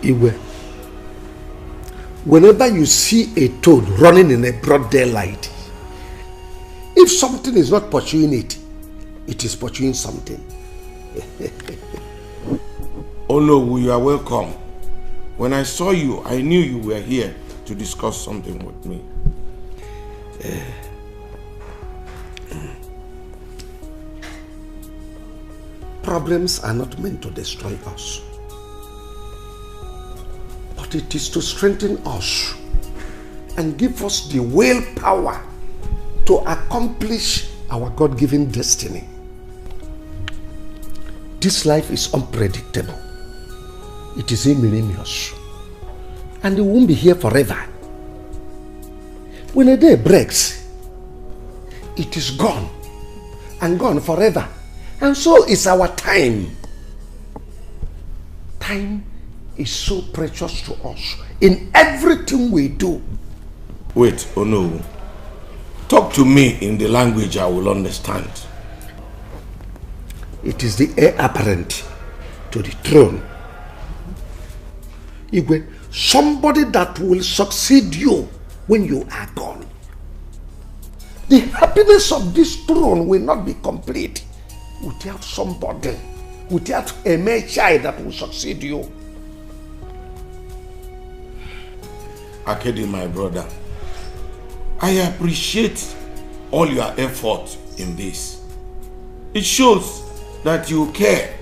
Iwe, whenever you see a toad running in a broad daylight, if something is not pursuing it, it is pursuing something. Oh no, you are welcome. When I saw you, I knew you were here to discuss something with me. Problems are not meant to destroy us, but it is to strengthen us and give us the willpower to accomplish our God-given destiny. This life is unpredictable. It is ignominious, and it won't be here forever. When a day breaks, it is gone, and gone forever. And so is our time. Time is so precious to us in everything we do. Wait, oh no. Talk to me in the language I will understand. It is the heir apparent to the throne. Igwe, somebody that will succeed you when you are gone. The happiness of this throne will not be complete without somebody, without a male child that will succeed you. Akedi, my brother, I appreciate all your effort in this. It shows that you care.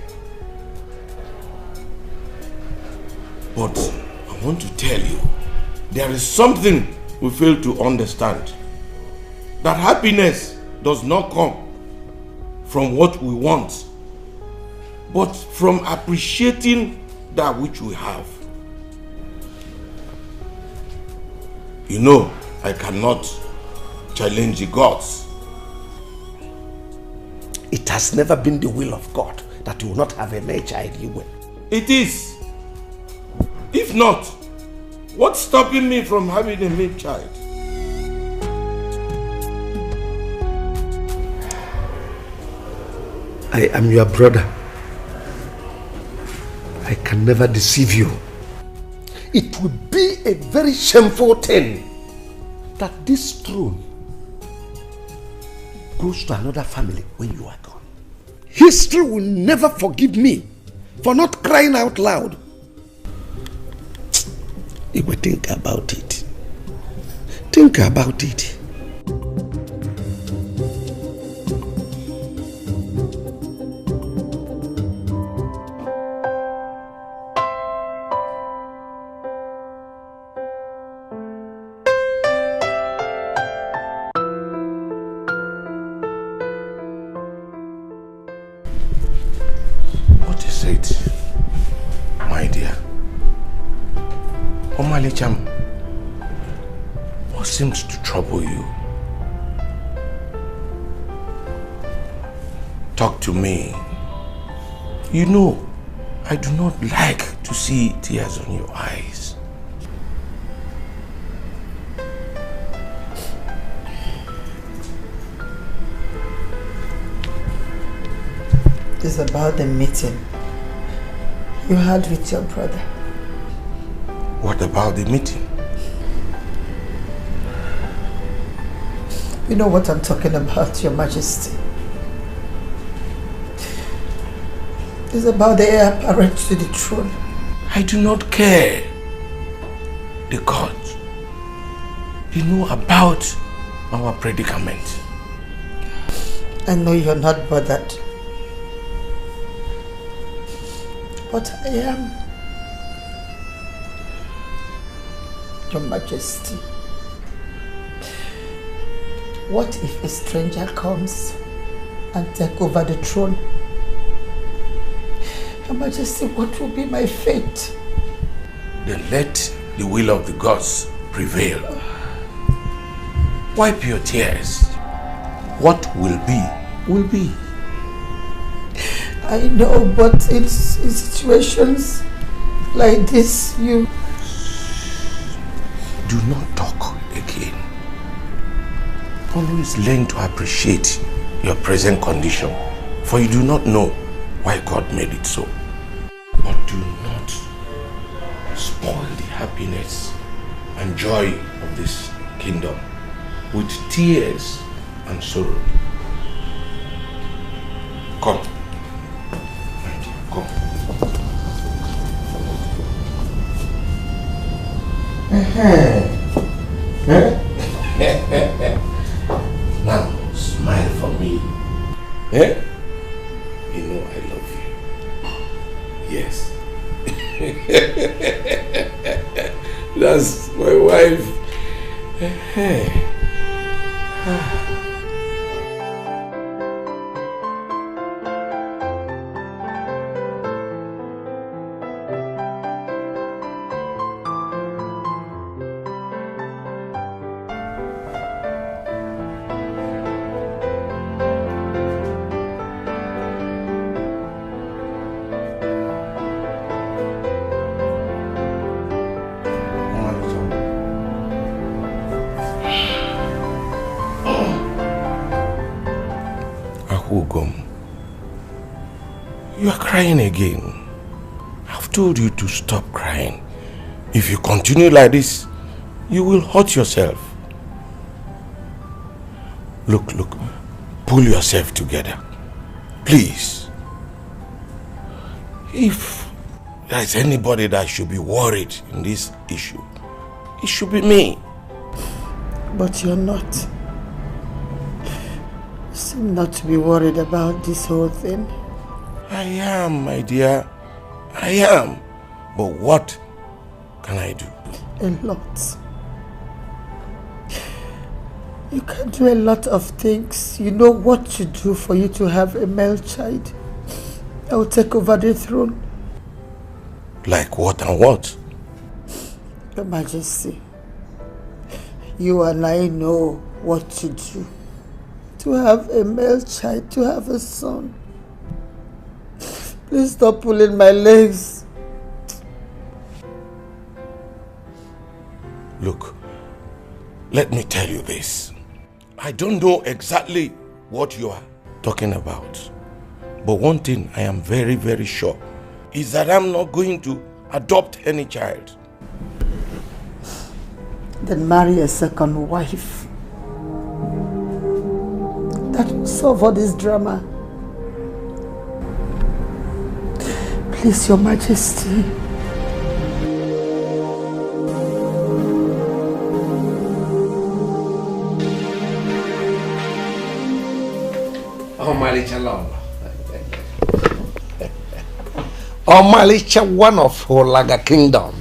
But I want to tell you, there is something we fail to understand. That happiness does not come from what we want, but from appreciating that which we have. You know, I cannot challenge the gods. It has never been the will of God that you will not have a male child. It is. If not, what's stopping me from having a male child? I am your brother. I can never deceive you. It would be a very shameful thing that this throne goes to another family when you are gone. History will never forgive me for not crying out loud. You will think about it. Think about it. What is it, my dear? Omalicham, what seems to trouble you? Talk to me. You know, I do not like to see tears on your eyes. It's about the meeting you had with your brother. What about the meeting? You know what I'm talking about, Your Majesty. It's about the heir apparent to the throne. I do not care. The gods, you know about our predicament. I know you're not bothered. But I am. Your Majesty, what if a stranger comes and takes over the throne? Your Majesty, what will be my fate? Then let the will of the gods prevail. Wipe your tears. What will be, will be. I know, but in situations like this, you... Do not talk again. Always learn to appreciate your present condition, for you do not know why God made it so. But do not spoil the happiness and joy of this kingdom with tears and sorrow. Come. Come. Now, smile for me. Eh? You know I love you. Yes. That's my wife. You are crying again. I've told you to stop crying. If you continue like this, you will hurt yourself. Look, pull yourself together. Please. If there is anybody that should be worried in this issue, it should be me. But you're not. You seem not to be worried about this whole thing. I am, my dear. I am. But what can I do? A lot. You can do a lot of things. You know what to do for you to have a male child. I will take over the throne. Like what and what? Your Majesty, you and I know what to do. To have a male child, to have a son. Please stop pulling my legs. Look, let me tell you this. I don't know exactly what you are talking about. But one thing I am very, very sure is that I'm not going to adopt any child. Then marry a second wife. That will solve all this drama. Please, Your Majesty. Omalicha Lolo. Omalicha, one of Holaga Kingdom.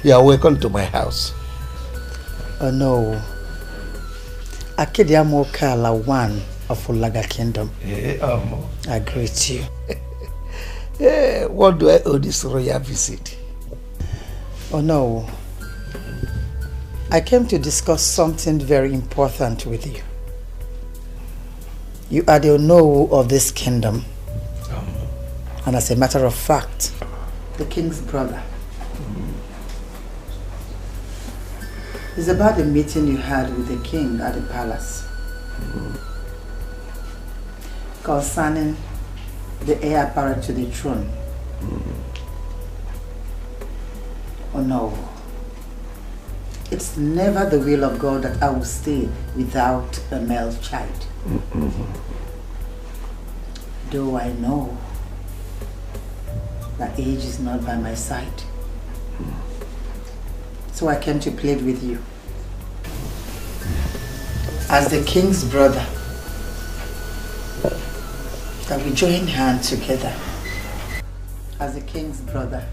You are welcome to my house. Oh no. Akediamo Kala, one of Holaga Kingdom. I greet you. What do I owe this royal visit? Oh no. I came to discuss something very important with you. You are the Onowu of this kingdom. And as a matter of fact, the king's brother. It's about the meeting you had with the king at the palace. Concerning the heir apparent to the throne. Oh no. It's never the will of God that I will stay without a male child. Though I know that age is not by my side. So I came to plead with you. As the king's brother, that we join hands together. As the king's brother,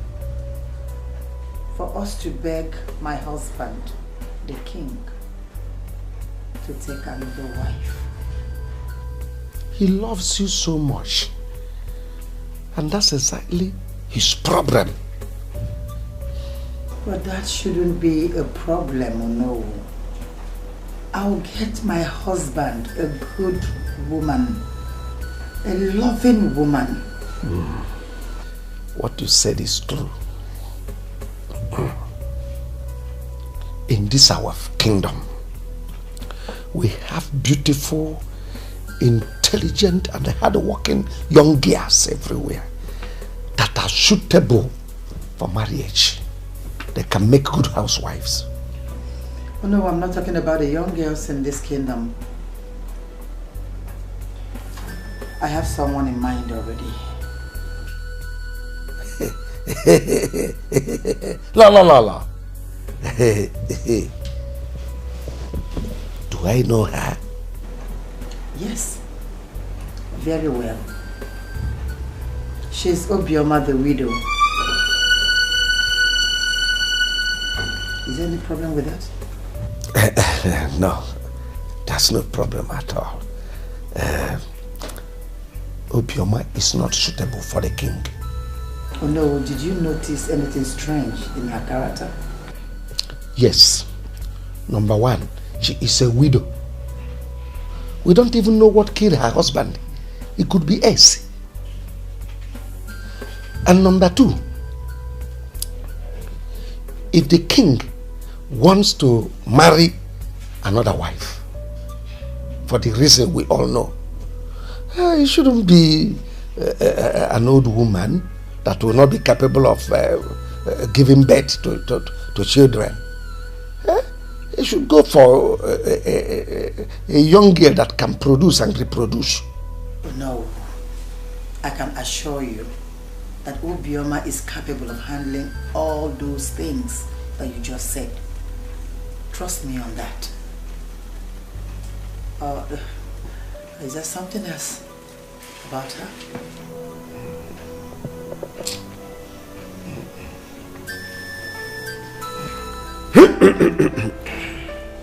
for us to beg my husband, the king, to take another wife. He loves you so much. And that's exactly his problem. But that shouldn't be a problem, or no. I'll get my husband a good woman, a loving woman. What you said is true. In this our kingdom, we have beautiful, intelligent and hard-working young girls everywhere that are suitable for marriage. they can make good housewives. Oh no, I'm not talking about the young girls in this kingdom. I have someone in mind already. La. Do I know her? Yes, very well. She's Obioma the widow. Is there any problem with that? No, that's no problem at all. Obioma is not suitable for the king. Oh no, did you notice anything strange in her character? Yes. Number one, she is a widow. We don't even know what killed her husband. It could be us. And number two, if the king wants to marry another wife, for the reason we all know, it shouldn't be an old woman that will not be capable of giving birth to children. It should go for a young girl that can produce and reproduce. No, I can assure you that Obioma is capable of handling all those things that you just said. Trust me on that. Is there something else about her?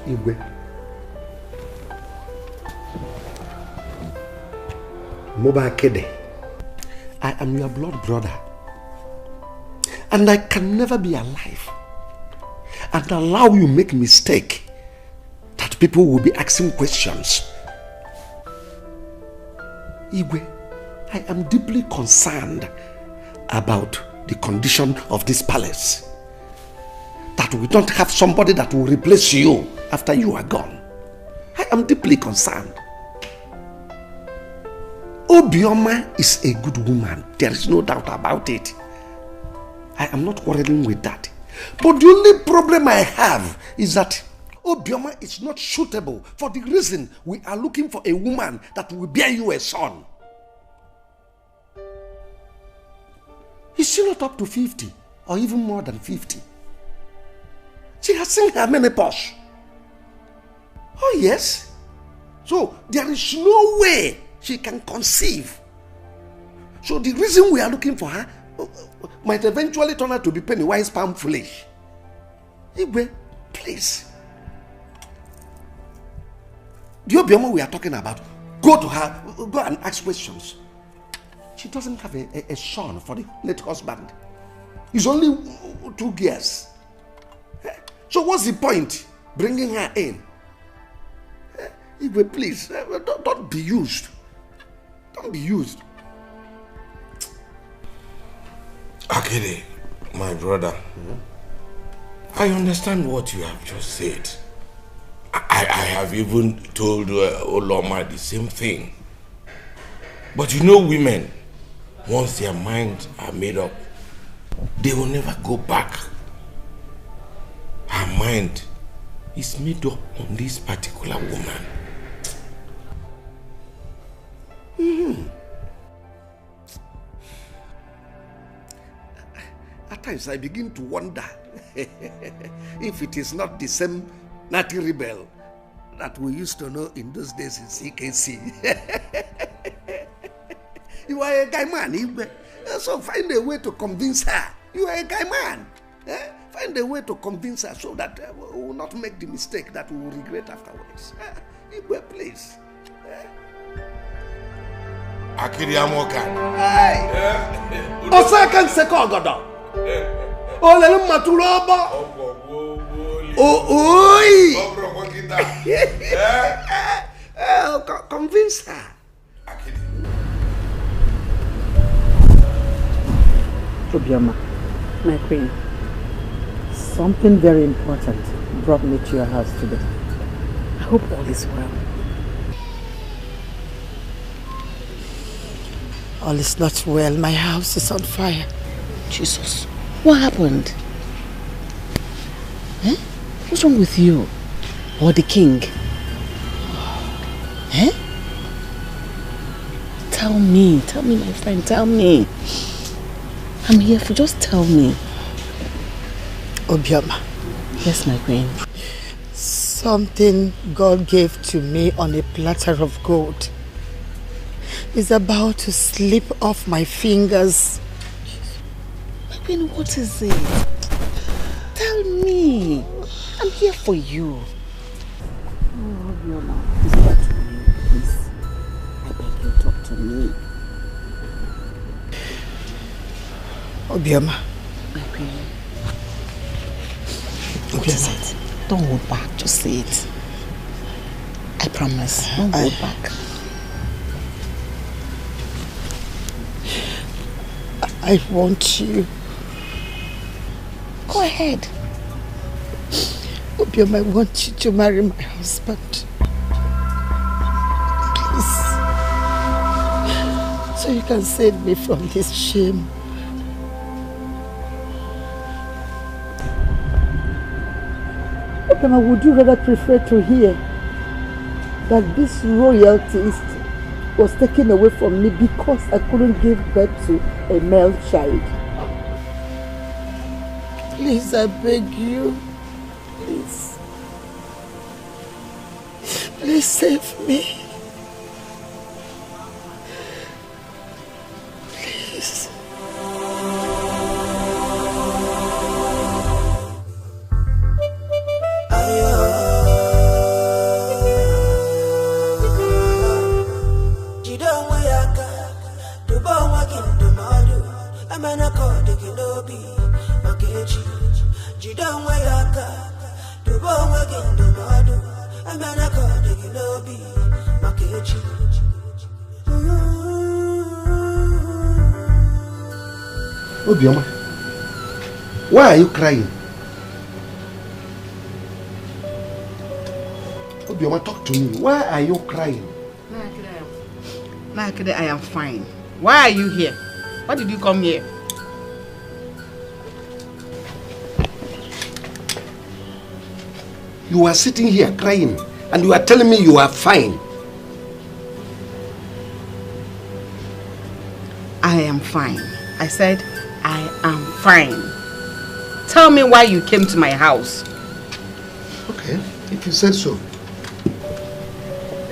Igwe, Moba Kede, I am your blood brother, and I can never be alive and allow you make mistake that people will be asking questions. Igwe, I am deeply concerned about the condition of this palace. That we don't have somebody that will replace you after you are gone. I am deeply concerned. Obioma is a good woman. There is no doubt about it. I am not quarreling with that. But the only problem I have is that Obioma is not suitable for the reason we are looking for a woman that will bear you a son. Is she not up to 50 or even more than 50? She has seen her menopause. Oh yes. So there is no way she can conceive. So the reason we are looking for her might eventually turn out to be penny-wise, pound foolish. Igwe, please. The Obioma we are talking about, go to her, go and ask questions. She doesn't have a son for the late husband. It's only 2 years. So what's the point bringing her in? Igwe, please, don't be used. Don't be used. Akede, my brother, I understand what you have just said. I have even told Oloma the same thing. But you know, women, once their minds are made up, they will never go back. Her mind is made up on this particular woman. At times I begin to wonder if it is not the same Nati rebel that we used to know in those days in CKC. You are a guy man, so find a way to convince her. You are a guy man. Find a way to convince her so that we will not make the mistake that we will regret afterwards. Please. Akiri Amoka. Hey! Osakan Sekogodo. Oh, let him maturoba. Oh, convince her. Obioma, my queen, something very important brought me to your house today. I hope all is well. All is not well. My house is on fire. Jesus, what happened? Eh? What's wrong with you? Or the king? Eh? Tell me, my friend, tell me. I'm here for, just tell me. Obioma. Yes, my queen. Something God gave to me on a platter of gold is about to slip off my fingers. My queen, what is it? Tell me. I'm here for you. Oh, Obioma, please talk to me, please. I beg you, talk to me. Obioma. My queen. What is it? Don't hold back, just say it. I promise, don't hold back. I want you. Go ahead. Obioma, I want you to marry my husband. Please. So you can save me from this shame. Obioma, would you rather prefer to hear that this royalty was taken away from me because I couldn't give birth to a male child? Please, I beg you. Please. Please save me. Please. Obioma, why are you crying? Obioma, talk to me. Why are you crying? Nakede, I am fine. Why are you here? Why did you come here? You are sitting here crying and you are telling me you are fine. I am fine. I said I am fine. Tell me why you came to my house. Okay, if you said so.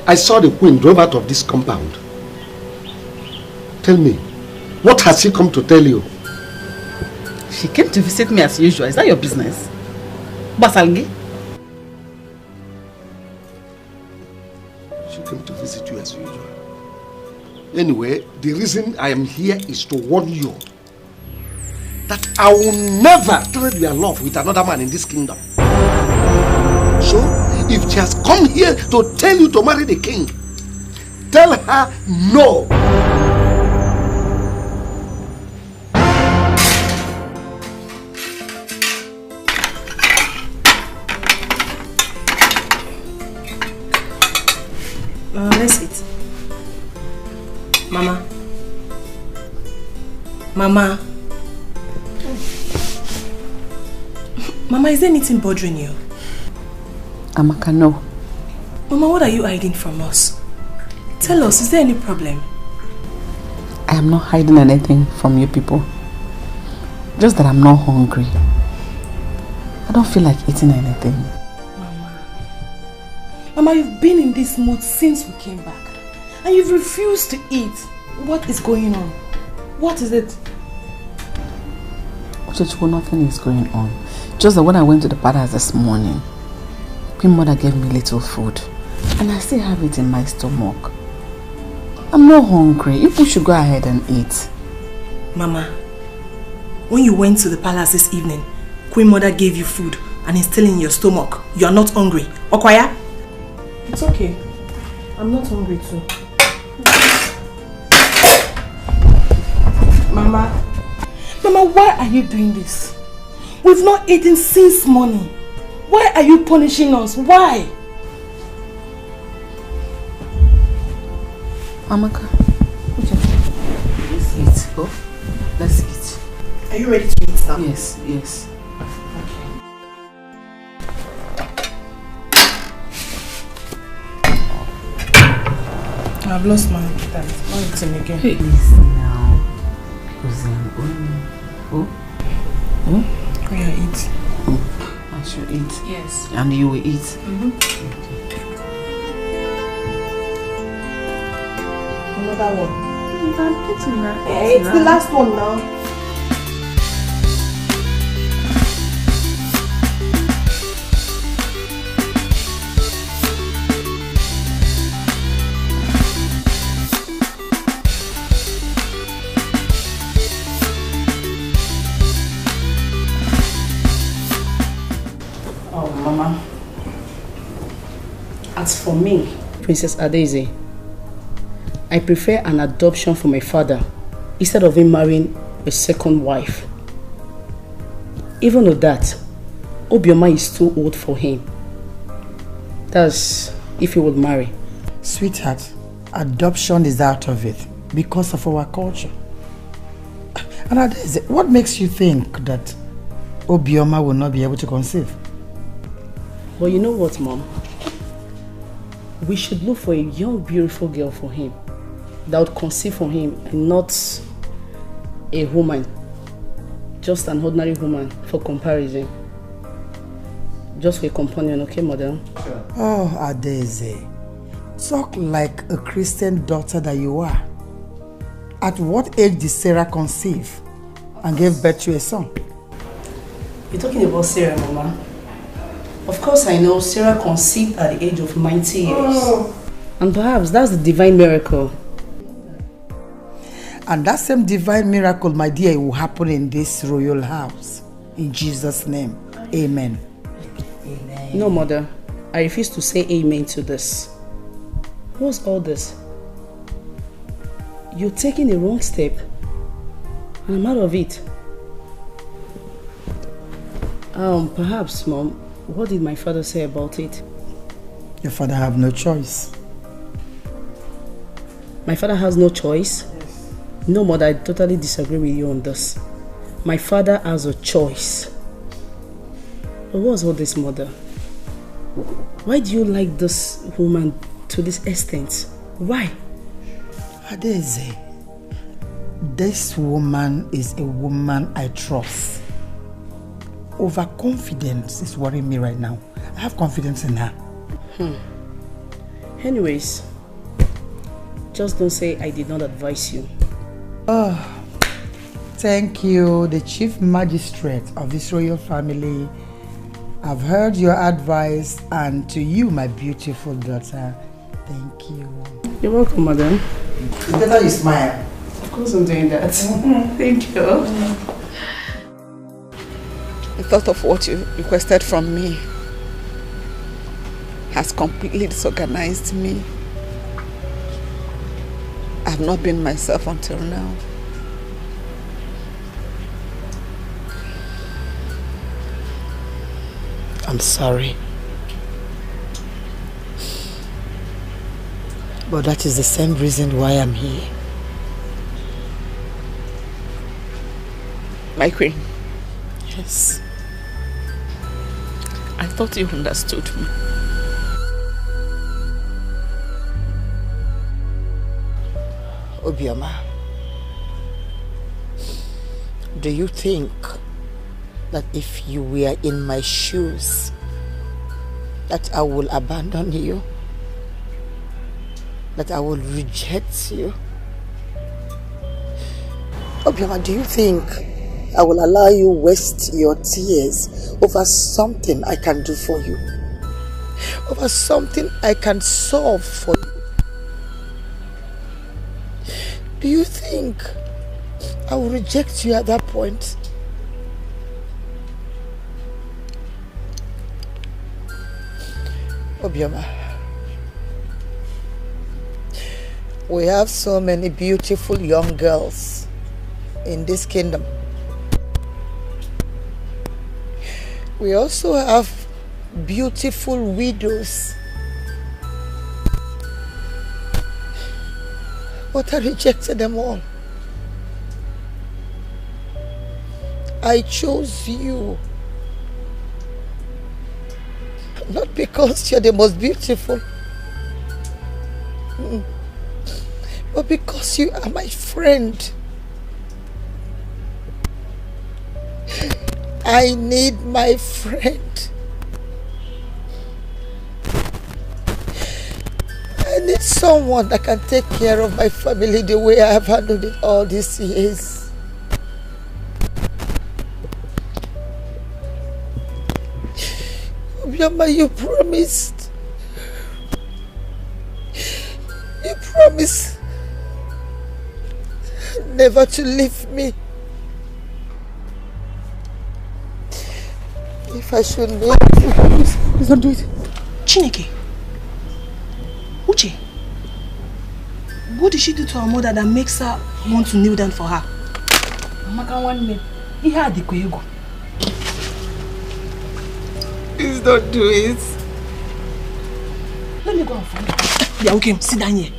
I saw the queen drove out of this compound. Tell me, what has she come to tell you? She came to visit me as usual. Is that your business? Basalgi? She came to visit you as usual. Anyway, the reason I am here is to warn you that I will never trade your love with another man in this kingdom. So, if she has come here to tell you to marry the king, tell her no. Let's eat. Mama. Mama. Mama, is there anything bothering you? Amaka, no. Mama, what are you hiding from us? Tell us, is there any problem? I am not hiding anything from you people. Just that I'm not hungry. I don't feel like eating anything. Mama, you've been in this mood since we came back. And you've refused to eat. What is going on? What is it? Ochichukwu, nothing is going on. Just that when I went to the palace this morning, Queen Mother gave me little food. And I still have it in my stomach. I'm not hungry. You people should go ahead and eat. Mama, when you went to the palace this evening, Queen Mother gave you food and it's still in your stomach. You are not hungry. Okwaya? It's okay. I'm not hungry too. Mama, why are you doing this? We've not eaten since morning. Why are you punishing us? Why? Amaka, let's eat. Oh, let's eat. Are you ready to eat now? Yes, yes. Okay. I've lost my appetite. Not eating again. Please now. Oh, yeah, eat. I should eat. Yes. And you will eat. Another one. I'm eating that. Hey, it's the last one now. Mama, as for me, Princess Adaeze, I prefer an adoption for my father instead of him marrying a second wife. Even though that, Obioma is too old for him. That's if he would marry. Sweetheart, adoption is out of it because of our culture. And Adaeze, what makes you think that Obioma will not be able to conceive? But you know what, Mom? We should look for a young, beautiful girl for him that would conceive for him and not a woman, just an ordinary woman for comparison. Just for a companion, okay, Mother? Oh, Adaeze, talk like a Christian daughter that you are. At what age did Sarah conceive and give birth to a son? You're talking about Sarah, Mama. Of course I know Sarah conceived at the age of 90 years. Oh. And perhaps that's the divine miracle. And that same divine miracle, my dear, it will happen in this royal house. In Jesus' name, amen. Amen. No, Mother. I refuse to say amen to this. What's all this? You're taking the wrong step. And I'm out of it. Perhaps, Mom. What did my father say about it? Your father have no choice. My father has no choice? Yes. No, Mother, I totally disagree with you on this. My father has a choice. But what's all this, Mother? Why do you like this woman to this extent? Why? Adaeze, this woman is a woman I trust. Overconfidence is worrying me right now. I have confidence in her. Anyways, just don't say I did not advise you. Oh, thank you, the chief magistrate of this royal family. I've heard your advice, and to you, my beautiful daughter, thank you. You're welcome, Madam. It's better you smile. Of course I'm doing that. Thank you. The thought of what you requested from me has completely disorganized me. I've not been myself until now. I'm sorry. But that is the same reason why I'm here. My queen. Yes. I thought you understood me. Obioma, do you think that if you were in my shoes, that I will abandon you? That I will reject you? Obioma, do you think I will allow you waste your tears over something I can do for you? Over something I can solve for you? Do you think I will reject you at that point? Obioma, we have so many beautiful young girls in this kingdom. We also have beautiful widows. But I rejected them all. I chose you. Not because you're the most beautiful. but because you are my friend. I need my friend. I need someone that can take care of my family the way I have handled it all these years. Obioma, you promised. You promised never to leave me. If I should leave you, please don't do it. Chineke. Uche. What did she do to her mother that makes her want to kneel down for her? Please don't do it. Let me go and find out. Yeah, okay, sit down here.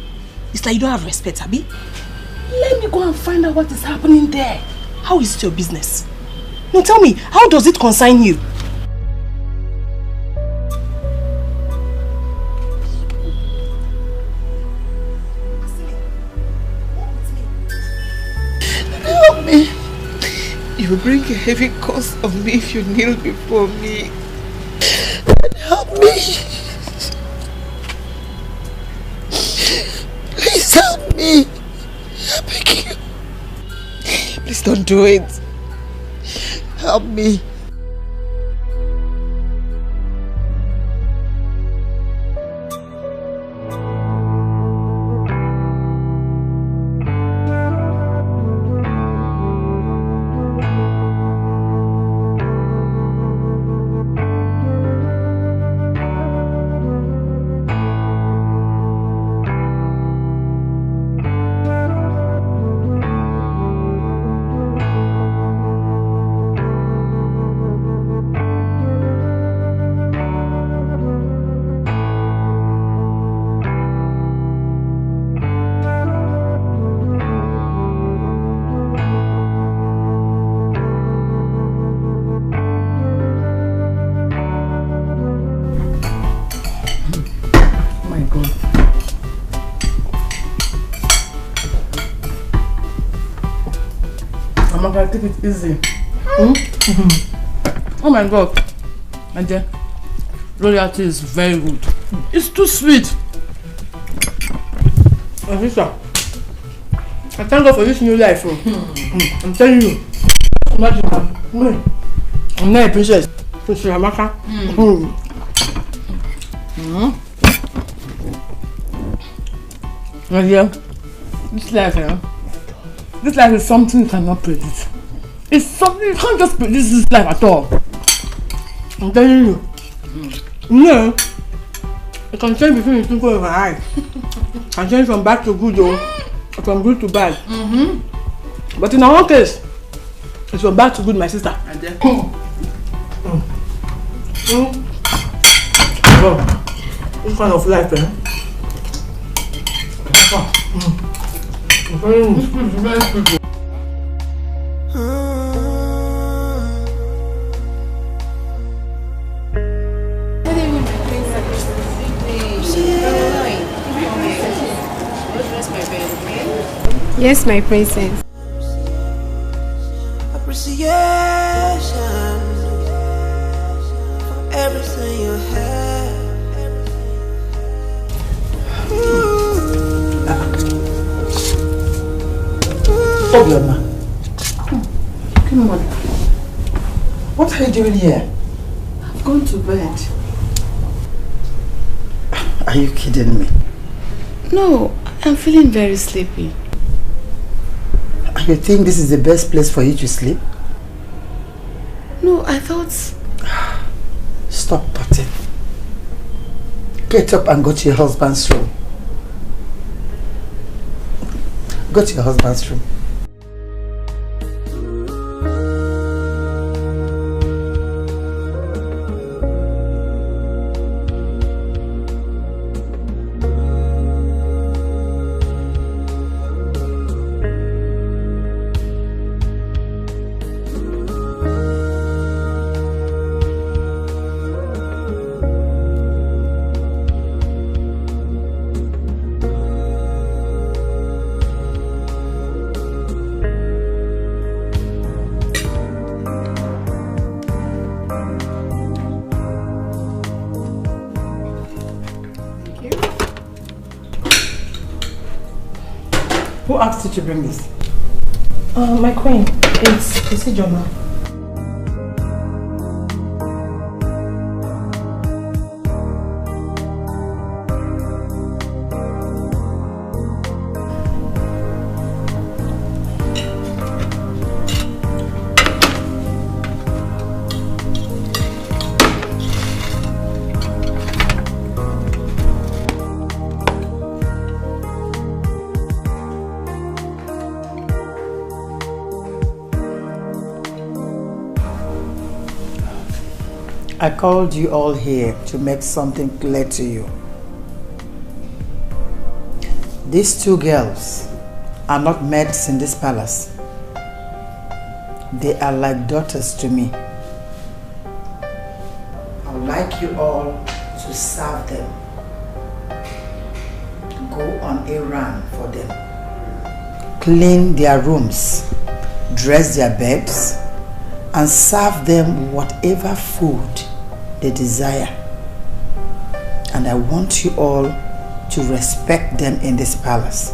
It's like you don't have respect, Abi. Let me go and find out what is happening there. How is it your business? No, tell me, how does it concern you? Help me. You will bring a heavy cost on me if you kneel before me. Help me. Please help me. I beg you. Please don't do it. Help me. Take it easy. Oh my God. Naija, royalty is very good. It's too sweet. Sister, I thank God for this new life. I'm telling you. Imagine, I'm not a princess. Princess Amaka. Naija, this life is something you cannot predict. It's something you can't just predict this life at all. I'm telling you. No, it can change between the twinkle of an eye. It can change from bad to good or from good to bad. But in our case, it's from bad to good, my sister. This kind of life, eh? Very Yes, my princess. Appreciation for everything you have. Obioma. Come on. What are you doing here? I've gone to bed. Are you kidding me? No, I'm feeling very sleepy. You think this is the best place for you to sleep? No, I thought... Stop potting. Get up and go to your husband's room. Go to your husband's room. Who asked you to bring this? My queen, it's Joma. I called you all here to make something clear to you. These two girls are not maids in this palace. They are like daughters to me. I would like you all to serve them. Go on a run for them. Clean their rooms, dress their beds, and serve them whatever food they desire. And I want you all to respect them in this palace.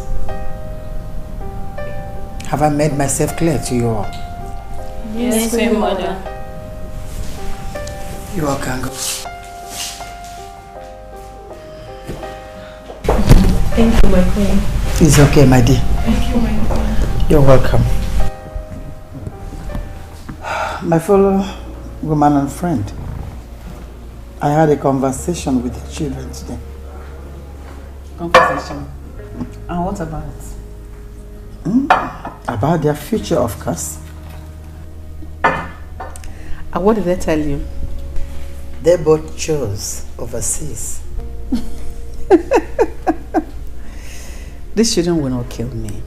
Have I made myself clear to you all? Yes, Queen Mother. You all can go. Thank you, my queen. It's okay, my dear. Thank you, my queen. You're welcome. My fellow woman and friend, I had a conversation with the children today. Conversation? And what about it? About their future, of course. And what did they tell you? They both chose overseas. These children will not kill me.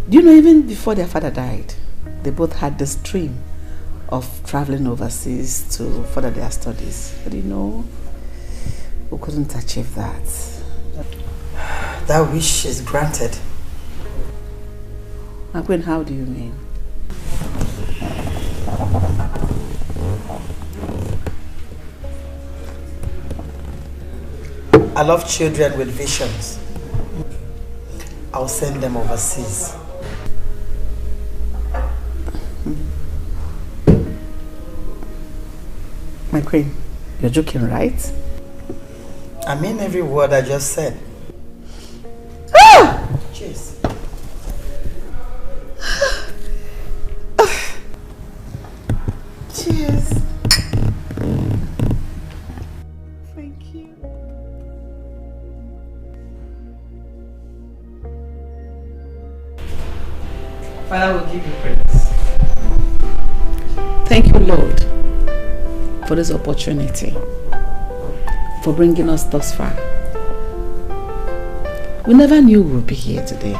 Do you know, even before their father died, they both had this dream of traveling overseas to further their studies. But you know, we couldn't achieve that. That wish is granted. My queen, how do you mean? I love children with visions. I'll send them overseas. My queen, you're joking, right? I mean every word I just said. Cheers. Cheers. Thank you. Father will give you praise. Thank you, Lord, for this opportunity, for bringing us thus far. We never knew we would be here today.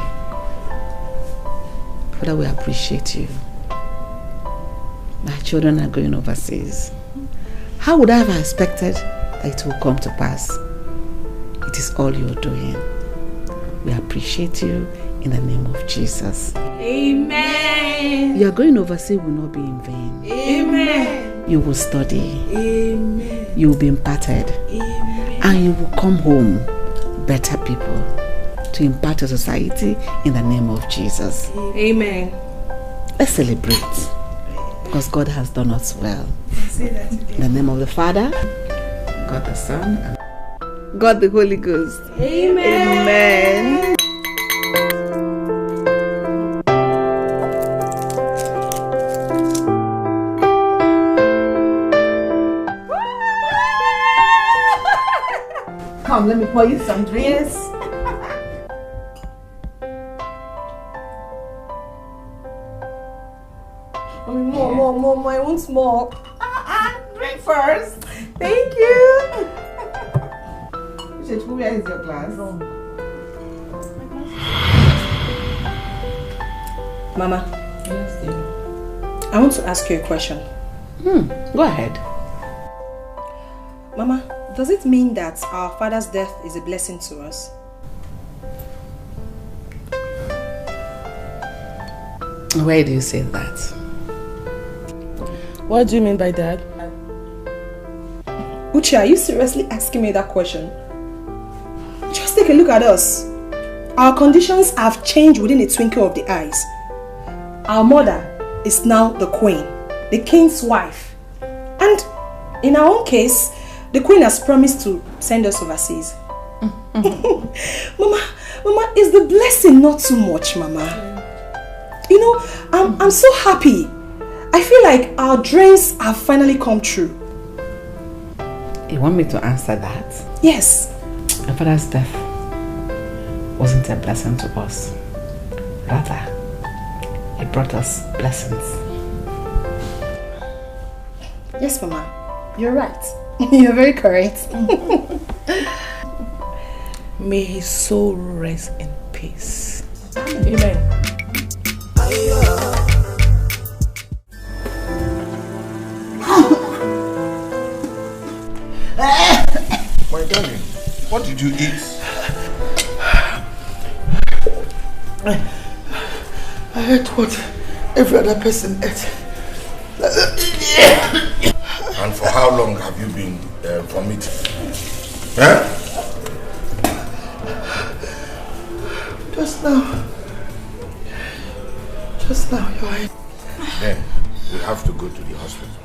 Father, we appreciate you. My children are going overseas. How would I have expected that it will come to pass? It is all you're doing. We appreciate you in the name of Jesus. Amen. Your going overseas will not be in vain. Amen. You will study. Amen. You will be imparted. Amen. And you will come home better people to impart to society in the name of Jesus. Amen. Let's celebrate because God has done us well. In the name of the Father, God the Son, and God the Holy Ghost. Amen. Amen. Come, let me pour you some drinks. Mom, I want more. Drink first. Thank you. Where is your glass? Mama. Yes, dear. I want to ask you a question. Go ahead. Mama, does it mean that our father's death is a blessing to us? Why do you say that? What do you mean by that? Uche, are you seriously asking me that question? Just take a look at us. our conditions have changed within a twinkle of the eyes. Our mother is now the queen, the king's wife. And in our own case, the queen has promised to send us overseas. Mama, is the blessing not too much, Mama? You know, I'm so happy. I feel like our dreams have finally come true. You want me to answer that? Yes. My father's death wasn't a blessing to us. Rather, it brought us blessings. Yes, Mama. You're right. You're very correct. May his soul rest in peace. Amen. My darling, what did you eat? I ate what every other person ate. And for how long have you been vomiting? Huh? Just now. Just now, Your Highness. Then we have to go to the hospital.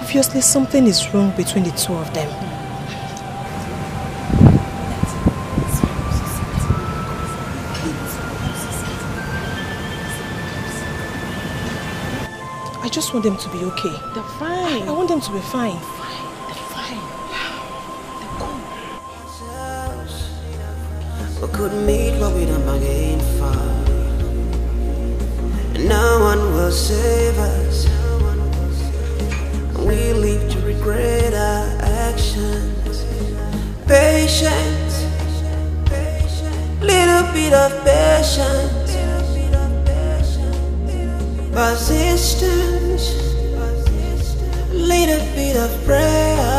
Obviously, something is wrong between the two of them. I just want them to be okay. They're fine. I want them to be fine. They're fine. They're cool. We could meet what we don't bargain for. No one will save us. We live to regret our actions. Patience, little bit of patience, persistence, little bit of prayer.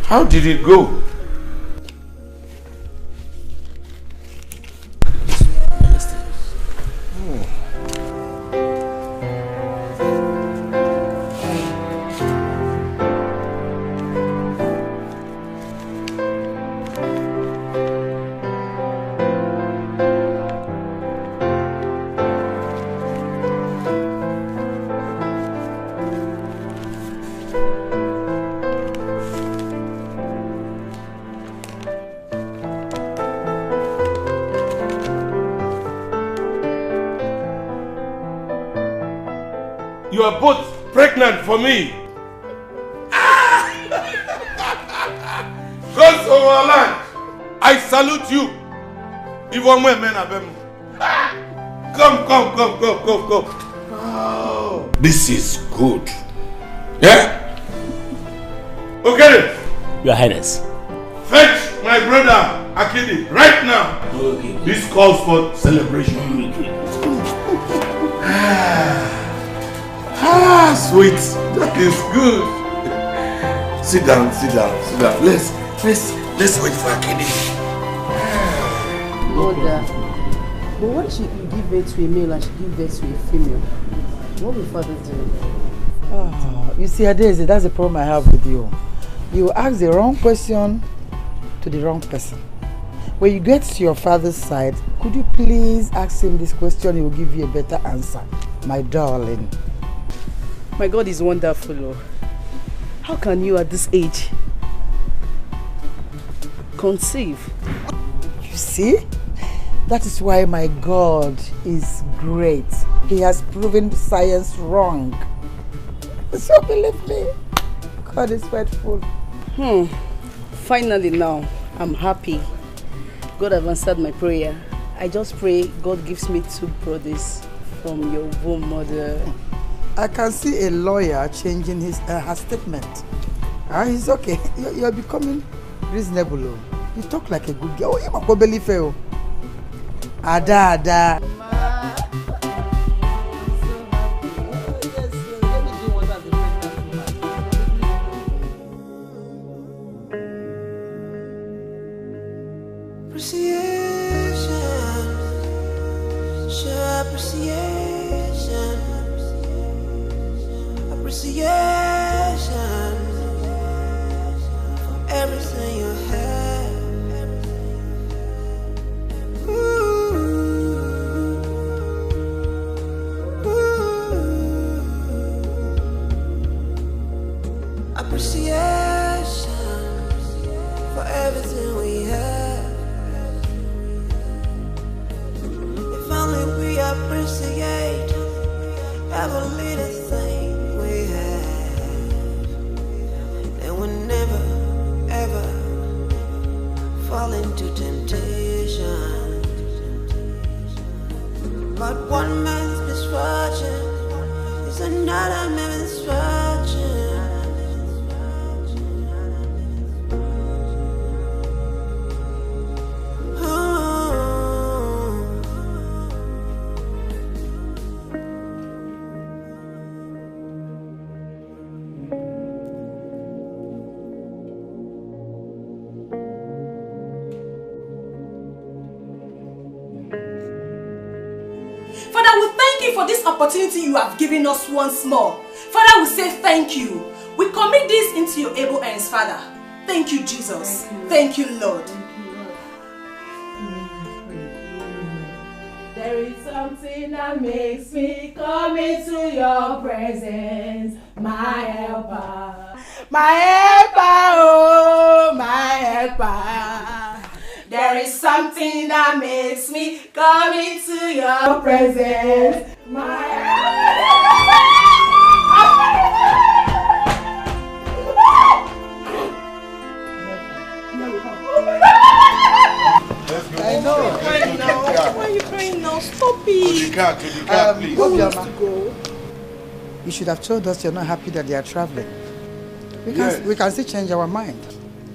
How did it go? You are both pregnant for me. Gods of our land, I salute you. Even when men are them. Come. Oh, this is good. Yeah? Okay. Your Highness. Fetch my brother Akidi right now. Okay. This calls for celebration. Sweet. That is good. Sit down. Let's wait for Akidi. Mother, but what if you give birth to a male and she give birth to a female? What will father do? Oh, you see, Adeze, that's the problem I have with you. You ask the wrong question to the wrong person. When you get to your father's side, could you please ask him this question? He will give you a better answer, my darling. My God is wonderful, Lord. How can you at this age conceive? You see? That is why my God is great. He has proven science wrong. So believe me, God is faithful. Finally now, I'm happy. God has answered my prayer. I just pray God gives me 2 brothers from your womb, mother. I can see a lawyer changing her statement. It's okay. You're becoming reasonable. You talk like a good girl. You might believe it. Ada. Appreciation for everything you have. Appreciation for everything we have. If only we appreciate every little thing we have, then we'll never ever fall into temptation. But one man's misfortune is another man's misfortune. Father, we thank you for this opportunity you have given us once more. Father, we say thank you. We commit this into your able hands, Father. Thank you, Jesus. Thank you, Lord. There is something that makes me come into your presence, my helper. My helper, oh, my helper. There is something that makes me come into your presence, my helper. I know. Why are you crying now? Stop it. To the car, please. Go. You should have told us you're not happy that they are traveling. We can still change our mind.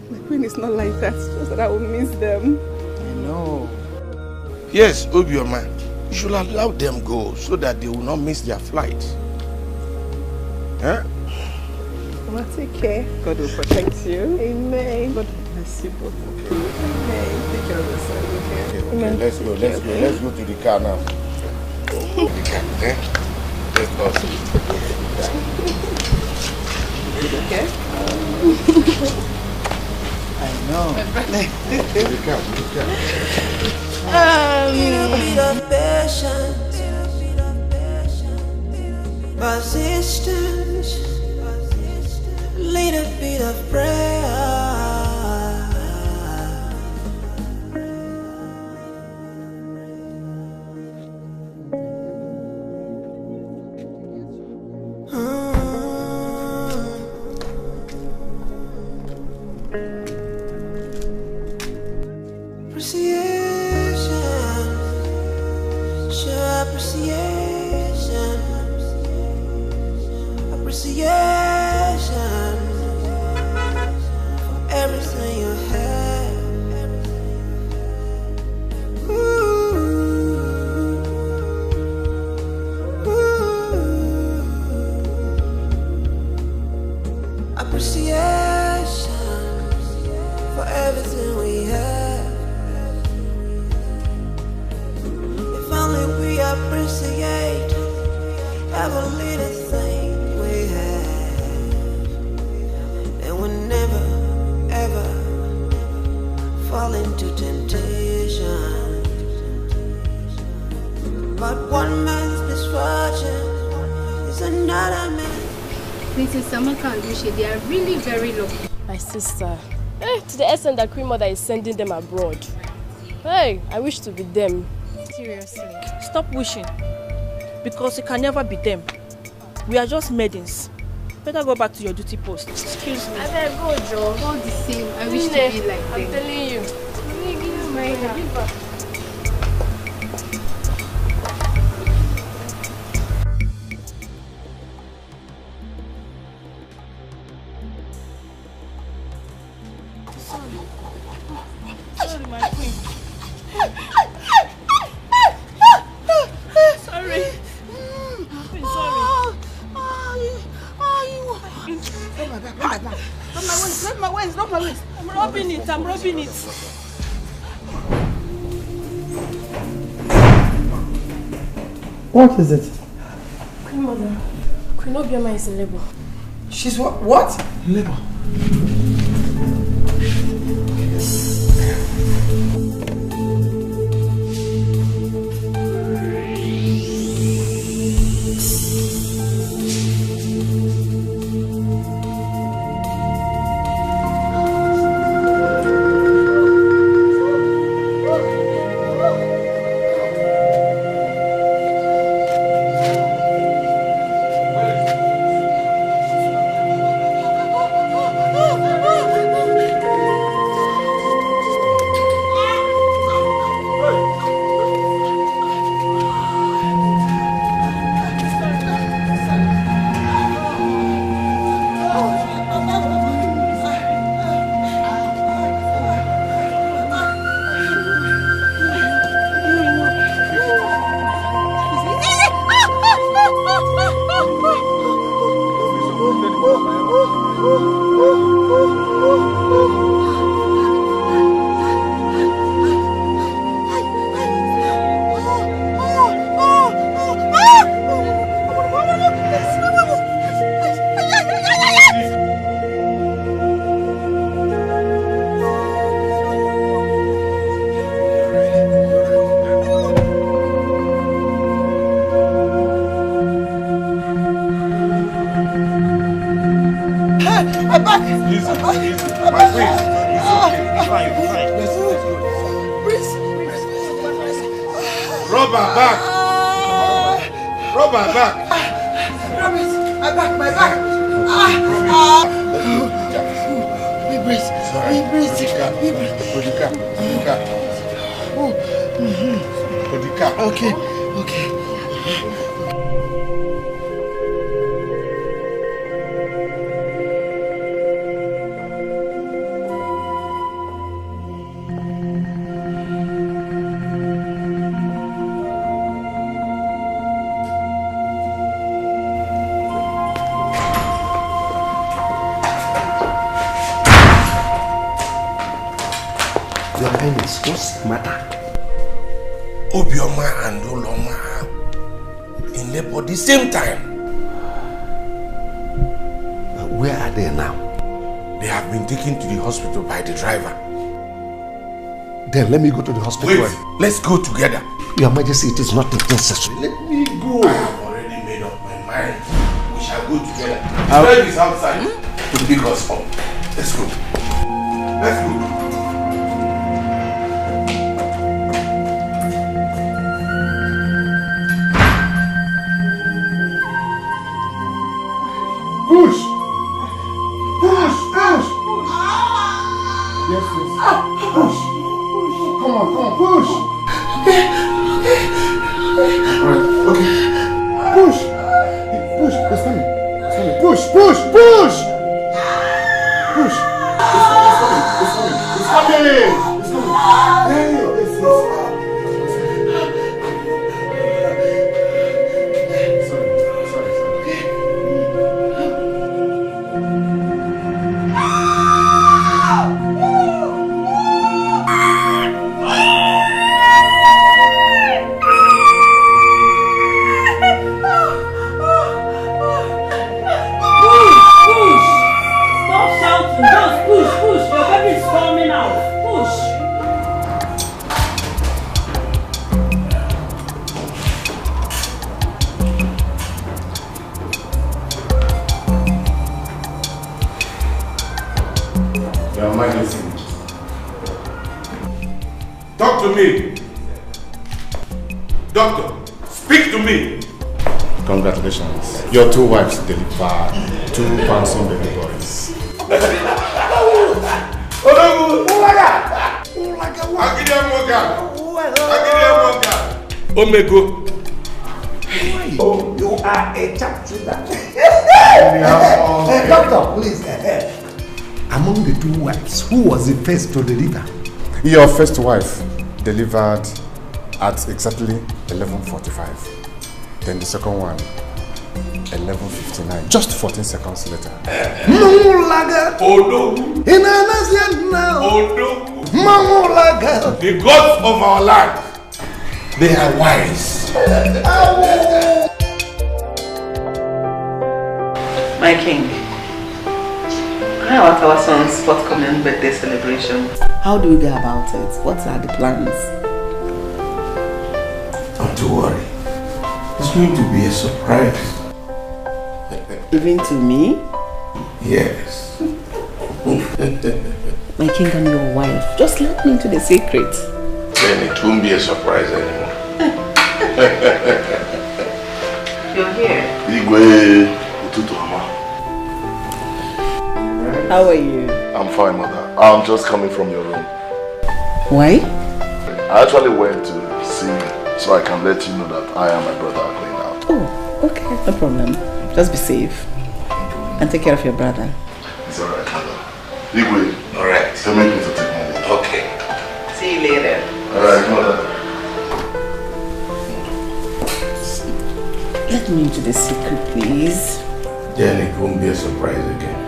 My queen is not like that. It's just that I will miss them. I know. Yes, Obioma, you should allow them go so that they will not miss their flight. Huh? Well, take care. God will protect you. Amen. God bless you both. Amen. Take care of yourself. Okay. Okay, let's go. Let's go to the car now. The car, eh? Let's go. Okay? I know. The car. Little bit of patience, persistence, little bit of prayer. fall into temptation. But one man's misfortune is another man's. Princess Samaka and Dikeh, they are really very lucky. My sister, to the extent that Queen Mother is sending them abroad. Hey, I wish to be them. Seriously. Stop wishing, because it can never be them. We are just maidens. Better go back to your duty post. Excuse me. I better go, Joe. All the same, I wish to be like them. I'm telling you. Give my hand. Sorry, my queen. Sorry. Queen, sorry. Not my waist. I'm rubbing it. What is it? Queen Mother, Queen Obioma is in labor. She's what? Labor. What's the matter? Obioma and Oloma are in labor at the same time. Where are they now? They have been taken to the hospital by the driver. Then let me go to the hospital. Wait, let's go together. Your Majesty, it is not necessary. Let me go. I have already made up my mind. We shall go together. The drive is outside to pick us up. Let's go. Let's go. Push! Push! Push! Yes, yes. Push! Come on, push! Alright, okay. Push! Push! It's coming. Push! Push! Push! Push! It's coming! Hey, yes, yes. Stop shouting, just push, your baby is coming out, push. Talk to me. Doctor, speak to me. Congratulations. Your 2 wives delivered 2 handsome baby boys. Omego. Oh, you are a chap to that. Doctor, please. Among the 2 wives, who was the first to deliver? Your first wife delivered at exactly 11:45. Then the second one, 11:59. Just 14 seconds later. The gods of our land, they are wise. My king, how about our son's forthcoming birthday celebration? How do we go about it? What are the plans? Not to worry. It's going to be a surprise. Even to me? Yes. My king and your wife, just let me into the secret. Then it won't be a surprise anymore. You're here. Igwe, Ututoma. How are you? I'm fine, mother. I'm just coming from your room. Why? I actually went to see you, so I can let you know that I and my brother are going out. Oh, okay, no problem. Just be safe. And take care of your brother. It's alright, mother. Igwe. Alright. Permit me to take my leave. Okay. See you later. Alright, mother. Let me into the secret, please. Then it won't be a surprise again.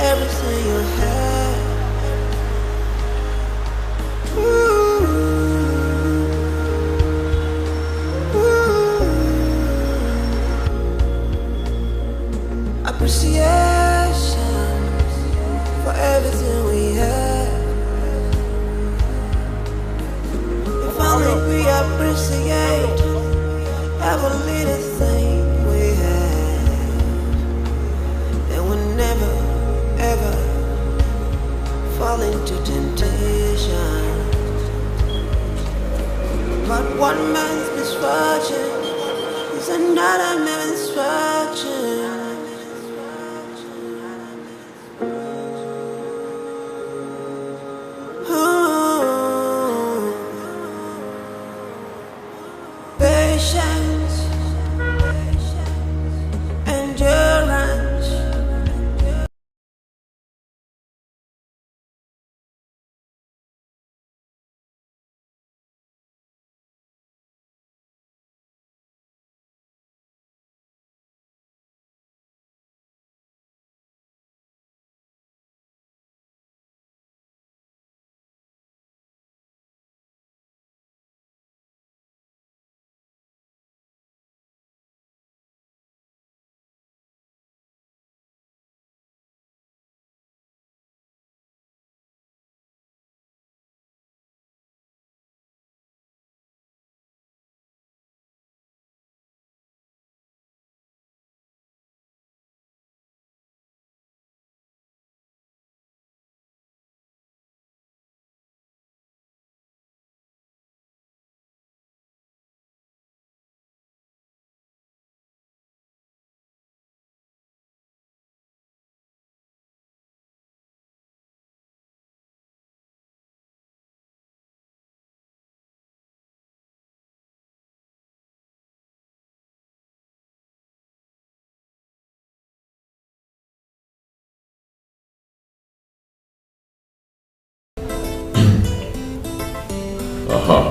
Everything you have. Appreciation for everything we have. If only we appreciate every little thing we have, then we'll never ever fall into temptation. But one man's misfortune is another man's fortune. Patience, endurance.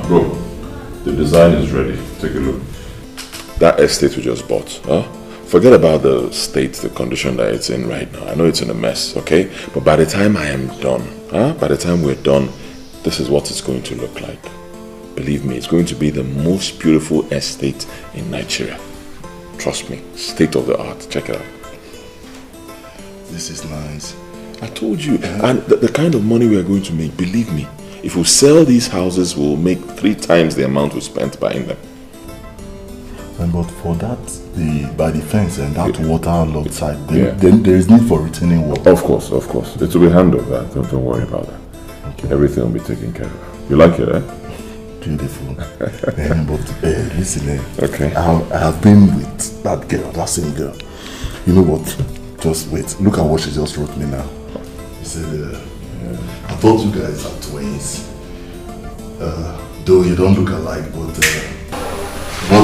Bro, the design is ready. Take a look. That estate we just bought, huh? Forget about the state, the condition that it's in right now. I know it's in a mess, okay? But by the time I am done, by the time we're done, this is what it's going to look like. Believe me, it's going to be the most beautiful estate in Nigeria. Trust me, state of the art. Check it out. This is nice. I told you, and the kind of money we are going to make, believe me, if we sell these houses, we'll make 3 times the amount we spent buying them. But for that, by the fence and that waterlogged side, then there is need for retaining wall. Of course. It will be handled. Don't worry about that. Okay. Everything will be taken care of. You like it, eh? Beautiful. But listen, okay. I have been with that girl, that same girl. You know what? Just wait. Look at what she just wrote me now. She said, I thought you guys are twins. Though you don't look alike, but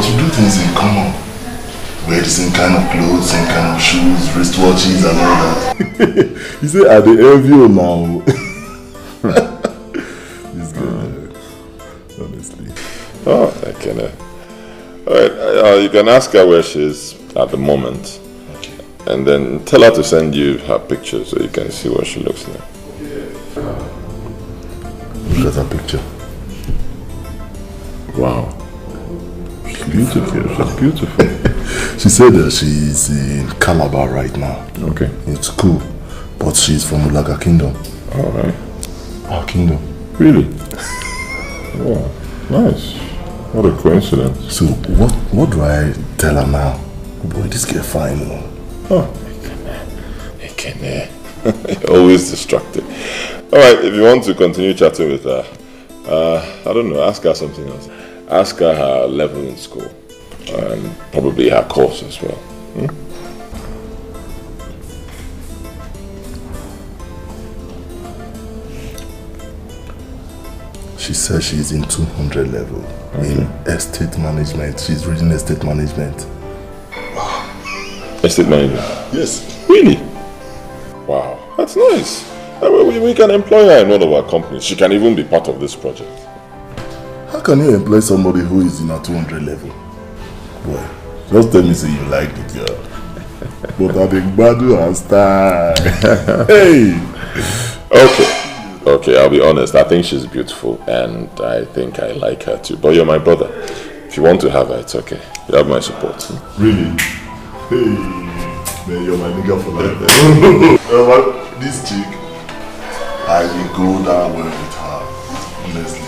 you do things in common. Wear the same kind of clothes, same kind of shoes, wristwatches and all that. You say, are they envy you now? This girl, honestly. Oh, I can. Alright, you can ask her where she is at the moment. Okay. And then tell her to send you her picture so you can see what she looks like. Look at her picture. Wow. She's beautiful. She's beautiful. She said that she's in Calabar right now. Okay. It's cool. But she's from Ulaga Kingdom. Alright. Our kingdom. Really? Oh, nice. What a coincidence. So, what do I tell her now? Boy, this girl fine, man. Oh. I can, always distracted. Alright, if you want to continue chatting with her, I don't know, ask her something else. Ask her her level in school. And probably her course as well. She says she's in 200 level in estate management. She's reading estate management. Wow. Estate management? Yes. Really? Wow, that's nice. We can employ her in one of our companies. She can even be part of this project. How can you employ somebody who is in a 200 level? Boy, just tell me say you like the girl. But I think Badu has style. Hey! Okay, I'll be honest. I think she's beautiful and I think I like her too. But you're my brother. If you want to have her, it's okay. You have my support. Really? Hey, man, you're my nigga for life. This chick, I will go down well with her, honestly.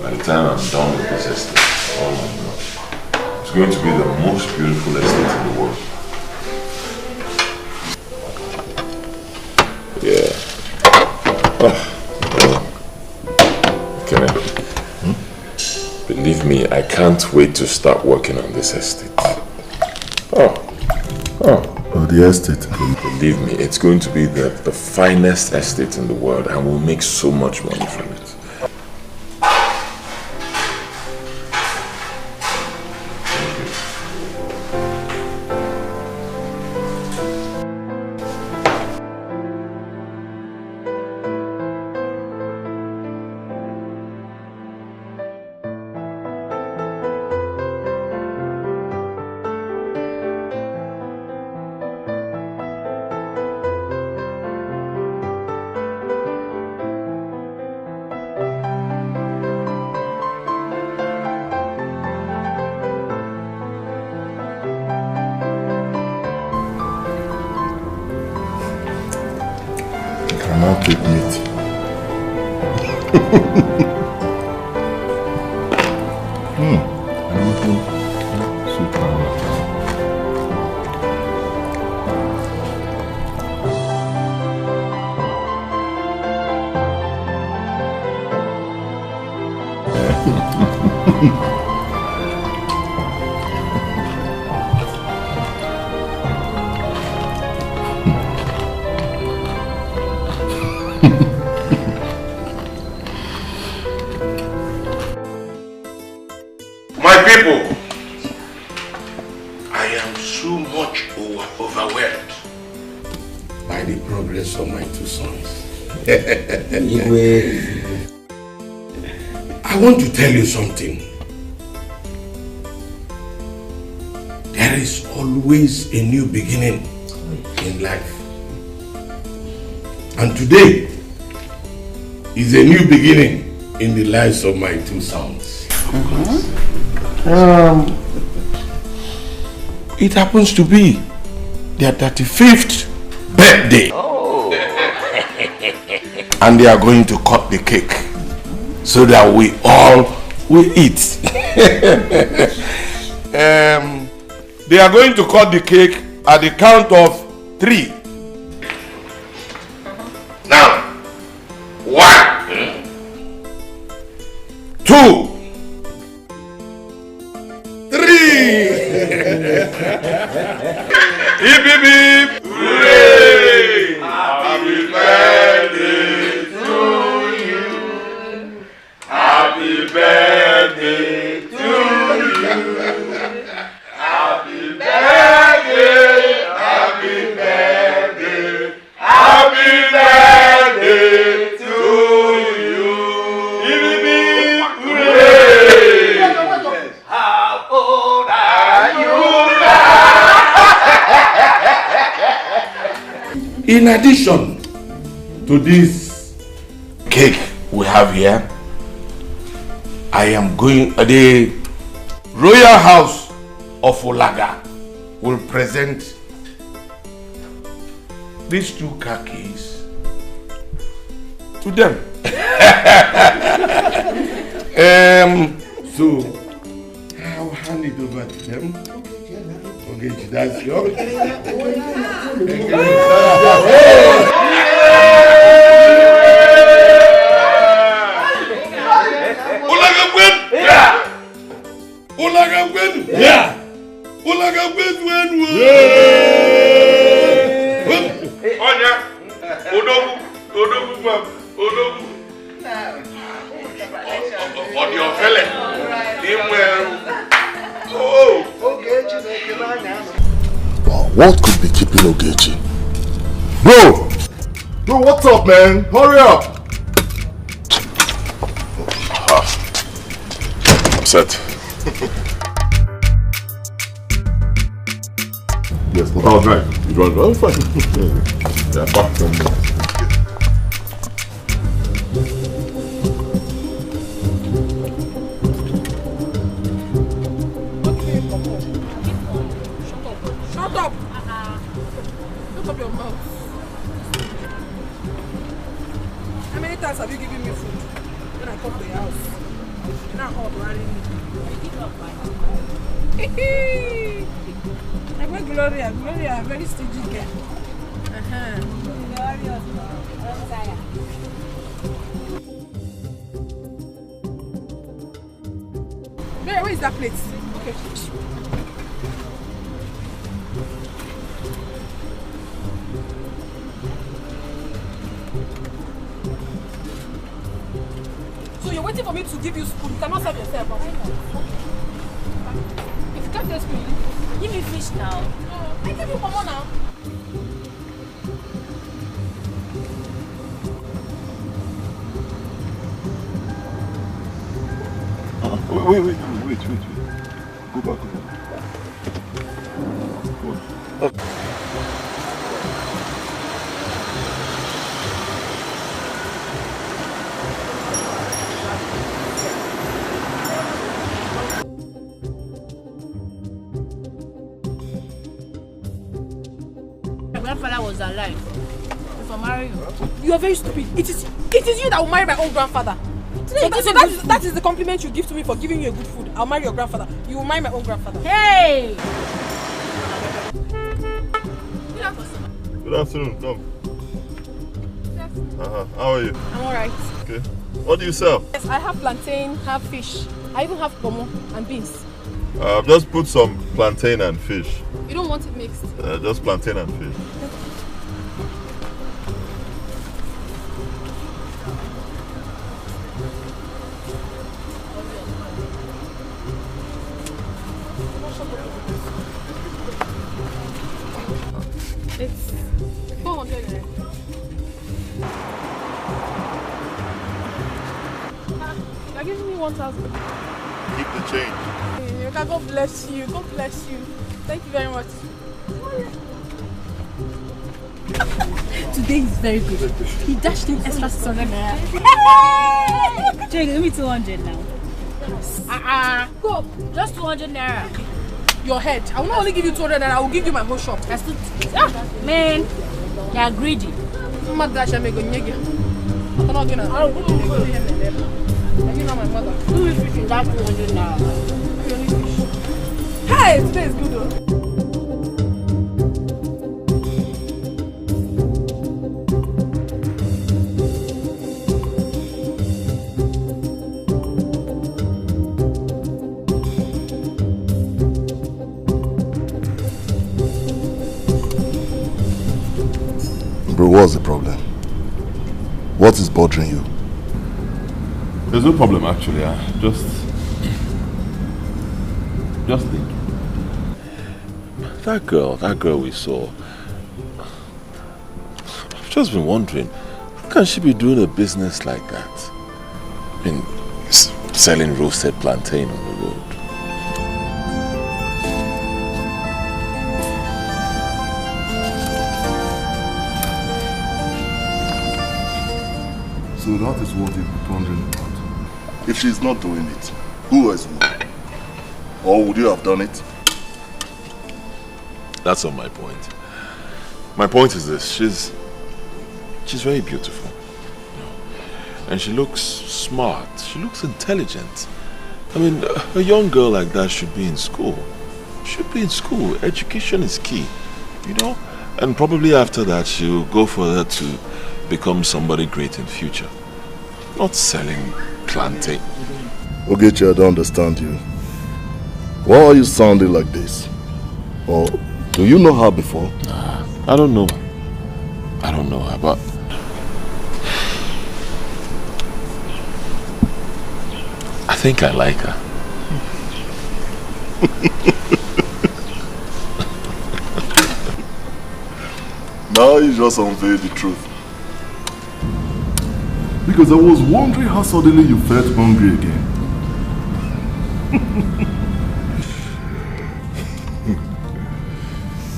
By the time I'm done with this estate, oh my God, it's going to be the most beautiful estate in the world. Yeah. Believe me, I can't wait to start working on this estate. Oh, the estate. Believe me, it's going to be the finest estate in the world and we'll make so much money from it. Take meat. My people, I am so much overwhelmed by the progress of my two sons. I want to tell you something. There is always a new beginning in life. And today is a new beginning in the lives of my two sons. It happens to be their 35th birthday. Oh. And they are going to cut the cake so that we all will eat. They are going to cut the cake at the count of 3. Now, 1, 2, 3. Hip hip hip! Hooray! Happy birthday to you. Happy birthday to you. Happy birthday, happy birthday, happy birthday to you. Hip hip hip! Hooray! How old are you now? In addition to this cake we have here, I am going, the Royal House of Olaga will present these 2 car keys to them. So I'll hand it over to them. Okay, that's yours. What could be keeping Ogechi? Bro! Bro, what's up, man? Hurry up! Upset. Yes, but I was right. You drove well, fine. Yeah, back from there. Have you given me food when I come to your house? Now I'm running. I want Gloria. Gloria, very stingy girl. Where is that plate? Okay. So you're waiting for me to give you spoon. You cannot serve yourself. If you can't get spoon, give me fish now. I give you more now. Wait. Go back. My grandfather was alive. If I marry you. You are very stupid. It is you that will marry my own grandfather. So that is the compliment you give to me for giving you a good food. I'll marry your grandfather. You will marry my own grandfather. Hey! Good afternoon. Come. How are you? I'm alright. Okay. What do you sell? Yes, I have plantain, have fish. I even have pomo and beans. Just put some plantain and fish. You don't want it mixed? Just plantain and fish. It's 400. You're giving me 1,000. Keep the change. God bless you. God bless you. Thank you very much. Today is very good. He dashed in extra 600 naira. Jay, give me 200 now. Go. Just 200 naira. Your head. I will not only give you 200 naira, I will give you my whole shop. Man, You are greedy. I'm not that I'm going to I'm not going to. You know my mother. Who is fishing that 200 now? Hey, today is good though. Bro, what's the problem? What is bothering you? There's no problem actually. Just think. That girl we saw. I've just been wondering, how can she be doing a business like that? I mean, selling roasted plantain on the road. So that is what you're wondering about. If she's not doing it, who else would? Or would you have done it? That's not my point. My point is this: she's very beautiful, and she looks smart. She looks intelligent. I mean, a young girl like that should be in school. Should be in school. Education is key, you know. And probably after that, she'll go further to become somebody great in future. Not selling plantain. Ogechi, I don't understand you. Why are you sounding like this? Or do you know her before? I don't know. I don't know her, but I think I like her. Now you just unveiled the truth. Because I was wondering how suddenly you felt hungry again.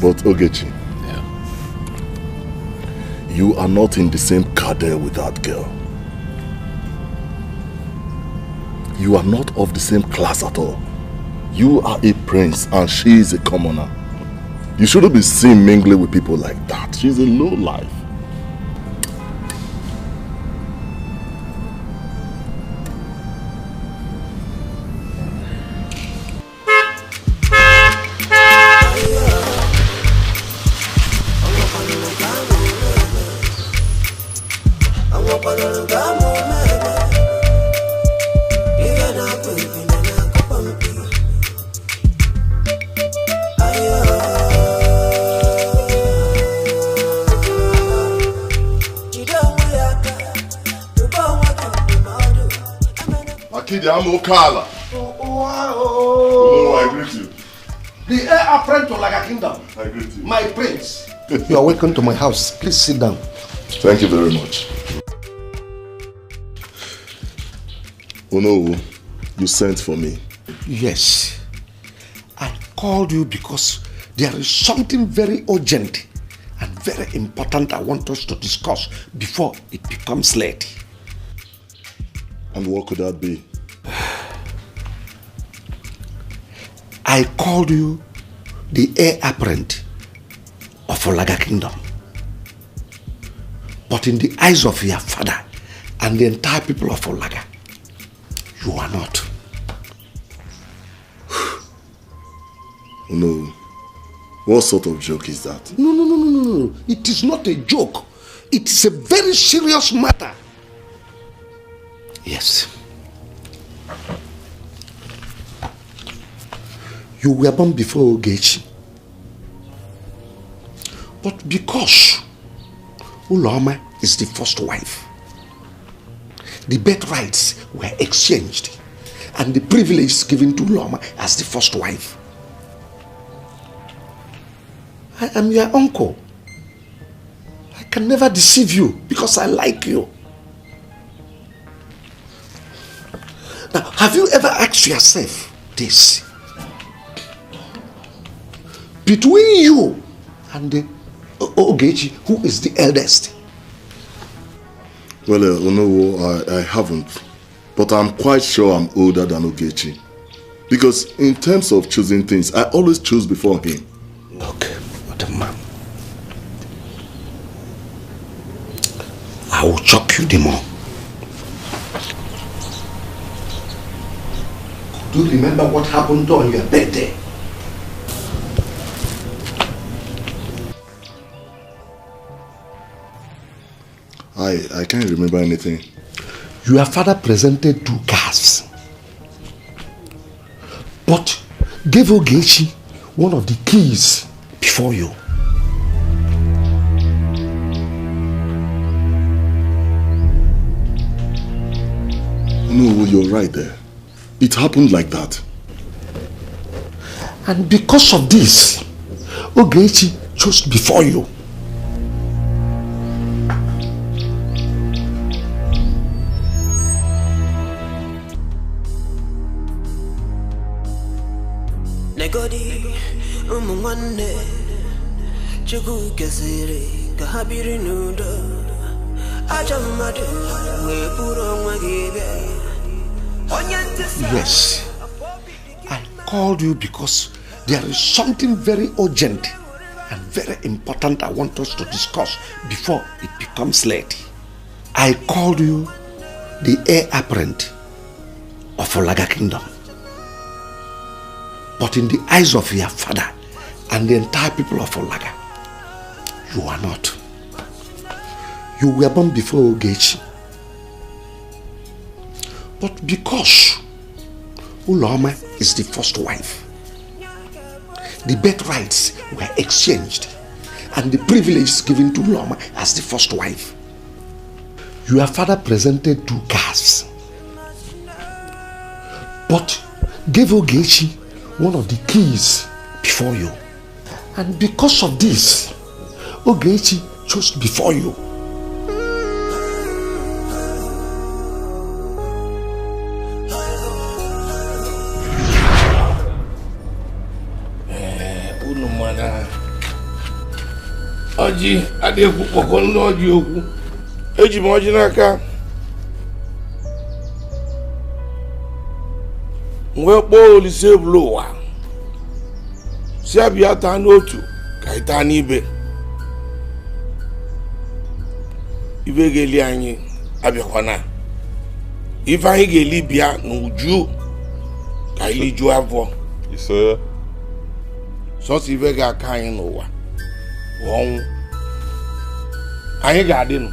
But Ogechi, you are not in the same cadre with that girl. You are not of the same class at all. You are a prince and she is a commoner. You shouldn't be seen mingling with people like that. She's a low life. Kala. Oh, I greet you. The heir apparent to like a kingdom. I greet you. My prince. You are welcome to my house. Please sit down. Thank you very much. Oh no, you sent for me. Yes. I called you because there is something very urgent and very important I want us to discuss before it becomes late. And what could that be? I called you the heir apparent of Olaga Kingdom. But in the eyes of your father and the entire people of Olaga, you are not. No. What sort of joke is that? No. It is not a joke. It is a very serious matter. Yes. You were born before Ogechi. But because Uloma is the first wife, the birthrights were exchanged and the privilege given to Uloma as the first wife. I am your uncle. I can never deceive you because I like you. Now, have you ever asked yourself this? Between you and the Ogechi, who is the eldest? Well, no, I haven't. But I'm quite sure I'm older than Ogechi. Because in terms of choosing things, I always choose before him. Okay, what a man. I will choke you the more. Do you remember what happened on your birthday? I can't remember anything. Your father presented 2 cars, but gave Ogechi one of the keys before you. No, you're right there. It happened like that. And because of this, Ogechi chose before you. Negodi umwane chugu kesiri kahabiri nudo ajamadu we puro mwagebe. Yes, I called you because there is something very urgent and very important I want us to discuss before it becomes late. I called you the heir apparent of Olaga Kingdom. But in the eyes of your father and the entire people of Olaga, you are not. You were born before Ogechi. But because Uloma is the first wife, the birthrights were exchanged and the privileges given to Uloma as the first wife. Your father presented 2 cars, but gave Ogechi one of the keys before you. And because of this, Ogechi chose before you. Oji adekwu kpọkọ ndị ọjị okwu. Eji m ọjị n'aka. Mgbe kpọọ Olise ebulu ụwa. Si abịa taa n'otu ka ị taa n'ibe. Ibe ga-eli anyị abịakwana. Ife anyị ga-eli bịa n'uju ka ili juo afọ. Ise. Sọsọ ibe ga-aka anyị n'ụwa. Ọnwụ. Anyị ga-adịnụ.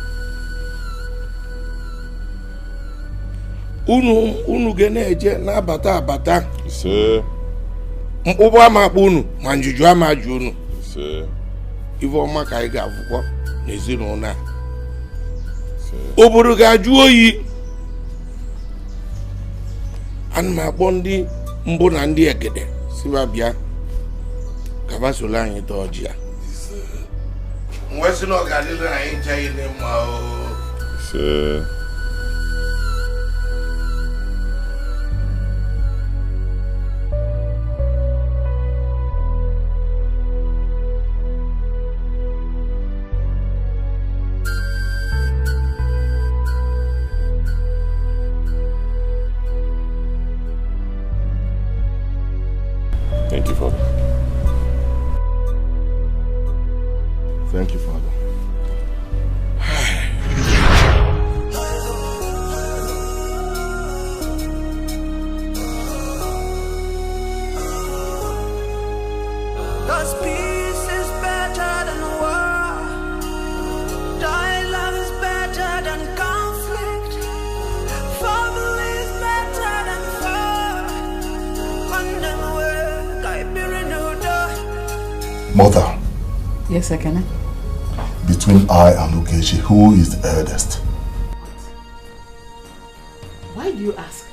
Unu ga na-eje na-abata abata. Ise. Mkpụbụ ama akpụ unu ma njuju ama ajụ unu. Ise. Ife ọma ka anyị ga-afụkwa n'ezinụlọ a. Obodo ga-ajụ oyi. Ana m akpọ ndị mbụ na ndị egede siba bịa ka ba solo anyị taa ọjị a. Mwesi no gadile na inja ine mao. Ise. Thank you, Father. Thank you, Father. Cause peace is better than war. Dialogue is better than conflict. Family is better than war. Mother. Yes, Ekene? Between I and Ogechi, who is the eldest? Why do you ask?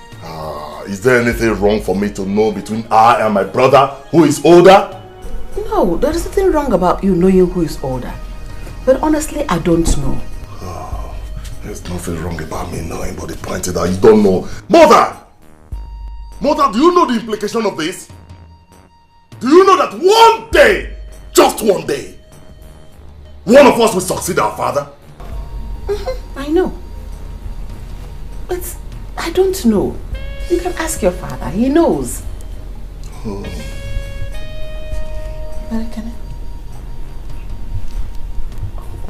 Is there anything wrong for me to know between I and my brother, who is older? No, there is nothing wrong about you knowing who is older. But honestly, I don't know. There's nothing wrong about me knowing, but the point is that you don't know. Mother! Mother, do you know the implication of this? Do you know that one day, just one day, one of us will succeed our father? I know. But I don't know. You can ask your father. He knows.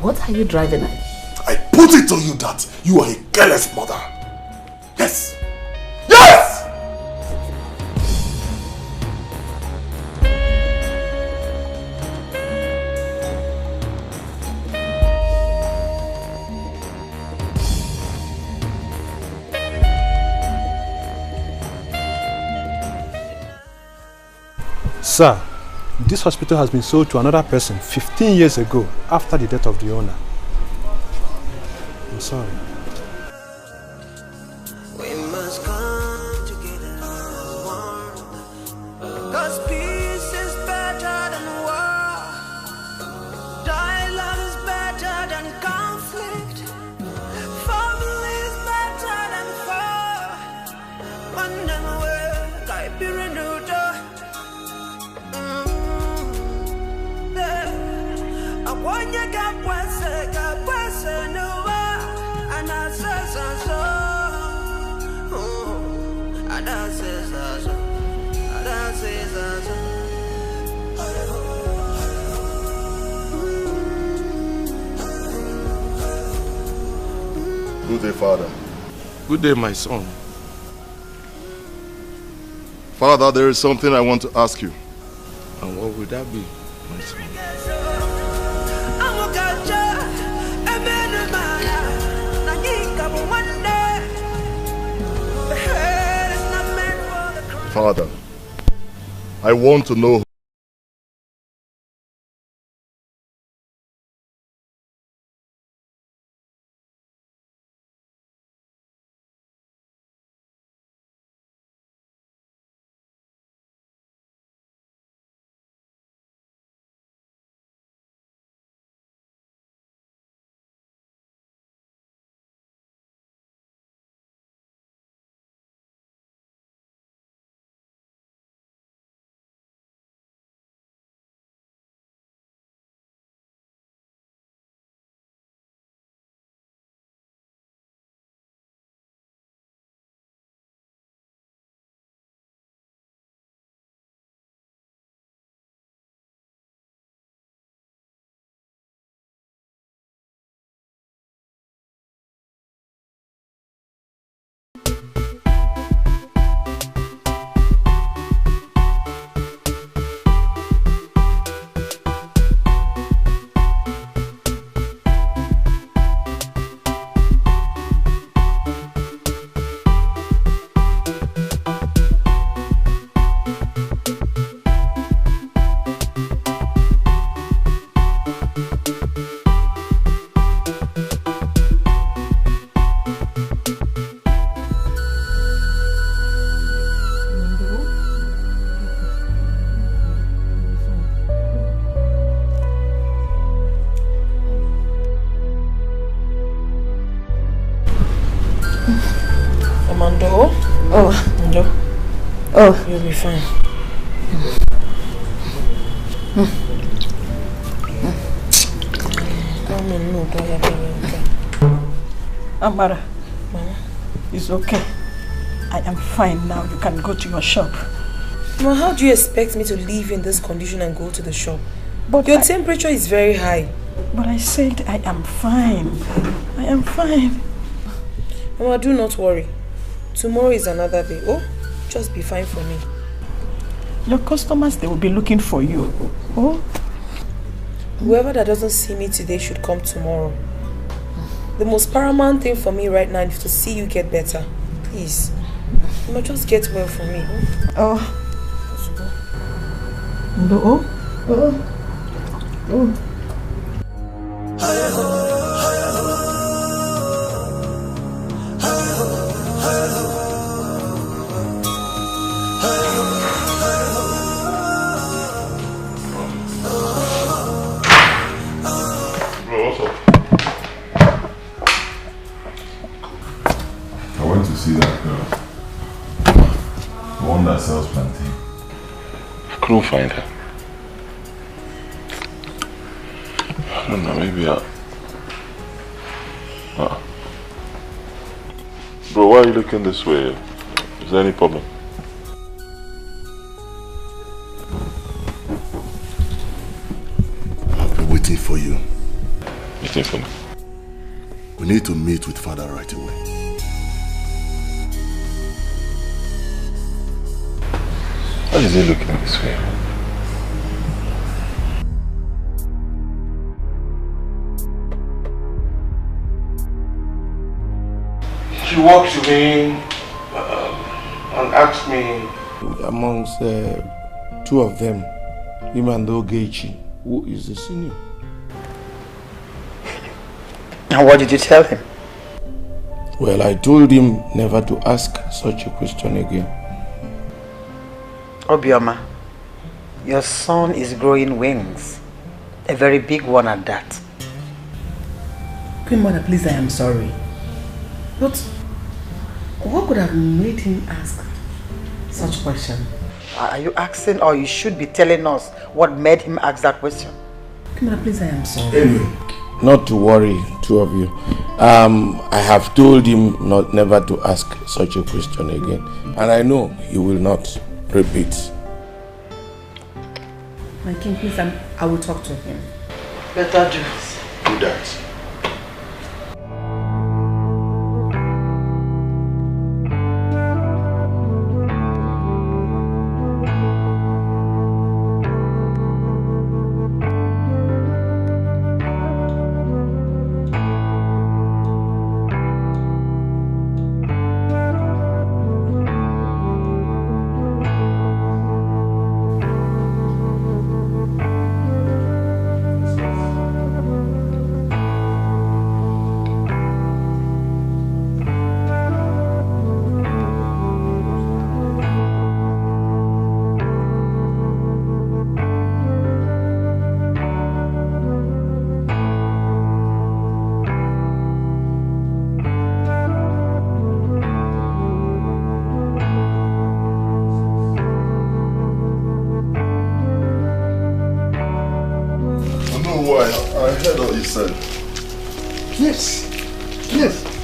What are you driving at? put it to you that you are a careless mother. Yes! Yes! Sir, this hospital has been sold to another person 15 years ago after the death of the owner. I'm sorry. We must come together as one. 'Cause peace is better than war. Dialogue is better than conflict. Family is better than foe. One and away, I be renewed. Good day, Father. Good day, my son. Father, there is something I want to ask you. And what would that be, my son? Father, I want to know. Oh, you'll be fine. Amara, Mama, it's okay. I am fine now. You can go to your shop. Mama, how do you expect me to leave in this condition and go to the shop? But your temperature is very high. But I said I am fine. I am fine. Mama, do not worry. Tomorrow is another day. Oh, just be fine for me. Your customers, they will be looking for you. Oh? Whoever that doesn't see me today should come tomorrow. The most paramount thing for me right now is to see you get better. Please. You must just get well for me. Oh. Oh. Oh. Oh. See that girl? The one that sells plantain. I couldn't find her. I don't know, maybe Bro, why are you looking this way? Is there any problem? I'll be waiting for you. Waiting for me? We need to meet with Father right away. Why is he looking this way? She walked to me and asked me, amongst two of them, him and Edochie, who is the senior. And what did you tell him? Well, I told him never to ask such a question again. Obioma, your son is growing wings. A very big one at that. Queen Mother, please, I am sorry. But what could have made him ask such question? Are you asking, or you should be telling us what made him ask that question? Queen Mother, please, I am sorry. Anyway, not to worry, two of you. I have told him never to ask such a question again. And I know he will not repeat. My king, please, I will talk to him. Better do it. Do that.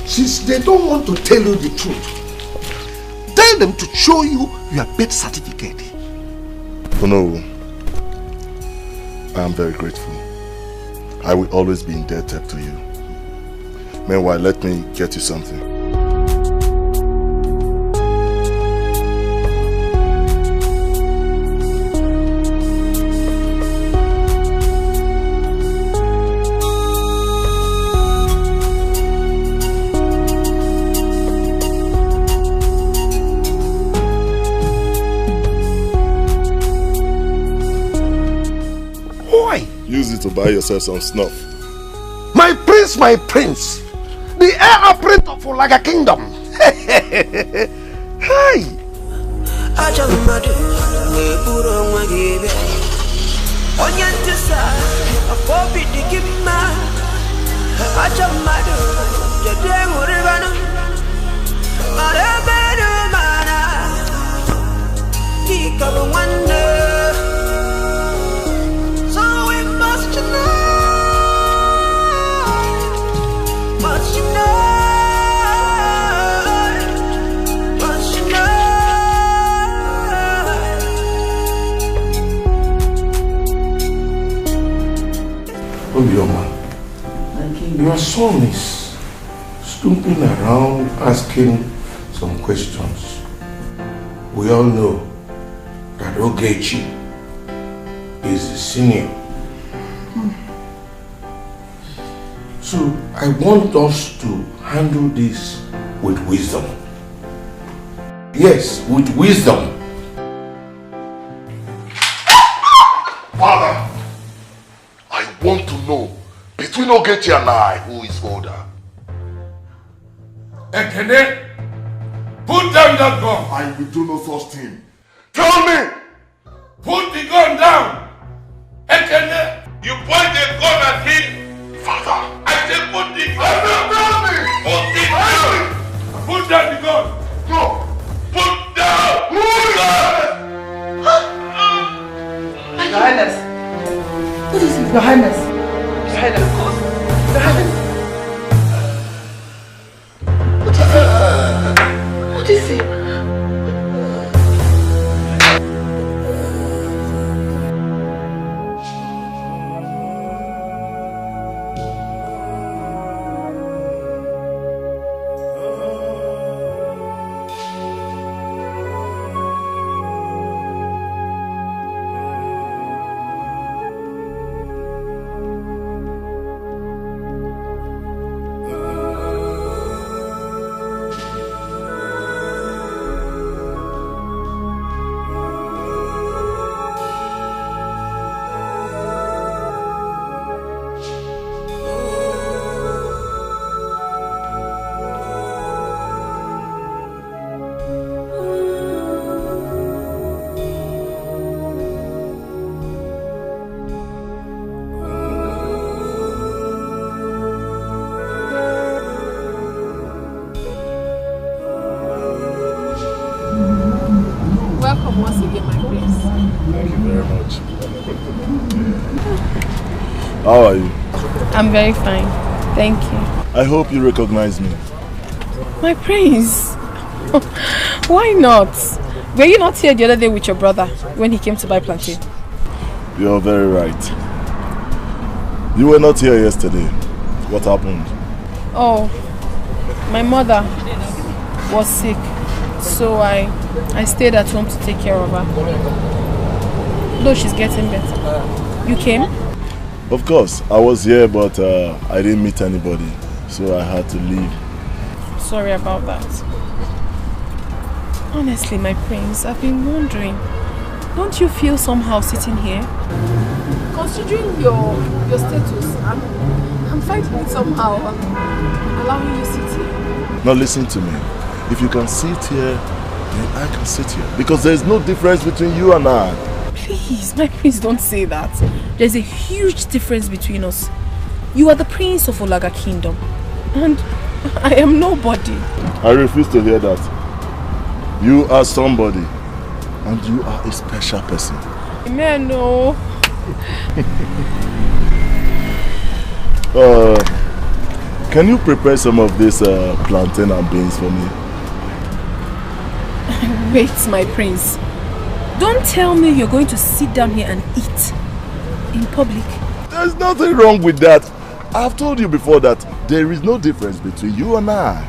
Since they don't want to tell you the truth, tell them to show you your birth certificate. Oh no, I am very grateful. I will always be indebted to you. Meanwhile, let me get you something. To buy yourself some snuff. My prince, the heir apparent of Olaga kingdom. Hey! Your son is stooping around asking some questions. We all know that Edochie is the senior. So I want us to handle this with wisdom. Yes, with wisdom. Father, I want to know, between Edochie and I, who is older? Ekene, put down that gun. I will do no such thing. Tell me! Put the gun down. Ekene, you point the gun at him. Father, I say put the gun down. Put it down. Put down the gun. No. Put down the gun. Your Highness. What is it? Your Highness. Your Highness. Your Highness. What is it? How are you? I'm very fine. Thank you. I hope you recognize me. My prince. Why not? Were you not here the other day with your brother when he came to buy plantain? You're very right. You were not here yesterday. What happened? Oh, my mother was sick, so I stayed at home to take care of her. Though she's getting better. You came? Of course, I was here, but I didn't meet anybody, so I had to leave. Sorry about that. Honestly, my prince, I've been wondering, don't you feel somehow sitting here? Considering your status, I'm fighting it somehow, allowing you to sit here. Now listen to me. If you can sit here, then I can sit here. Because there's no difference between you and I. Please, my prince, don't say that. There's a huge difference between us. You are the prince of Olaga Kingdom, and I am nobody. I refuse to hear that. You are somebody, and you are a special person. Man, no. Can you prepare some of this plantain and beans for me? Wait, my prince. Don't tell me you're going to sit down here and eat in public. There's nothing wrong with that. I've told you before that there is no difference between you and I.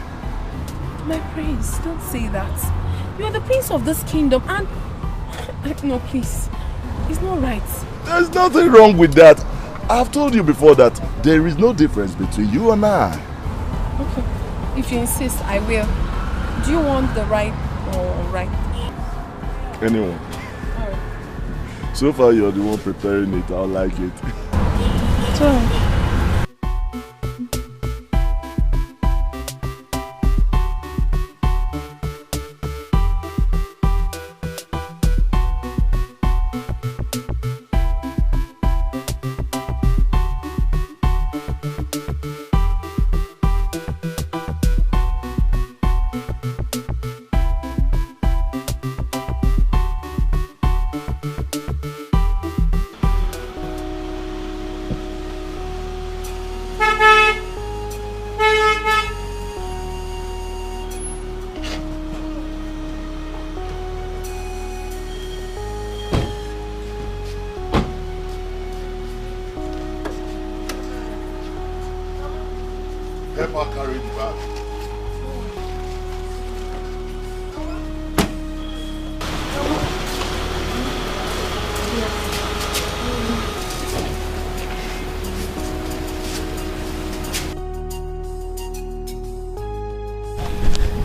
My prince, don't say that. You are the prince of this kingdom and... No, please. It's not right. There's nothing wrong with that. I've told you before that there is no difference between you and I. Okay. If you insist, I will. Do you want the right or right? Anyone. So far you're the one preparing it. I'll like it. It's alright.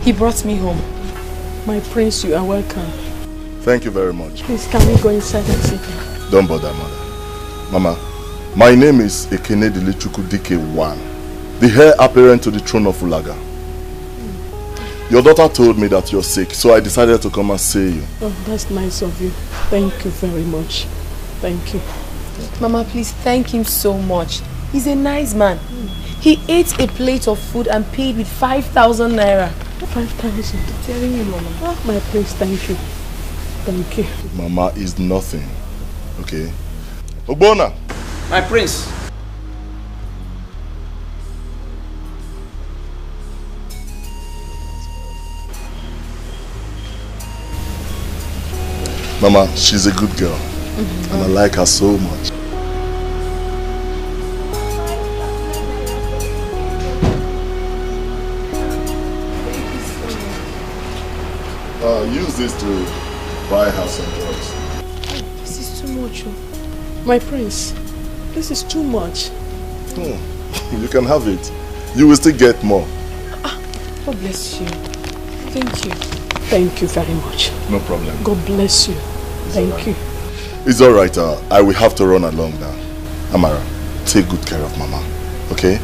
He brought me home. My prince, you are welcome. Thank you very much. Please, can we go inside and sit down? Don't bother, mother. Mama, my name is Dikeh 1, the heir apparent to the throne of Ulaga. Your daughter told me that you're sick, so I decided to come and see you. Oh, that's nice of you. Thank you very much. Thank you. Mama, please thank him so much. He's a nice man. He ate a plate of food and paid with 5,000 naira. 5,000? Telling you, Mama. Oh, my prince, thank you. Thank you. Mama is nothing. Okay? Ogbonna! My prince. Mama, she's a good girl. And I like her so much. Use this to buy her some drugs. This is too much. My prince, this is too much. Oh, you can have it. You will still get more. God bless you. Thank you. Thank you very much. No problem. God bless you. Thank you. It's alright. I will have to run along now. Amara, take good care of Mama. Okay?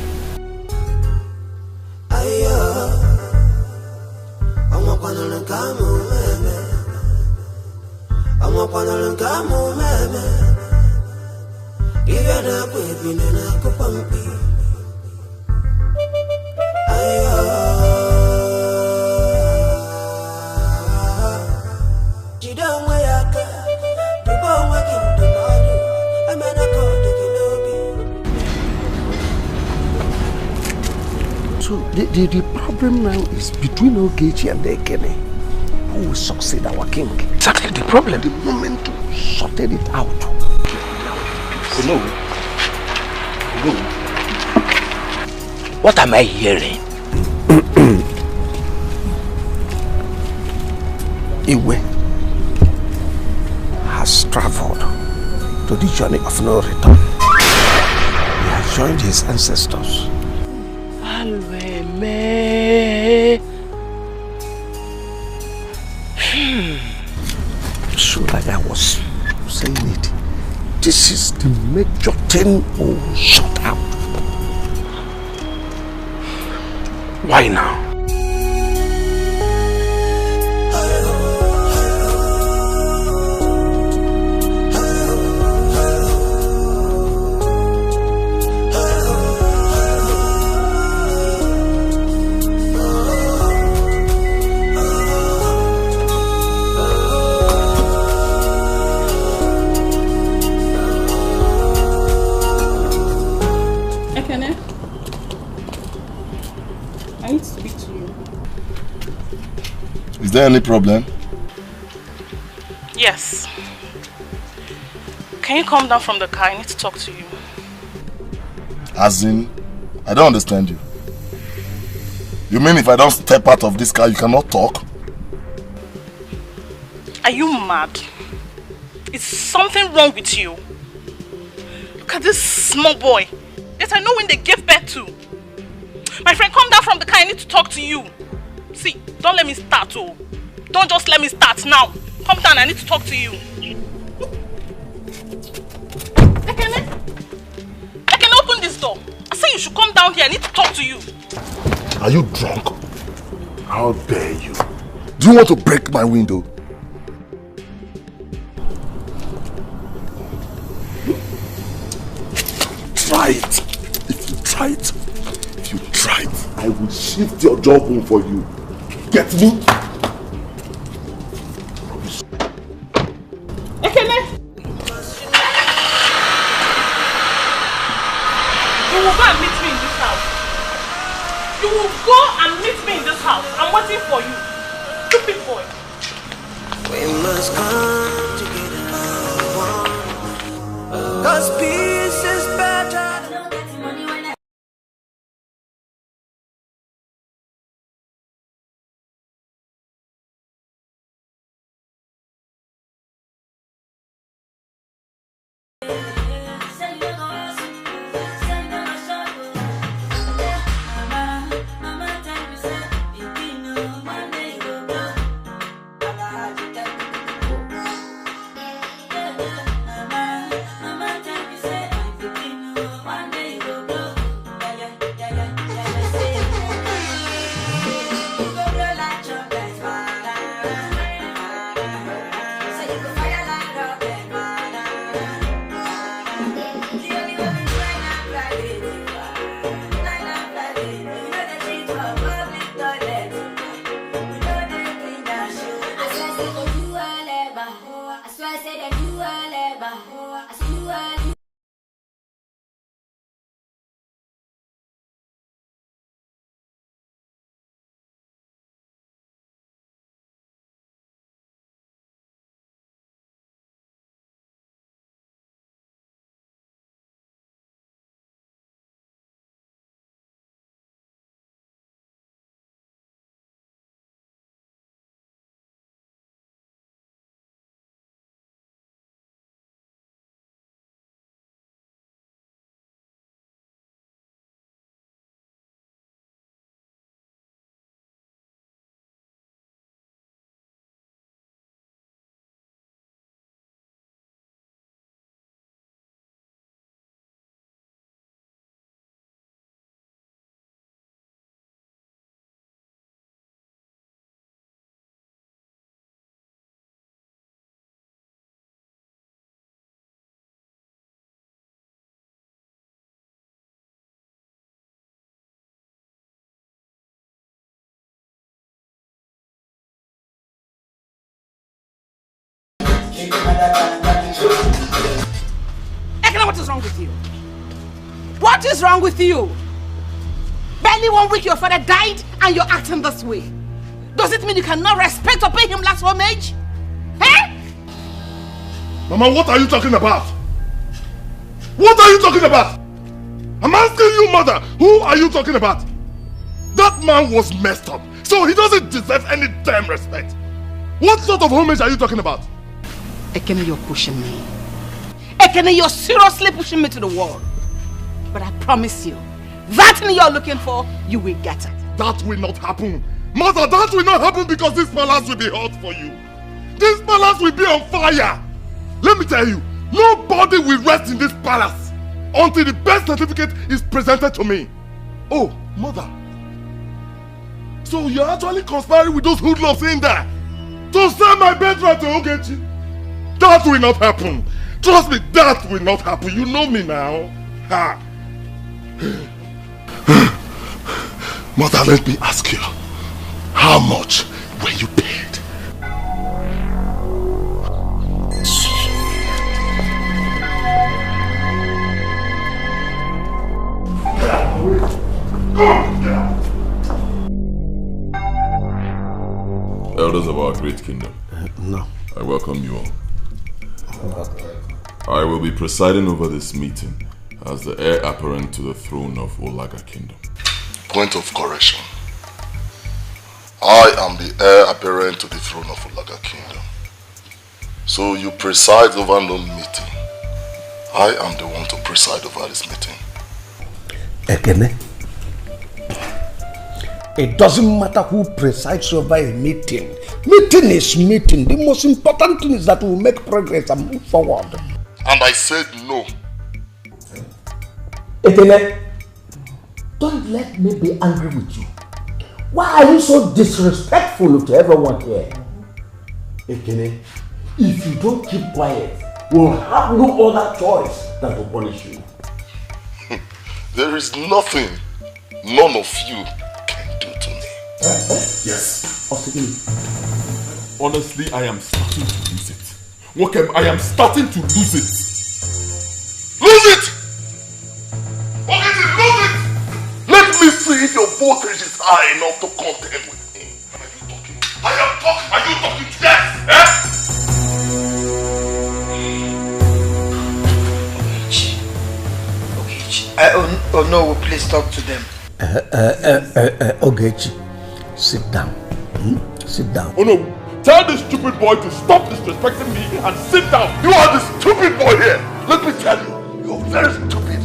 So the problem now is between Ogechi and Ekene. Who will succeed our king? Exactly the problem. The moment we sorted it out. No. What am I hearing? Iwe has traveled to the journey of no return. He has joined his ancestors. So like I was saying it, this is the major thing we'll sort out. Why now? Is there any problem? Yes. Can you come down from the car? I need to talk to you. As in, I don't understand you. You mean if I don't step out of this car, you cannot talk? Are you mad? Is something wrong with you? Look at this small boy. Yes, I know when they gave birth to. My friend, come down from the car. I need to talk to you. See, don't let me start, oh. Don't just let me start now. Come down, I need to talk to you. I can open this door. I say you should come down here, I need to talk to you. Are you drunk? How dare you? Do you want to break my window? Try it. If you try it, I will shift your job home for you. Get me? You will go and meet me in this house. You will go and meet me in this house. I'm waiting for you. Stupid boy. We must come together as one. 'Cause peace is better. Ekene, what is wrong with you? What is wrong with you? But Barely 1 week your father died and you're acting this way. Does it mean you cannot respect or pay him last homage? Eh? Mama, what are you talking about? What are you talking about? I'm asking you, mother, who are you talking about? That man was messed up, so he doesn't deserve any damn respect. What sort of homage are you talking about? Ekene, you're pushing me. Ekene, you're seriously pushing me to the wall. But I promise you, that thing you're looking for, you will get it. That will not happen. Mother, that will not happen because this palace will be hot for you. This palace will be on fire. Let me tell you, nobody will rest in this palace until the birth certificate is presented to me. Oh, mother. So you're actually conspiring with those hoodlums in there to sell my birthright to Ogechi? That will not happen. Trust me, that will not happen. You know me now. Ha. Mother, let me ask you, how much were you paid? Elders of our great kingdom, no. I welcome you all. I will be presiding over this meeting as the heir apparent to the throne of Olaga Kingdom. Point of correction. I am the heir apparent to the throne of Olaga Kingdom. So you preside over no meeting. I am the one to preside over this meeting. Ekene, it doesn't matter who presides over a meeting. Meeting is meeting. The most important thing is that we make progress and move forward. And I said no. Ekene, don't let me be angry with you. Why are you so disrespectful to everyone here? Ekene, if you don't keep quiet, we'll have no other choice than to punish you. There is nothing none of you can do to me. Yes. Honestly, I am starting to lose it. Wokem, I am starting to lose it. Lose it! Okay, lose it! Let me see if your voltage is high enough to contend with me. Are you talking? I am talking. Are you talking? Yes! Oh no, please talk to them. Ogechi, sit down. Sit down. Oh no, tell this stupid boy to stop disrespecting me and sit down. You are the stupid boy here. Let me tell you, you're very stupid.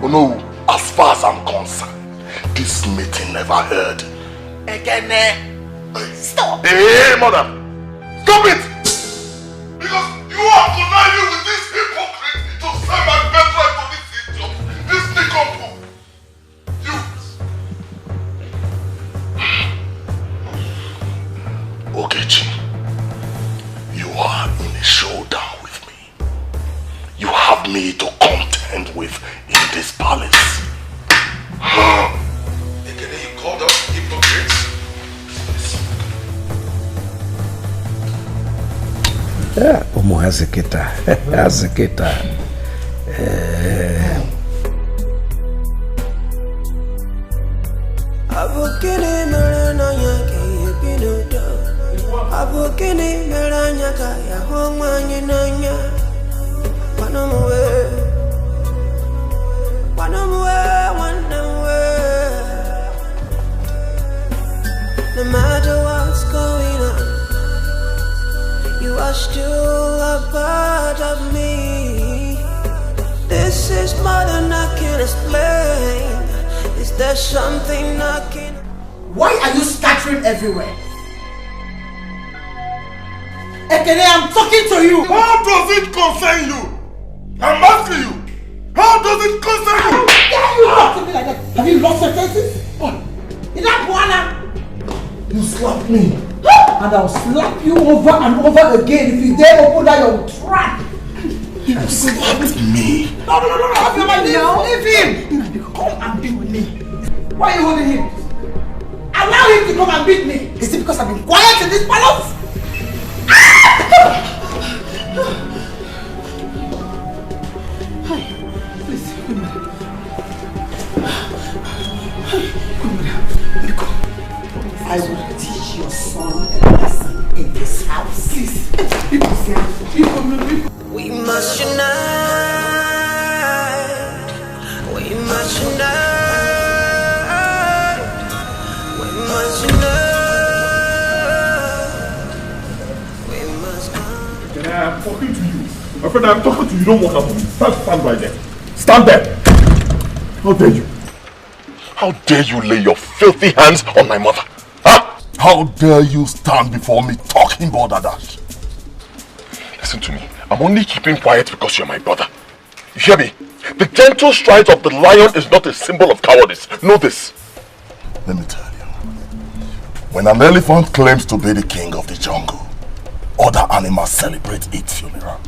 Oh no, as far as I'm concerned, this meeting never heard. Ekene, stop. Hey, mother, stop it! Because you are conniving with this hypocrite to sell my birthright to this idiot, this nincompoop. Ogechi, you are in a showdown with me. You have me to contend with in this palace. Ekene, you called us hypocrites? Omo Hazeketa. Hazeketa. Abukini merana yake yepinudo. Abukini meranya kaya homa nyinanya. Wanamuwe. No matter what's going on, you are still a part of me. This is more than I can explain. Is there something I can... Why are you scattering everywhere? Ekene, I'm talking to you. How does it concern you? I'm asking you. How does it concern you? How dare you talk to me like that? Have you lost your senses? What? Is that Buana? You slapped me. And I'll slap you over and over again if you dare open that your trap. You slapped me. No. Leave him. Come and be with me. Why are you holding him? Allow him to come and beat me. Is it because I've been quiet in this palace? Please, I will teach your son a lesson in this house. Please. We must unite. We must unite. We must unite. We must unite. I'm talking to you. My friend, I'm talking to you. Don't walk up on me. Stand right there. Stand there. How dare you? How dare you lay your filthy hands on my mother? Huh? How dare you stand before me talking balderdash? Listen to me. I'm only keeping quiet because you're my brother. You hear me? The gentle strides of the lion is not a symbol of cowardice. Know this. Let me tell you. When an elephant claims to be the king of the jungle, other animals celebrate its funeral.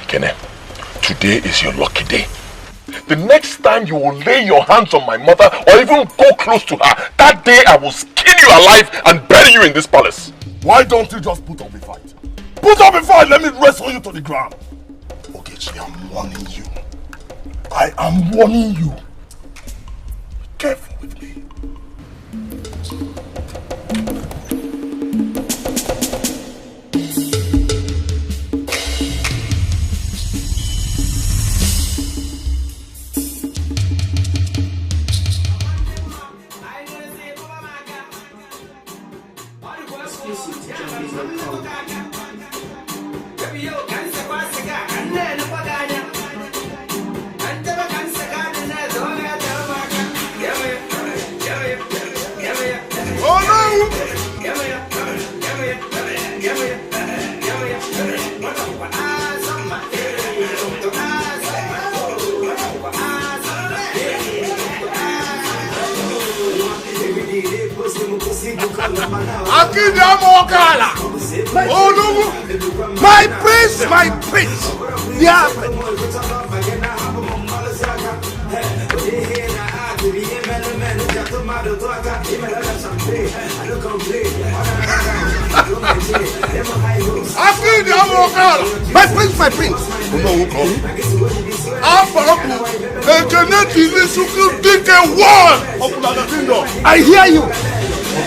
Kene, today is your lucky day. The next time you will lay your hands on my mother or even go close to her, that day I will skin you alive and bury you in this palace. Why don't you just put up a fight? Put up a fight, let me wrestle you to the ground. Ogechi, I'm warning you. I am warning you. Be careful with me. My prince, my prince. Yeah. My prince, my prince. I hear you.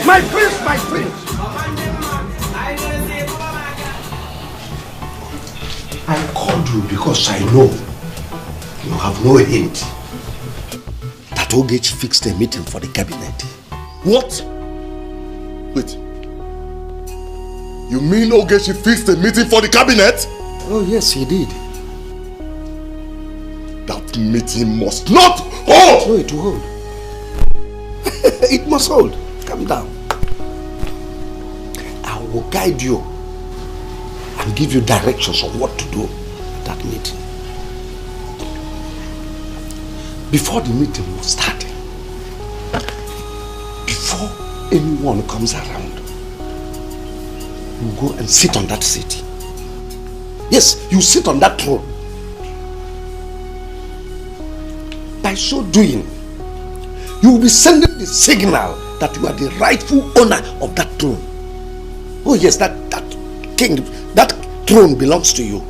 My prince, my prince. I called you because I know you have no hint that Ogechi fixed a meeting for the cabinet. What? Wait. You mean Ogechi fixed a meeting for the cabinet? Oh yes, he did. That meeting must not hold! No, it will hold. It must hold. Calm down. I will guide you and give you directions on what to do at that meeting. Before the meeting will start, before anyone comes around, you go and sit on that seat. Yes, you sit on that throne. By so doing, you will be sending the signal that you are the rightful owner of that throne. Oh yes, that king, that throne belongs to you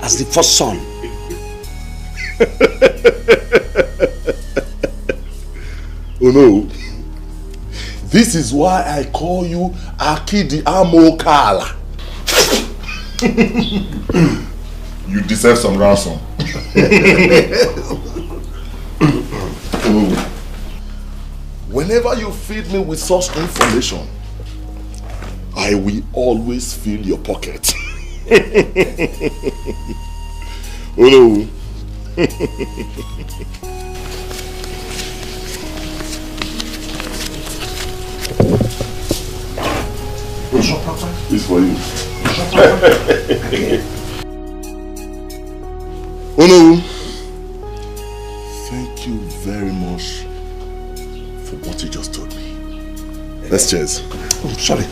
as the first son. Oh no. This is why I call you Akidi Amokala. You deserve some ransom. Whenever you feed me with such information, I will always fill your pocket. Oh no. It's for you. Oh no. Thank you very much for what you just told me. Let's cheers. Oh, sorry.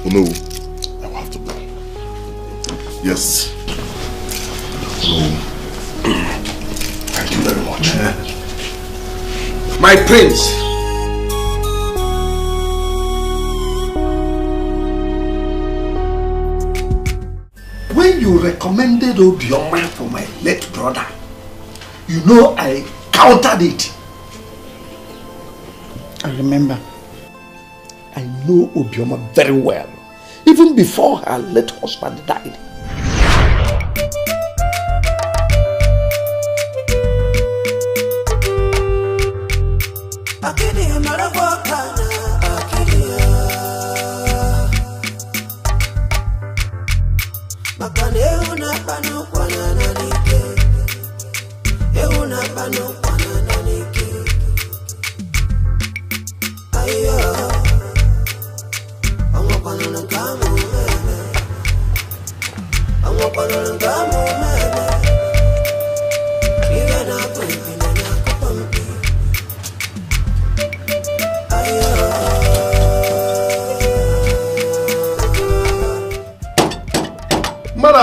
Oh no, I will have to go. Yes. Oh, thank you very much. My prince. when you recommended Obioma for my late brother, you know I countered it. I remember. I know Obioma very well, even before her late husband died.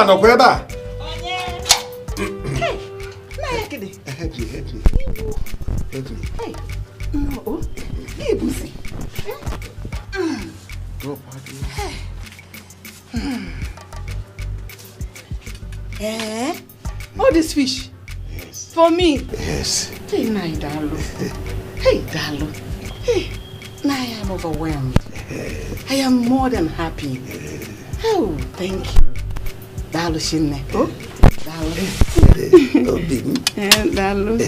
No, where back? Hey, help me. Hey, no, hey, Busi. All this fish? Yes. For me? Yes. Hey, Naija. Hey, Dalo. Hey, now I am overwhelmed. I am more than happy. Oh, thank you. Dalo Shinne. Oh, Dalo. Dalo.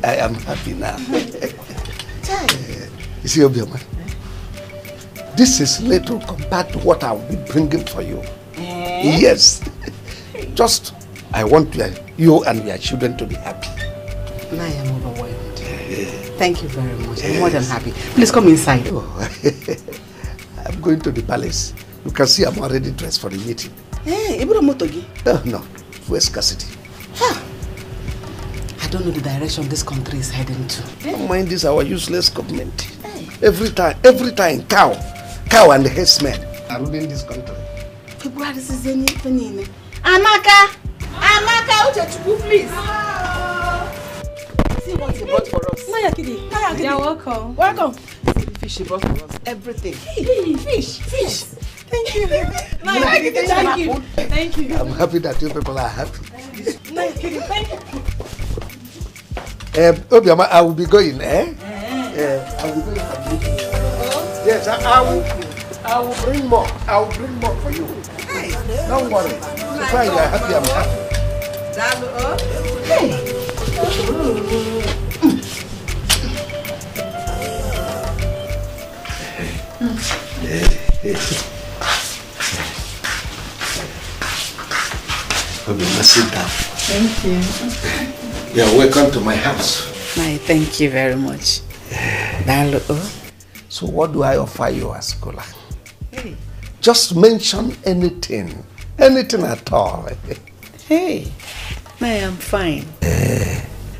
I am happy now. You see, Obioma, this is little compared to what I will be bringing for you. Yes. Just, I want you and your children to be happy. I am overwhelmed. Thank you very much. I'm more than happy. Please come inside. Oh, I'm going to the palace. You can see I'm already dressed for the meeting. Hey, Ibro Motogi? No, West Cassidy. Huh. I don't know the direction this country is heading to. Don't mind this, our useless government. Hey. Every time, cow and the headsmen are ruling this country. February, this is any Amaka! Uchechuku, please. See what he brought for us. You're welcome. Welcome. See the fish he brought for us. Everything. Hey, fish. Thank you. Thank you. I'm happy that you people are happy. Thank you. Obioma, I will be going, I will be going for you. Yes, I will bring more. I will bring more for you. Hey, don't worry. So far you are happy, I'm happy. Hey. Obioma, sit down. Thank you. You're welcome to my house. Thank you very much. So what do I offer you as cola? Hey. Just mention anything at all. Hey, I am fine.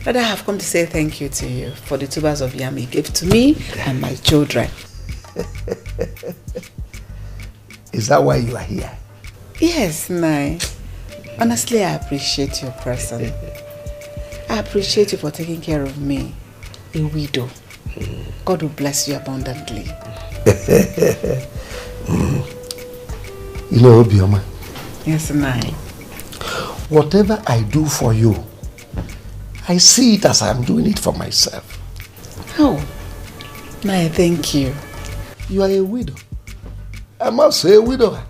But I have come to say thank you to you for the tubers of yam you gave to me and my children. Is that why you are here? Yes, Nai. Honestly, I appreciate your presence. I appreciate you for taking care of me, a widow. God will bless you abundantly. You know, Obioma. Yes, Nai. Whatever I do for you, I see it as I'm doing it for myself. Oh, Nai, thank you. You are a widow. I'm also a widower.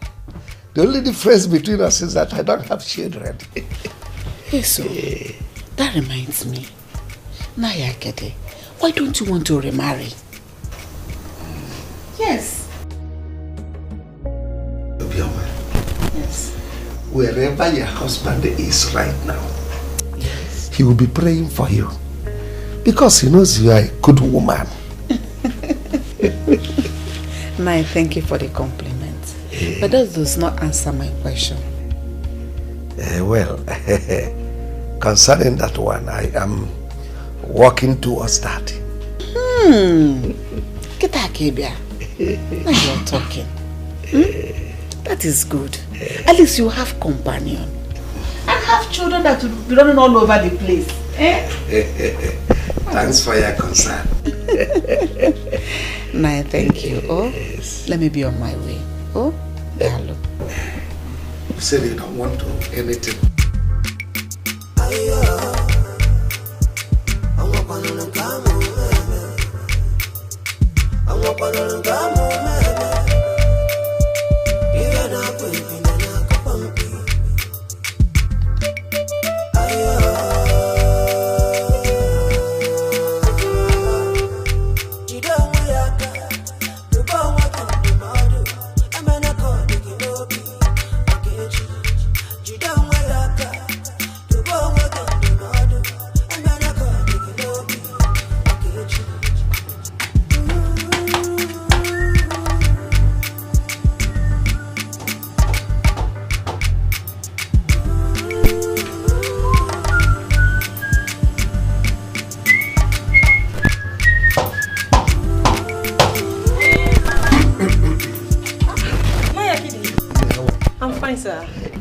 The only difference between us is that I don't have children. Yes, so that reminds me. Naya Kede, why don't you want to remarry? Yes. Obioma. Yes. Wherever your husband is right now, yes, he will be praying for you. Because he knows you are a good woman. Naya, thank you for the compliment. But that does not answer my question. Well, concerning that one, I am working towards that. Get that, Kebia. Now you're talking. That is good. At least you have companion. And have children that will be running all over the place. Thanks for your concern. Naya, thank you. Oh, yes. Let me be on my way. Oh, hello. You said you don't want to anything.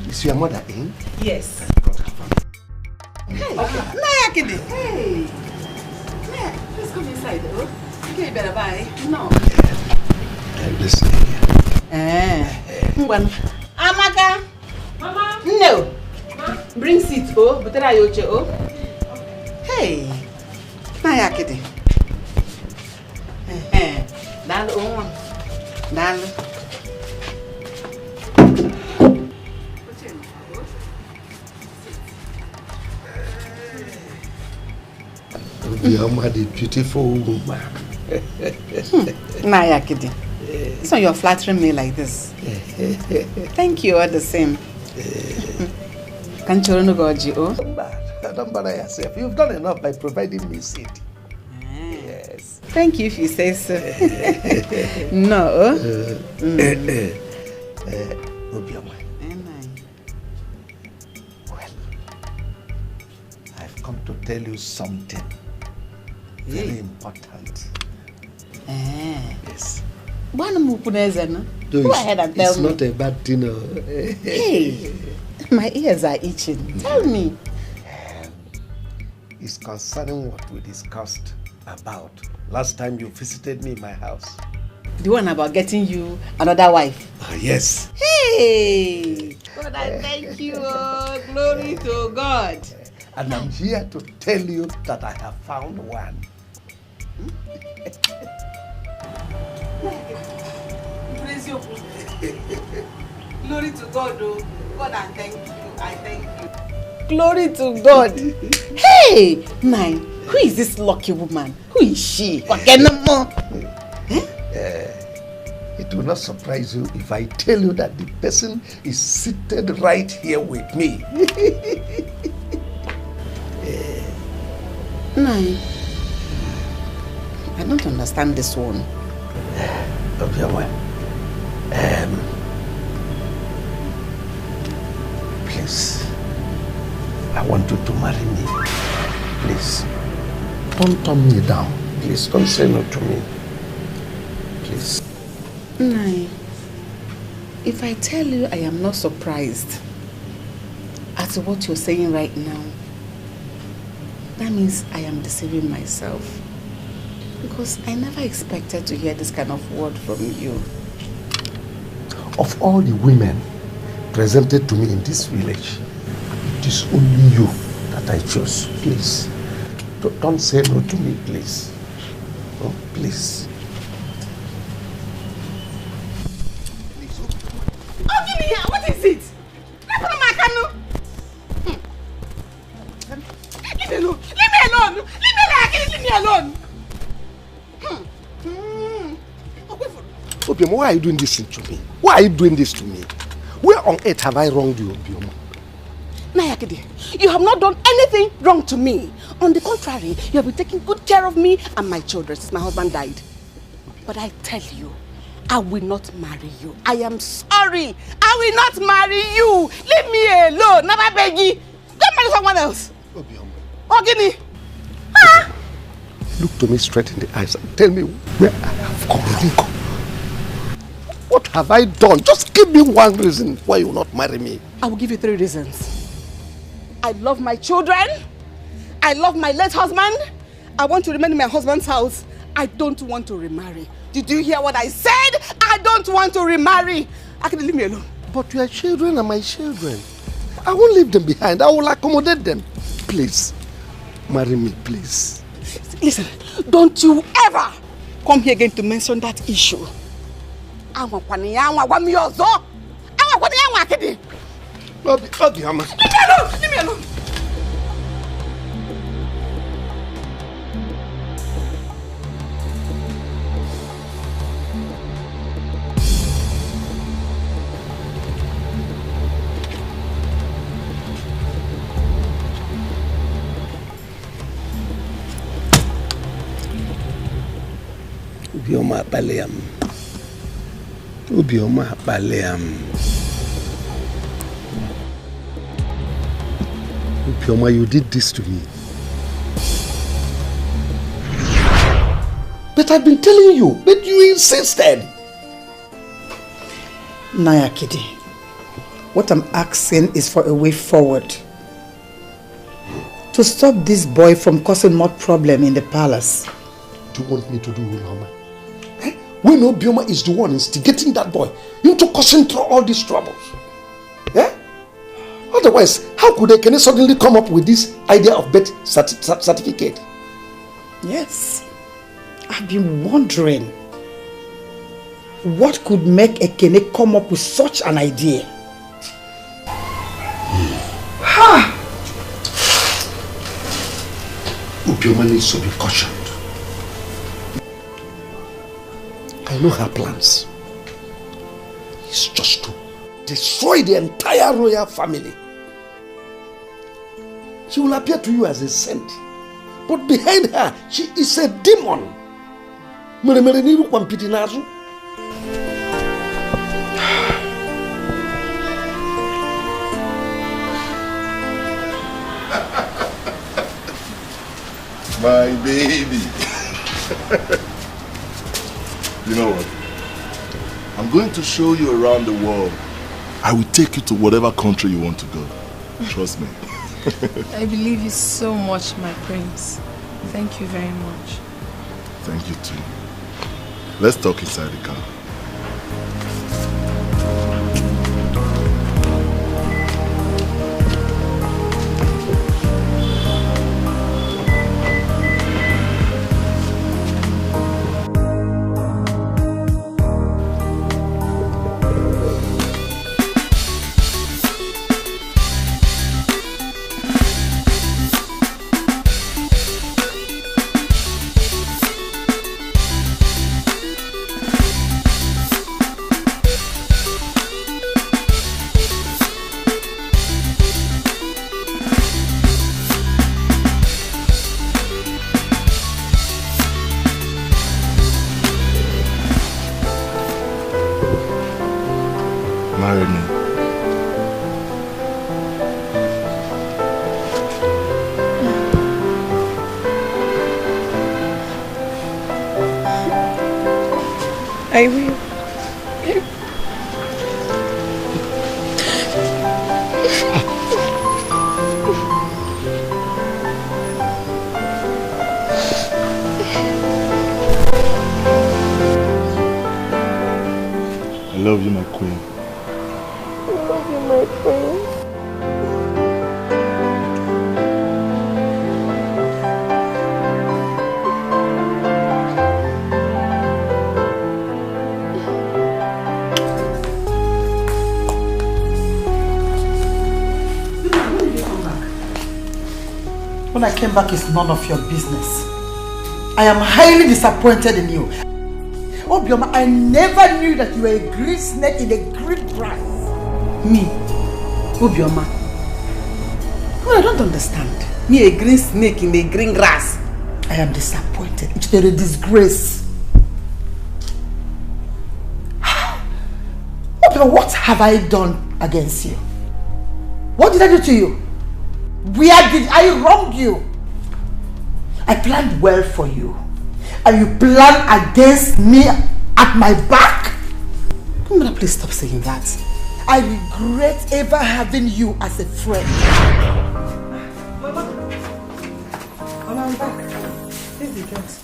Is your mother in? Yes. Hey, Naya Kidi. Hey. Naya, let's come inside, though. Okay, you better buy. No. Listen. Amaka. Mama. No. Ma? Bring seat, oh. But tell you, oh. Hey. Naya Kidi. Dal, oh. Dal. You are the beautiful woman. Naya Kidi. So you're flattering me like this. Thank you all the same. Can't you run Goji, oh? Don't bother yourself. You've done enough by providing me seat. Yes. Thank you if you say so. No. Well, I've come to tell you something very important. Yes. Go ahead and tell me. It's not a bad thing. Hey, my ears are itching. Tell me. It's concerning what we discussed about last time you visited me in my house. The one about getting you another wife? Yes. Hey! God, I thank you. Glory to God. And I'm here to tell you that I have found one. Glory to God, oh. God, I thank you. I thank you. Glory to God. Hey! Mine, who is this lucky woman? Who is she? It will not surprise you if I tell you that the person is seated right here with me. Nine, I don't understand this one. Please, I want you to marry me. Please, don't turn me down. Please, don't say no to me. Please. Nine, if I tell you I am not surprised at what you're saying right now, that means I am deceiving myself. Because I never expected to hear this kind of word from you. Of all the women presented to me in this village, it is only you that I chose. Please, don't say no to me, please. Oh, please. Oh, give me here. What is it? Leave me alone. Leave me alone. Leave me alone. Obioma, why are you doing this to me? Why are you doing this to me? Where on earth have I wronged you, Obioma? Nayakide, you have not done anything wrong to me. On the contrary, you have been taking good care of me and my children since my husband died. But I tell you, I will not marry you. I am sorry. I will not marry you. Leave me alone. Never beg you. Go marry someone else. Obioma. Ogini. Look to me straight in the eyes and tell me where I have gone wrong. What have I done? Just give me one reason why you will not marry me. I will give you 3 reasons. I love my children. I love my late husband. I want to remain in my husband's house. I don't want to remarry. Did you hear what I said? I don't want to remarry. Actually, leave me alone. But your children are my children. I won't leave them behind. I will accommodate them. Please, marry me, please. Listen, don't you ever come here again to mention that issue. Leave me alone! Leave me alone! Ubioma Baleam. Ubioma Baleam. Ubioma, you did this to me. But I've been telling you, but you insisted. Naya Kitty, what I'm asking is for a way forward. To stop this boy from causing more problem in the palace. Do you want me to do Ulama? We know Bioma is the one instigating that boy into causing all these troubles. Otherwise, how could Ekene suddenly come up with this idea of birth certificate? Yes. I've been wondering what could make Ekene come up with such an idea. Ubioma needs to be cautioned. I know her plans. It's just to destroy the entire royal family. She will appear to you as a saint, but behind her, she is a demon. My baby. You know what? I'm going to show you around the world. I will take you to whatever country you want to go. Trust me. I believe you so much, my prince. Thank you very much. Thank you too. Let's talk inside the car. I will. I love you, my queen. I love you, my prince. When I came back, it's none of your business. I am highly disappointed in you. Oh, Bioma, I never knew that you were a green snake in a green grass. Me? Oh, Bioma. Well, I don't understand. Me, a green snake in a green grass. I am disappointed. It's a disgrace. Oh, Bioma, what have I done against you? What did I do to you? Where did I wrong you? I planned well for you. And you plan against me at my back? Mama, please stop saying that. I regret ever having you as a friend. Mama, I'm back. This is the drugs.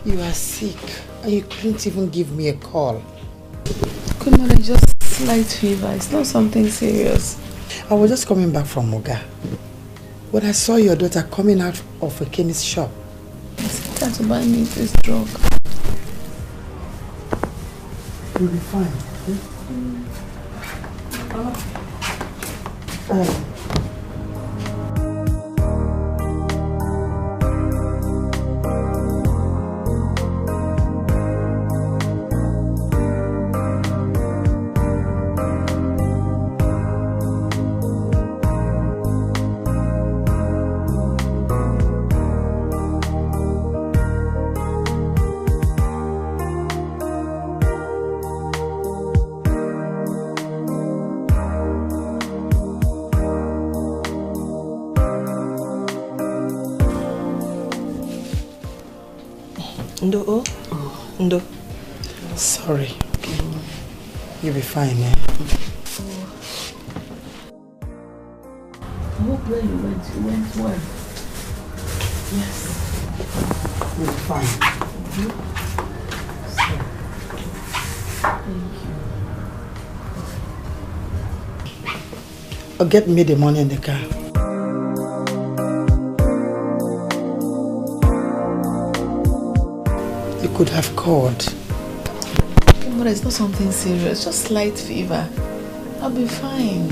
You are sick and you couldn't even give me a call. Queen Mother, just slight fever. It's not something serious. I was just coming back from Moga when I saw your daughter coming out of a chemist shop. I said to buy me this drug. You'll be fine. Ndo, Ndo. Sorry. You'll be fine, eh? I hope where you went well. Yes. You'll be fine. Thank you. Or get me the money in the car. You could have called. But it's not something serious, just slight fever. I'll be fine.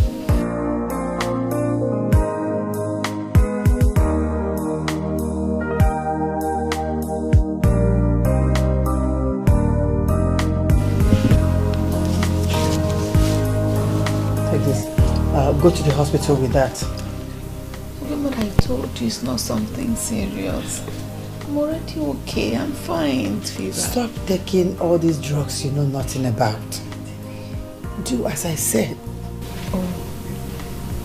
Take this. Go to the hospital with that. But I told you it's not something serious. I'm already okay. I'm fine, fever. Stop taking all these drugs you know nothing about. Do as I said. Oh,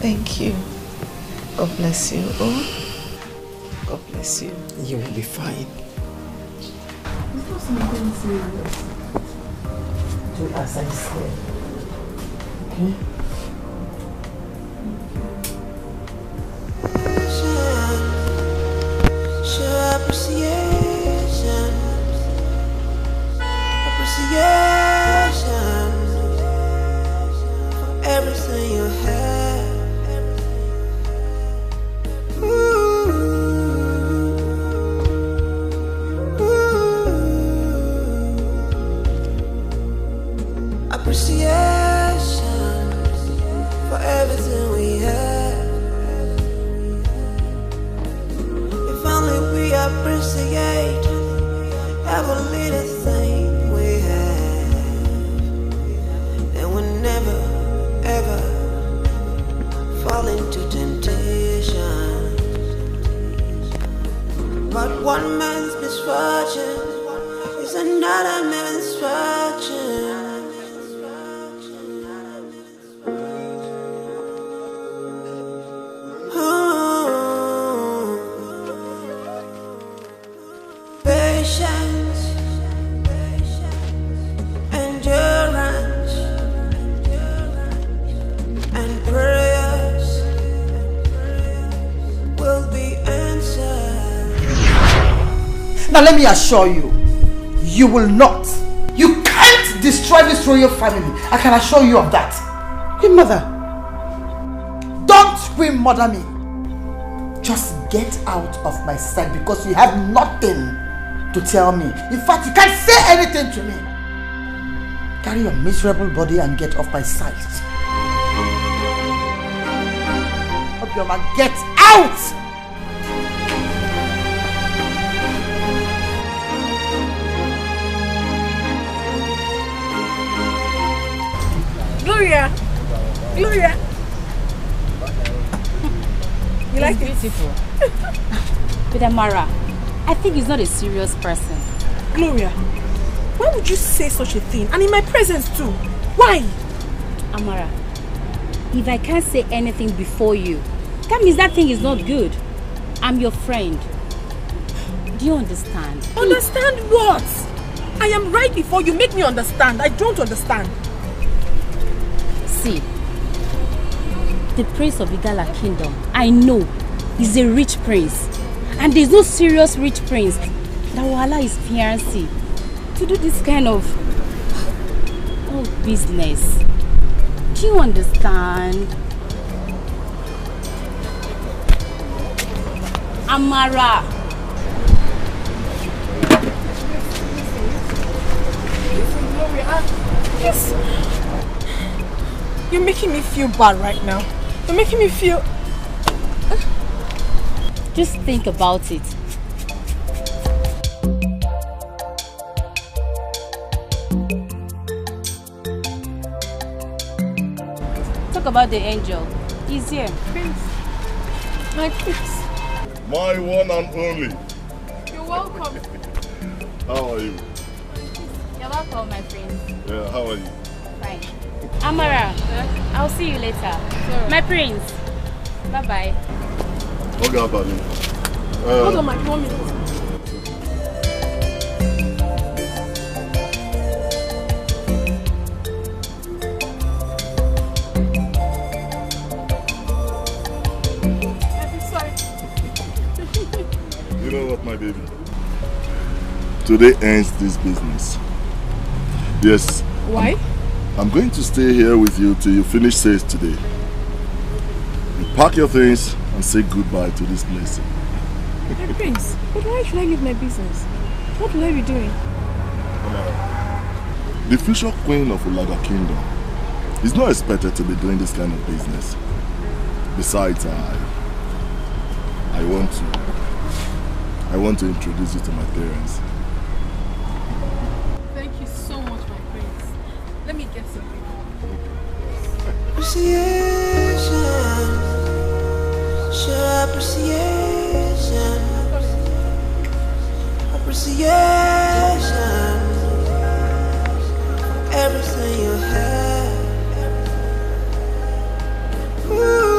thank you. God bless you. Oh, God bless you. You will be fine. It's not something serious. Do as I said. Okay? Appreciation for everything you have. Appreciation for everything we have. If only we appreciate every little thing we have, and we'll never ever fall into temptation. But one man's misfortune is another man's fortune. Patience, endurance, and prayers will be answered. Now let me assure you, you will not. You can't destroy this royal family. I can assure you of that. Queen Mother, don't Queen Mother me. Just get out of my sight because you have nothing to tell me. In fact, you can't say anything to me. Carry your miserable body and get off my sight. Obioma, get out! Gloria! Gloria! You like it? Beautiful. But Amara, I think he's not a serious person. Gloria, why would you say such a thing? And in my presence too. Why? Amara, if I can't say anything before you, that means that thing is not good. I'm your friend. Do you understand? Understand what? I am right before you. Make me understand. I don't understand. See, the prince of Igala kingdom, I know, is a rich prince. And there's no serious rich prince that will allow his fiancé to do this kind of business. Do you understand? Amara. Yes. You're making me feel bad right now. You're making me feel... Just think about it. Talk about the angel. He's here. Prince. My prince. My one and only. You're welcome. How are you? You're welcome, my friend. Yeah, how are you? Fine. Amara, I'll see you later. Sure. My prince. Bye-bye. Okay, Abali. Hold on, my 1 minute. You know what, my baby? Today ends this business. Yes. Why? I'm going to stay here with you till you finish sales today. You pack your things and say goodbye to this place. My prince, but why should I leave my business? What will I be doing? The future queen of Ulaga Kingdom is not expected to be doing this kind of business. Besides, I want to introduce you to my parents. Thank you so much, my prince. Let me get something. Appreciation, show appreciation, appreciation, everything you have. Ooh.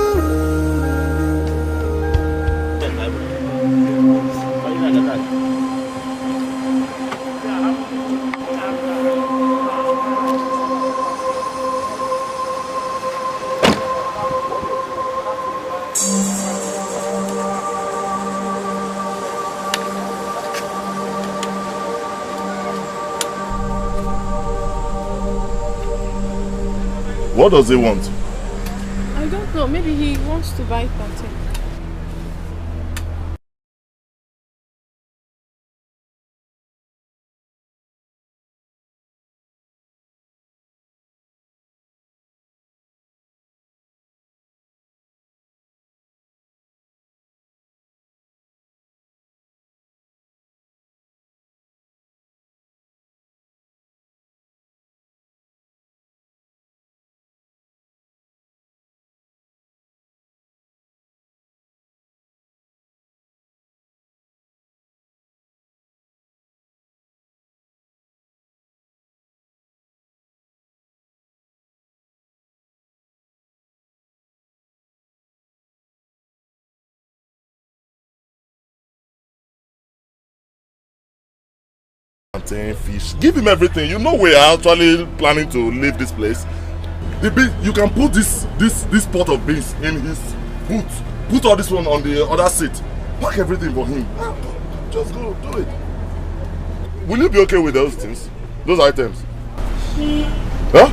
What does he want? I don't know. Maybe he wants to buy plantain. Fish. Give him everything. You know we are actually planning to leave this place. You can put this pot of beans in his boot. Put all this one on the other seat. Pack everything for him. Just go do it. Will you be okay with those things? Those items? Huh?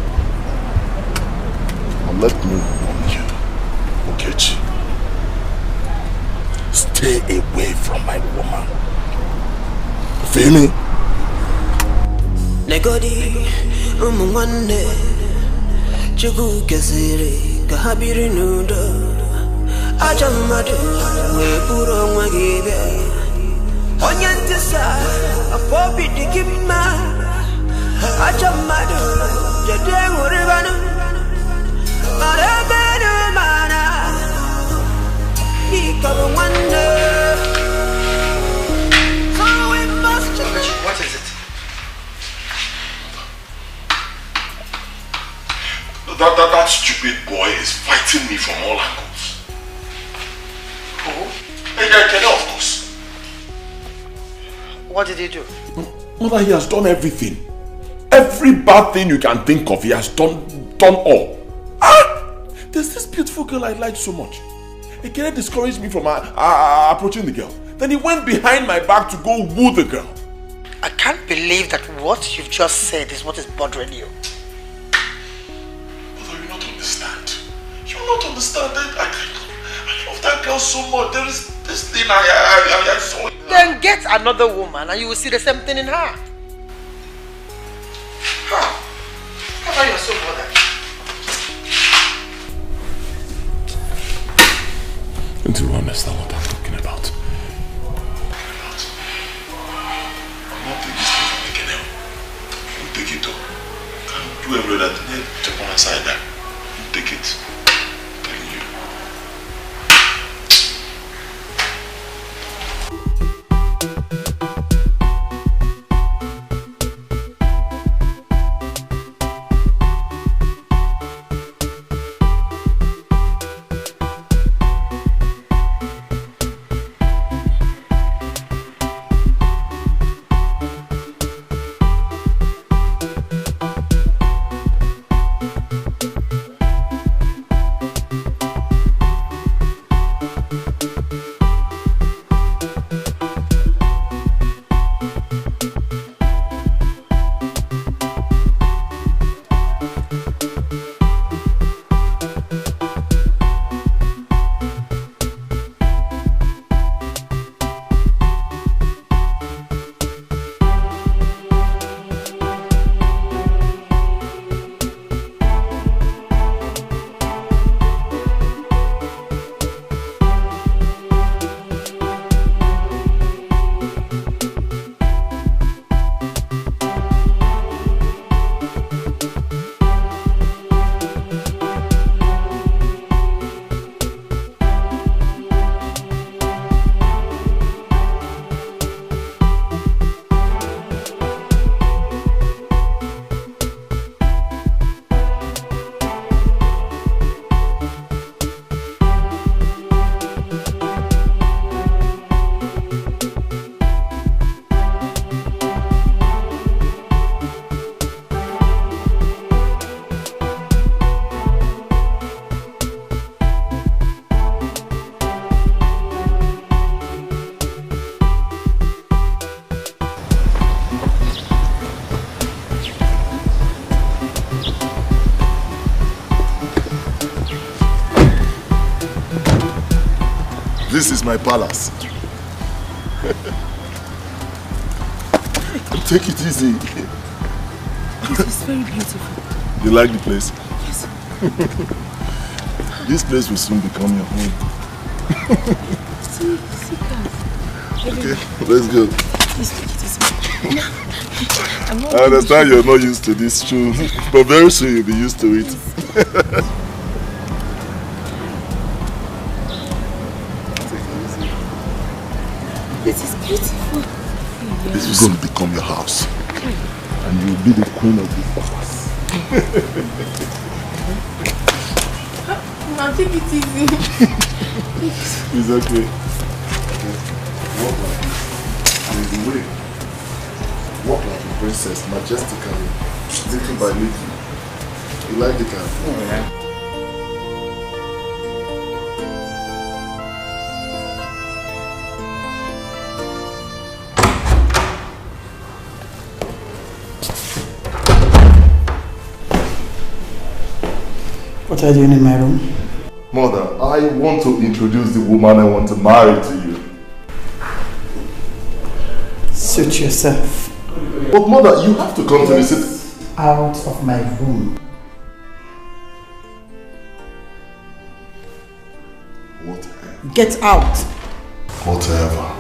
And let me warn you, Okechi. Stay away from my woman. Feel me? Negodi umwane chugu kesiri kahabiri nudo ajamadu we puro mwagebe onyantisa afobi dikima ajamadu jade nguribanu marabenu mana ikabwane. So we must. What is it? That stupid boy is fighting me from all angles. Who? Edochie, of course. What did he do? Mother, he has done everything. Every bad thing you can think of, he has done all. There's this beautiful girl I like so much. It can't discourage me from approaching the girl. Then he went behind my back to go woo the girl. I can't believe that what you've just said is what is bothering you. But you not understand. You not understand that I love that girl so much. There is this thing I saw in her. Then get another woman and you will see the same thing in her. How you're so bothered? Don't you understand what I'm talking about? Take it up. Do every other thing. Take one aside there. Take it. I'm telling you. This is my palace. Take it easy. It is very beautiful. You like the place? Yes. This place will soon become your home. See, Okay, let's go. Please take it easy. I understand you're not used to this shoe, but very soon you'll be used to it. This is beautiful. This is going to become your house. And you'll be the queen of this palace. Now take it easy. It's okay. Walk like this. And in the way, walk like a princess, majestically, little by little. You like the car? Oh, yeah. What are you doing in my room? Mother, I want to introduce the woman I want to marry to you. Suit yourself. But mother, you have to come to visit. Out of my room. Whatever. Get out. Whatever.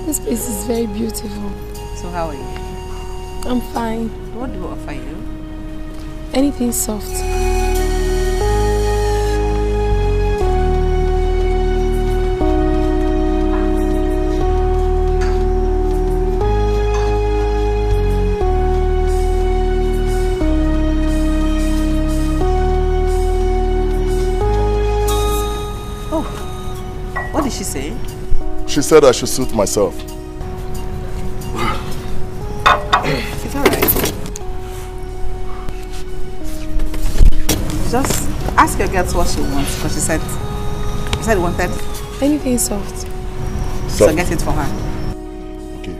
This place is very beautiful. So how are you? I'm fine. What do I offer you? Anything soft. Oh, what did she say? She said I should suit myself. It's alright. Just ask your girl what she wants, because she said you wanted anything soft. So get it for her. Okay.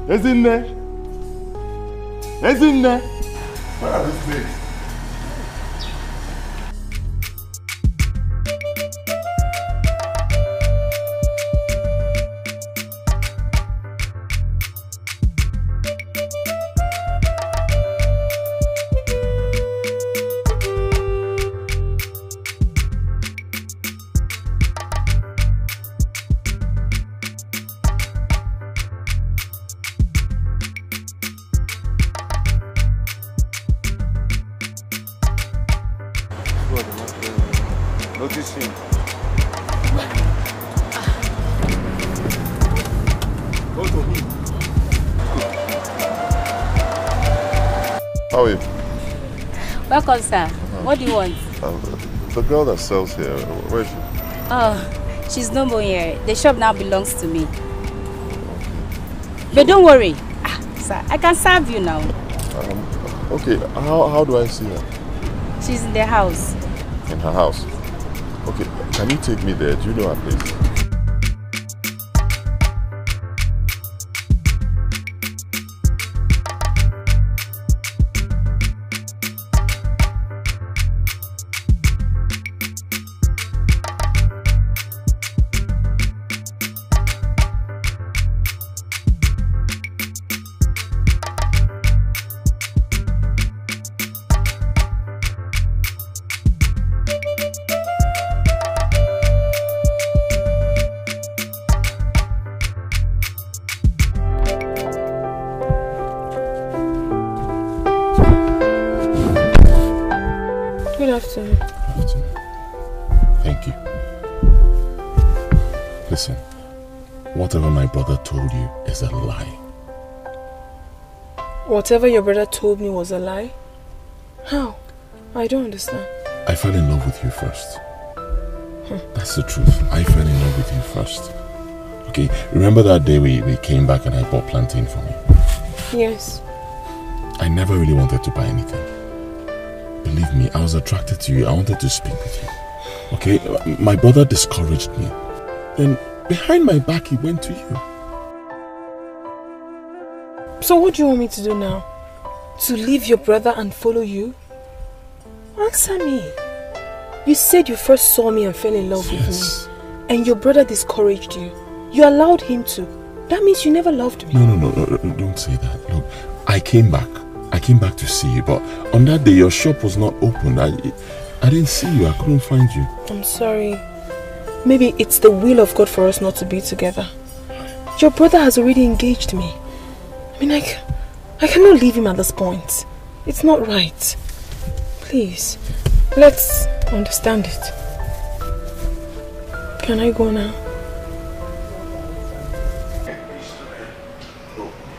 Ezinne! Ezinne! Where are these things? How are you? Welcome, sir. What do you want? The girl that sells here, where is she? Oh, she's no more here. The shop now belongs to me. But don't worry. Sir, I can serve you now. Okay, how do I see her? She's in the house. In her house? Okay, can you take me there? Do you know her place? Thank you. Listen, whatever my brother told you is a lie. Whatever your brother told me was a lie? How? I don't understand. I fell in love with you first. That's the truth. I fell in love with you first. Okay, remember that day we came back and I bought plantain for me? Yes. I never really wanted to buy anything. Believe me, I was attracted to you. I wanted to speak with you. Okay, my brother discouraged me. Then, behind my back, he went to you. So what do you want me to do now? To leave your brother and follow you? Answer me. You said you first saw me and fell in love with me. And your brother discouraged you. You allowed him to. That means you never loved me. No, don't say that. Look, I came back to see you, but on that day your shop was not open. I didn't see you. I couldn't find you. I'm sorry. Maybe it's the will of God for us not to be together. Your brother has already engaged me. I mean, I cannot leave him at this point. It's not right. Please, let's understand it. Can I go now?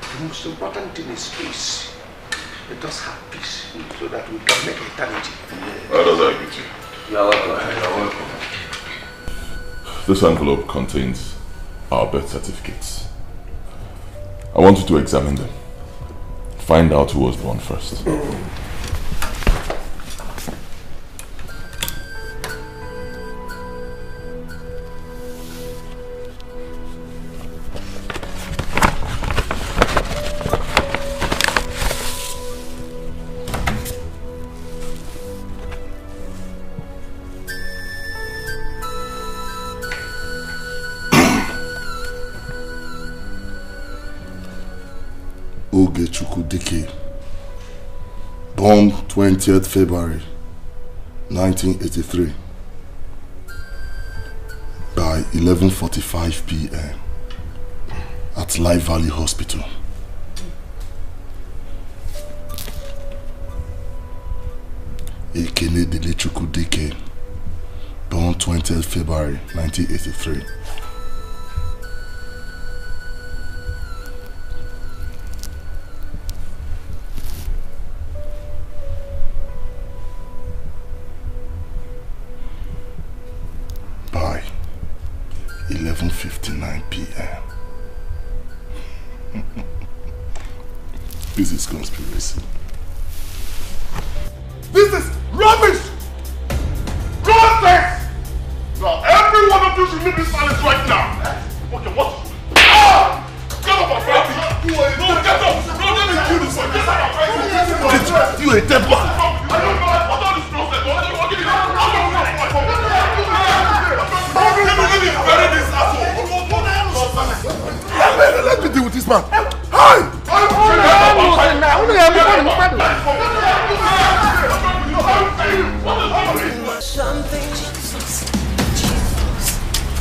The most important thing is peace. Let us have peace so that we can make eternity. How does that get you? You are welcome. You are welcome. This envelope contains our birth certificates. I want you to examine them. Find out who was born first. Dikeh, born 20th February 1983 by 11:45 p.m. at Life Valley Hospital. Ini Edo, Dikeh, born 20th February 1983. By 11:59 This is conspiracy. This is rubbish! Nonsense! Now, every one of you should leave this palace right now. Okay, what? Ah! Get up and fight me! No, get up! No, let me kill this one! Get up and fight me! You a dead man! I don't know what all this nonsense. What are you walking in? Let me bury this asshole! Let me deal with this man! Hi! Something.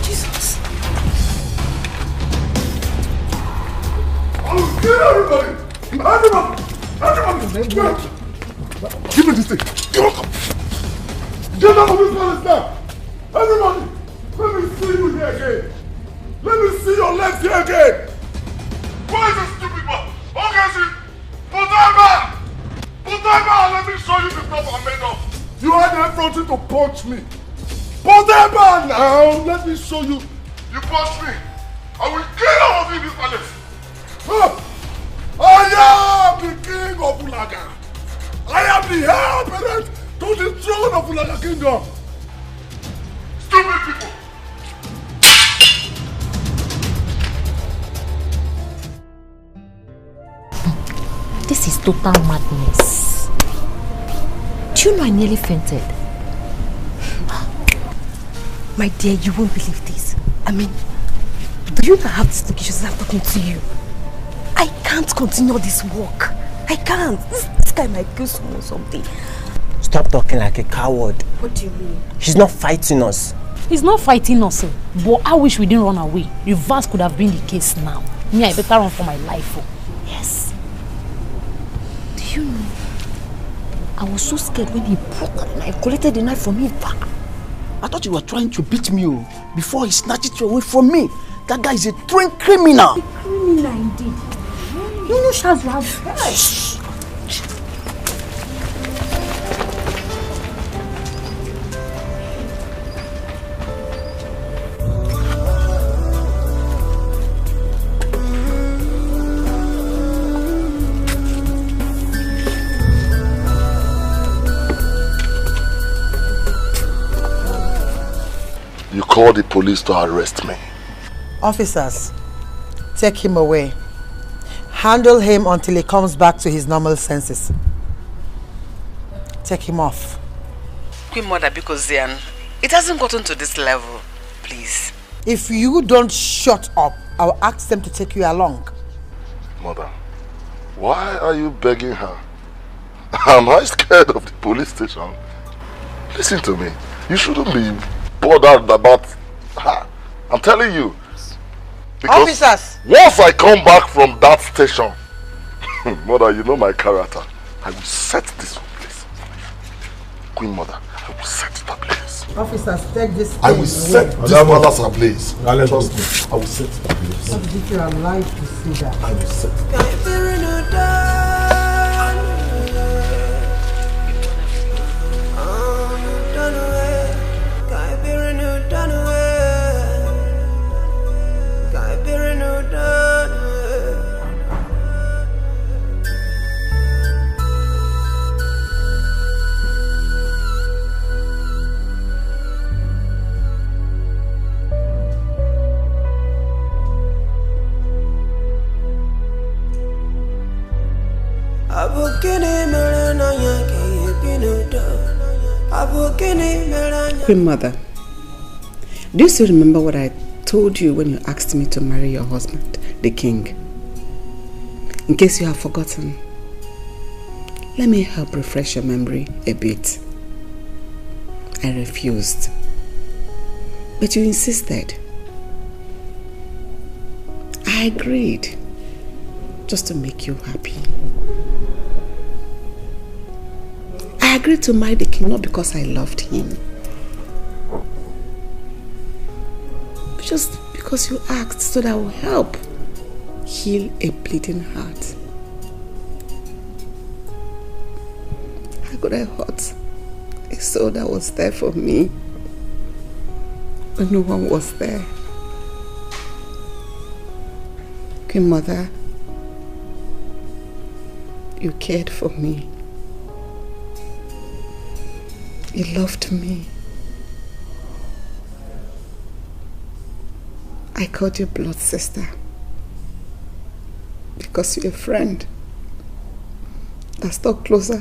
Jesus. I'll kill everybody! Everybody! Give me this thing! Get out of this palace now! Everybody! Let me see you here again! Let me see your legs here again! Why is this stupid man? Okay, see? Put them back! Let me show you the stuff I'm made of! You had the effrontery to punch me! Put them back now! Let me show you! You punched me! I will kill all of you in this palace! I am the king of Ulaga! I am the heir apparent to the throne of Ulaga Kingdom! Stupid people! This is total madness. Do you know I nearly fainted? My dear, you won't believe this. I mean, do you not have this location as I'm talking to you? I can't continue this work. I can't. This guy might kill someone or something. Stop talking like a coward. What do you mean? He's not fighting us. He's not fighting us, but I wish we didn't run away. Reverse could have been the case now. Me, I better run for my life. Yes. Do you know? I was so scared when he broke out and I collected the knife from him. I thought you were trying to beat me before he snatched it away from me. That guy is a trained criminal. A criminal indeed. You know Shaz have. Shh. You called the police to arrest me. Officers, take him away. Handle him until he comes back to his normal senses. Take him off. Queen Mother, because it hasn't gotten to this level, please. If you don't shut up, I'll ask them to take you along. Mother, why are you begging her? Am I scared of the police station? Listen to me. You shouldn't be bothered about her. I'm telling you. Because officers! Once I come back from that station, Mother, you know my character. I will set this place. Queen Mother, I will set it ablaze. Officers, take this. I will set this palace ablaze. Trust me. I will set it ablaze. What if you are alive to see that? I will set it. Queen Mother, do you still remember what I told you when you asked me to marry your husband, the king? In case you have forgotten, let me help refresh your memory a bit. I refused, but you insisted. I agreed, just to make you happy. I agreed to marry the king not because I loved him, but just because you asked, so that I will help heal a bleeding heart. How could I hurt a soul that was there for me when no one was there? Queen Mother, You cared for me. You loved me. I called you blood sister because you're a friend that stuck closer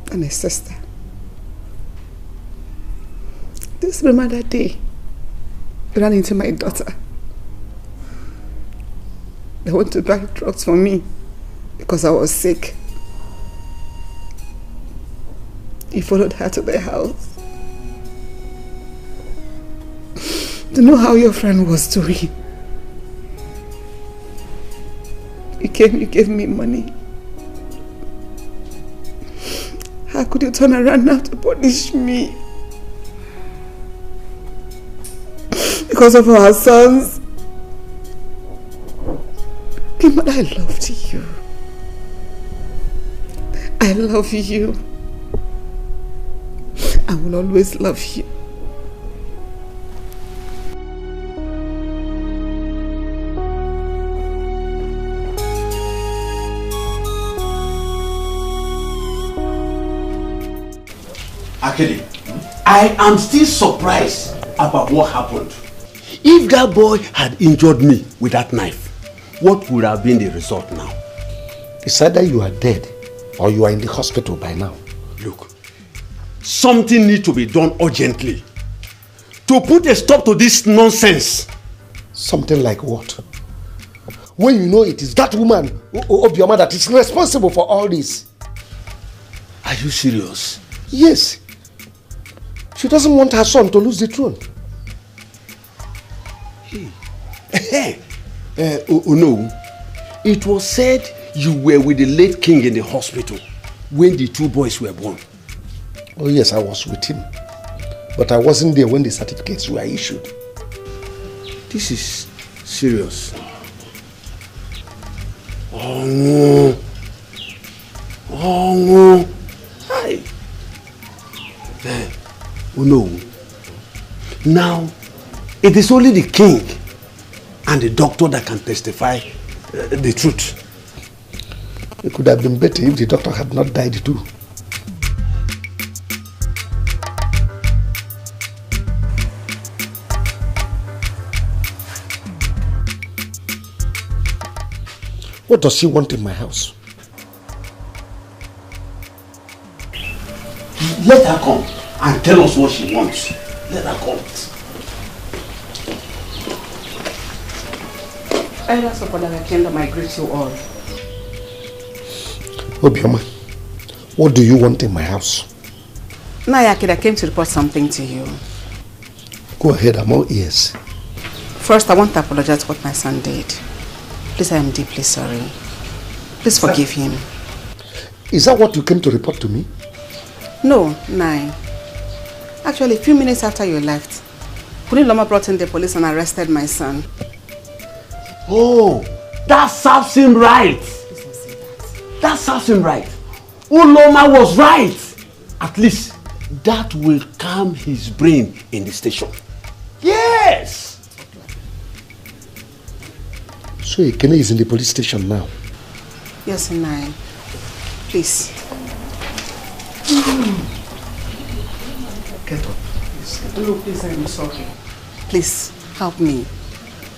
than a sister. This remember that day you ran into my daughter. They went to buy drugs for me because I was sick. You followed her to the house to know how your friend was doing. You came, you gave me money. How could you turn around now to punish me? Because of our sons. But I loved you. I love you. I will always love you. Actually, I am still surprised about what happened. If that boy had injured me with that knife, what would have been the result now? It's either you are dead or you are in the hospital by now. Look, something needs to be done urgently to put a stop to this nonsense. Something like what? When you know it is that woman, Obioma, that is responsible for all this. Are you serious? Yes. She doesn't want her son to lose the throne. Hey. No, it was said you were with the late king in the hospital when the two boys were born. Oh yes, I was with him. But I wasn't there when the certificates were issued. This is serious. Oh no. Oh no. Hi. Oh no. Now, it is only the king and the doctor that can testify the truth. It could have been better if the doctor had not died too. What does she want in my house? Let her come and tell us what she wants. Let her come. Elders of the kingdom, I greet you all. Obioma, what do you want in my house? Nayakid, I came to report something to you. Go ahead, I'm all ears. First, I want to apologize for what my son did. Please, I am deeply sorry. Please forgive him. Is that what you came to report to me? No, Nai. Actually, a few minutes after you left, Queen Loma brought in the police and arrested my son. Oh, that serves him right. That serves him right. Uloma was right. At least that will calm his brain in the station. Yes. So Ekene is in the police station now? Yes, Nai. Please. Get up. No, please, I'm sorry. Please, help me.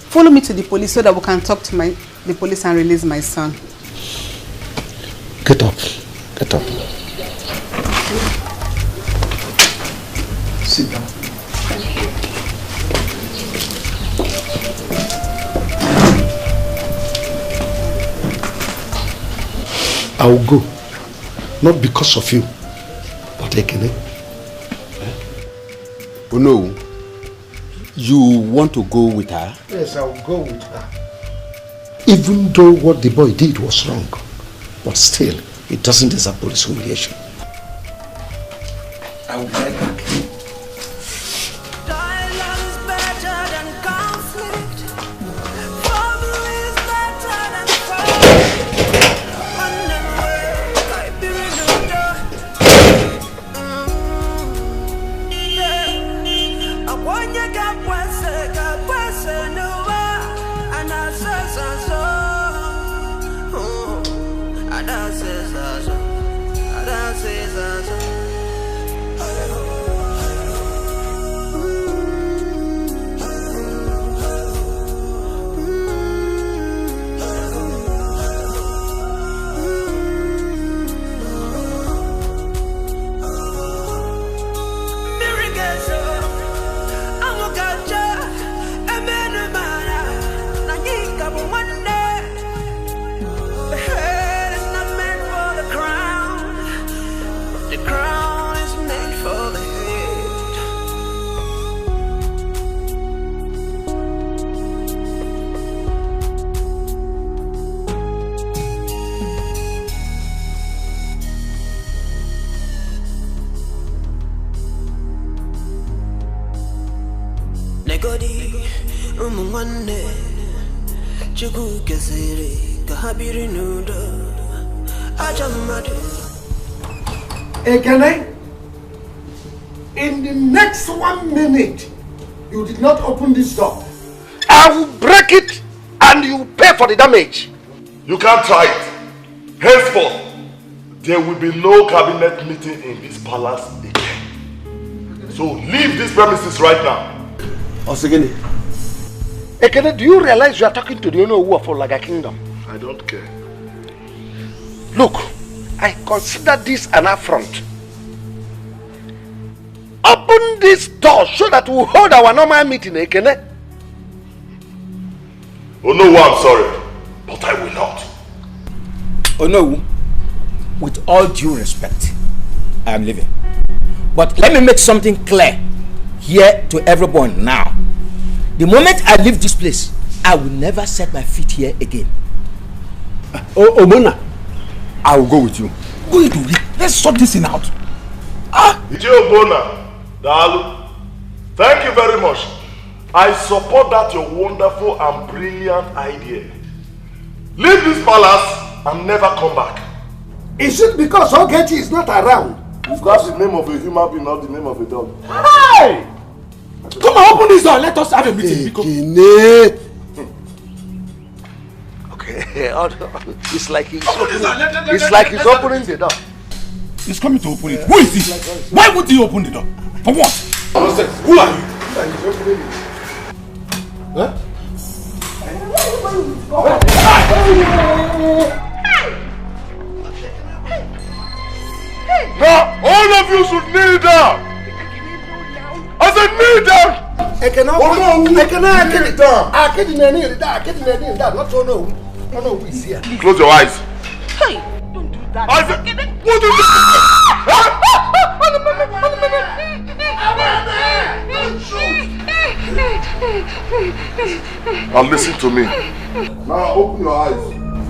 Follow me to the police so that we can talk to the police and release my son. Get up. Get up. Sit down. Thank you. I will go. Not because of you, but Ekene. Oh no. You want to go with her? Yes, I will go with her. Even though what the boy did was wrong, but still, it doesn't deserve police humiliation. I will be right back. nwanne Chukwu kesiri ka ha biri n'udo aja mmadụ. Ekene, in the next 1 minute, you did not open this door, I will break it and you pay for the damage. You can't try it. Henceforth, there will be no cabinet meeting in this palace again. So leave these premises right now. Osegene. Ekene, do you realize you are talking to the owner of Olaga Kingdom? I don't care. Look, I consider this an affront. Open this door so that we'll hold our normal meeting, Ekene. Oh no, I'm sorry, but I will not. Oh no, with all due respect, I am leaving. But let me make something clear here to everyone now. The moment I leave this place, I will never set my feet here again. Obona, I will go with you. Go into it. Let's sort this thing out. Obona, Dalu, thank you very much. I support that your wonderful and brilliant idea. Leave this palace and never come back. Is it because Ogechi is not around? Is that the name of a human being, not the name of a dog? Hey! Come on, open this door. Let us have a meeting. Okay, it's like he's opening the door. He's coming to open it. Who is he? Why would he open the door? For what? Who are you? Huh? Now, all of you should kneel down. I said kneel down. Close your eyes. Hey, don't do that. I said, what is it? Now listen to me. Now open your eyes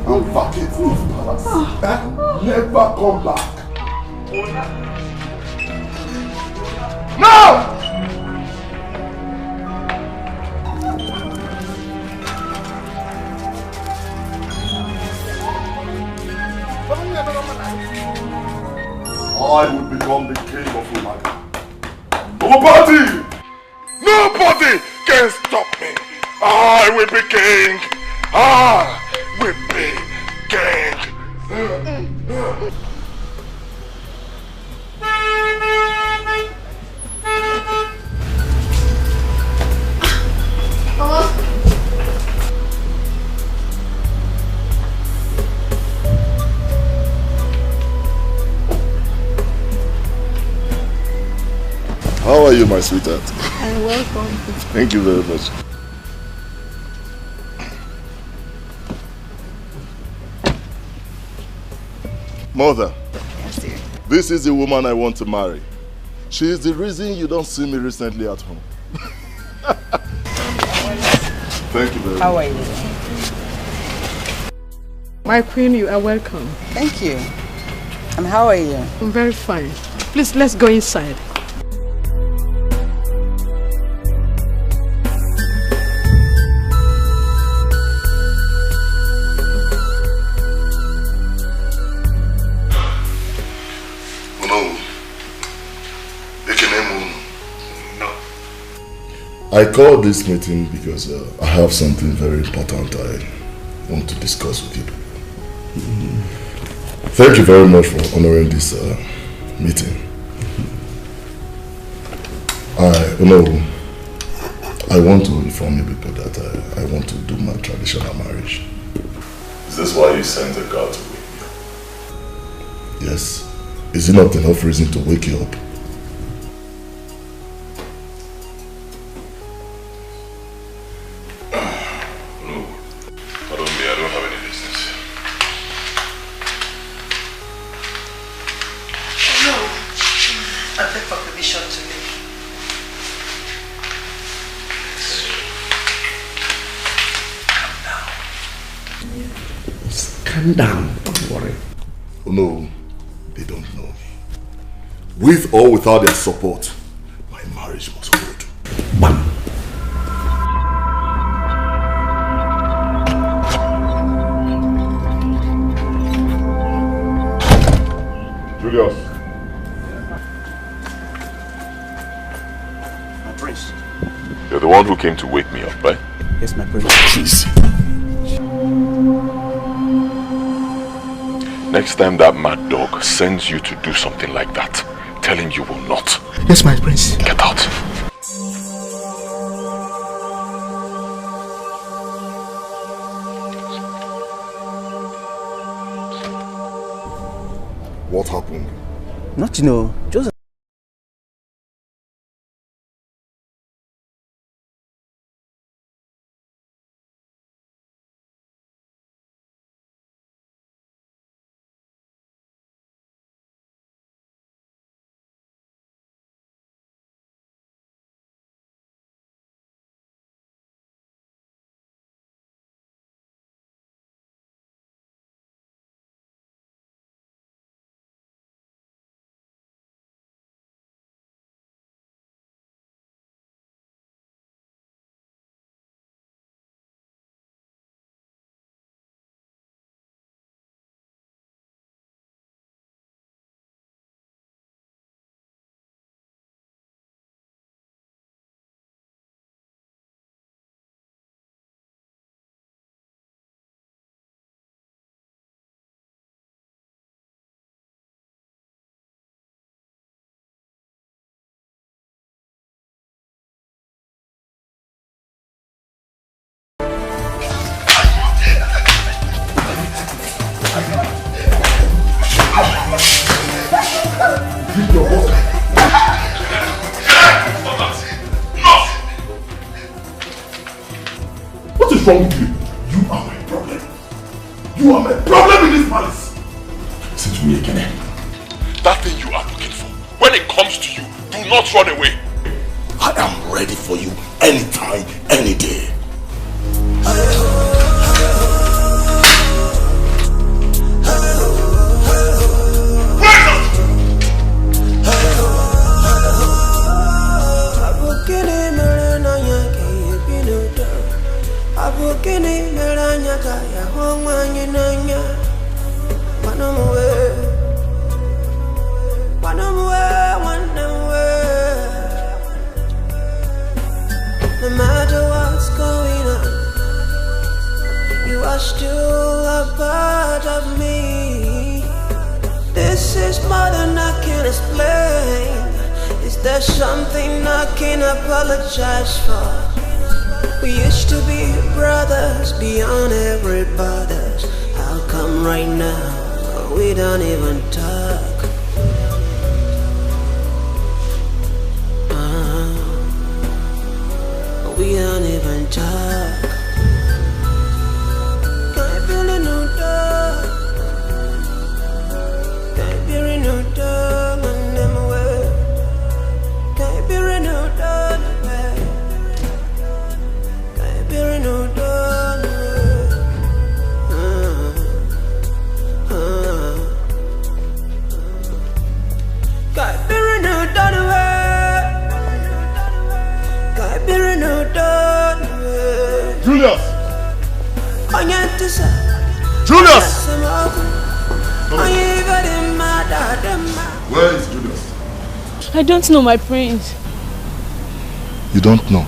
and vacate this palace. Never come back. Now! I will become the king of Umaga. Nobody can stop me. I will be king. I will be king. How are you, my sweetheart? I'm welcome. Thank you very much. Mother, Yes, dear. this is the woman I want to marry. She is the reason you don't see me recently at home. Thank you very much. How are you? My queen, you are welcome. Thank you. And how are you? I'm very fine. Please, let's go inside. I called this meeting because I have something very important I want to discuss with you. Thank you very much for honoring this meeting. I want to inform you people that I want to do my traditional marriage. Is this why you sent a girl to wake me up? Yes. Is it not enough reason to wake you up? Calm down, don't worry. Oh no, they don't know me. With or without their support, my marriage must hold. Bam. Julius. My prince. You're the one who came to wake me up, right? Yes, my prince. Please. Next time that mad dog sends you to do something like that, tell him you will not. Yes, my prince. Get out. What happened? Nothing, just What is wrong with you? You are my problem. You are my problem in this palace. Listen to me again. That thing you are looking for, when it comes to you, do not run away. I am ready for you anytime, any day. No matter what's going on, you are still a part of me. This is more than I can explain. Is there something I can apologize for? We used to be brothers beyond every borders. How come right now we don't even talk? We don't even talk. Can't build a new dog. Can't build a new dog on them way. Can't build a new dog away. Can't build a new dog away. Can't build a new dog away. Julius! Julius! Where is Julius? I don't know, my prince. You don't know?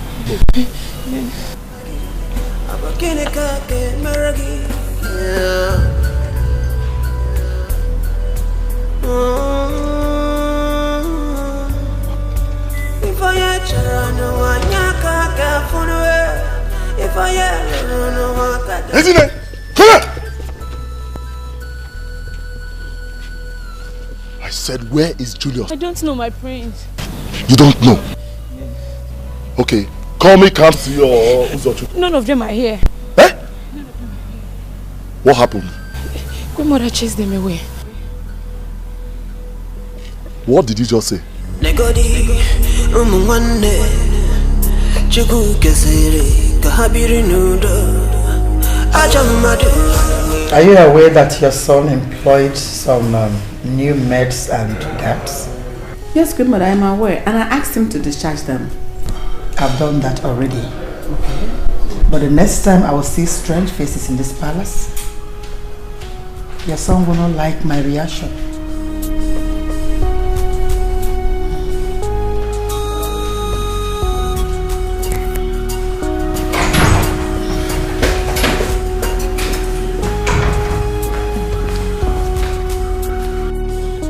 Isn't it? Come here! I said, where is Julius? I don't know, my prince. You don't know? Okay, call me Kamsi or Uzochu. None of them are here. Eh? What happened? Grandmother chased them away. What did you just say? Are you aware that your son employed some new maids and guards? Yes, good mother, I am aware, and I asked him to discharge them. I've done that already. Okay. But the next time I will see strange faces in this palace, your son will not like my reaction.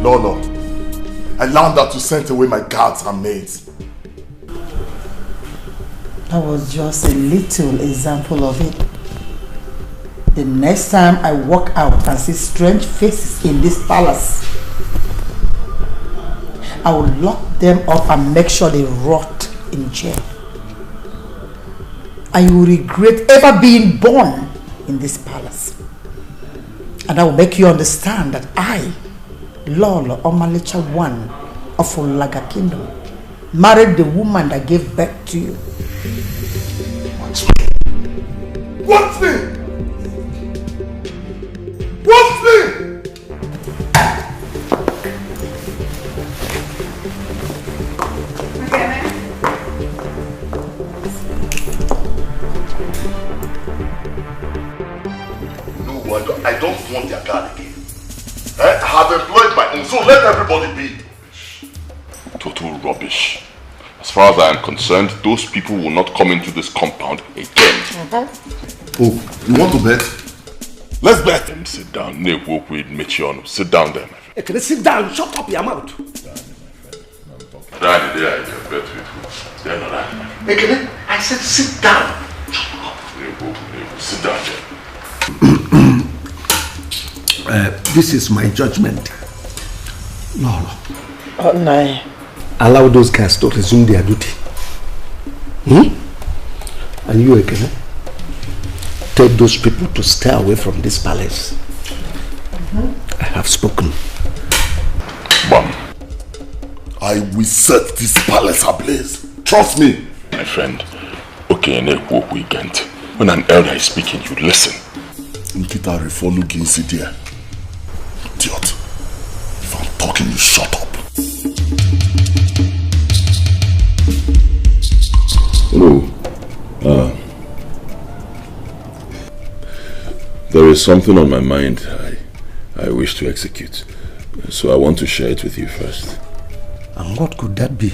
No, no. I learned that to send away my guards and maids. That was just a little example of it. The next time I walk out and see strange faces in this palace, I will lock them up and make sure they rot in jail. And you will regret ever being born in this palace. And I will make you understand that I, Lolo Omalicha I of Ulaga Kingdom, married the woman that gave birth to you. Watch me! Watch me! No, I don't want their guard again. I have employed my own, so let everybody be. Total rubbish. As far as I am concerned, those people will not come into this compound again. Oh, you want to bet? Let's bet. Then sit down. Sit down there, my friend. Can you sit down? Shut up your mouth. Daddy, there I bet with who? I said sit down. Sit down there. This is my judgment. No. Oh, no. Allow those guys to resume their duty. And you again, tell those people to stay away from this palace. I have spoken. Mom, I will set this palace ablaze. Trust me. My friend, okay, weekend. When an elder is speaking, you listen. Nkita refolu ginsi there. Idiot. If I'm talking, you shut up. Hello. There is something on my mind I wish to execute. So I want to share it with you first. And what could that be?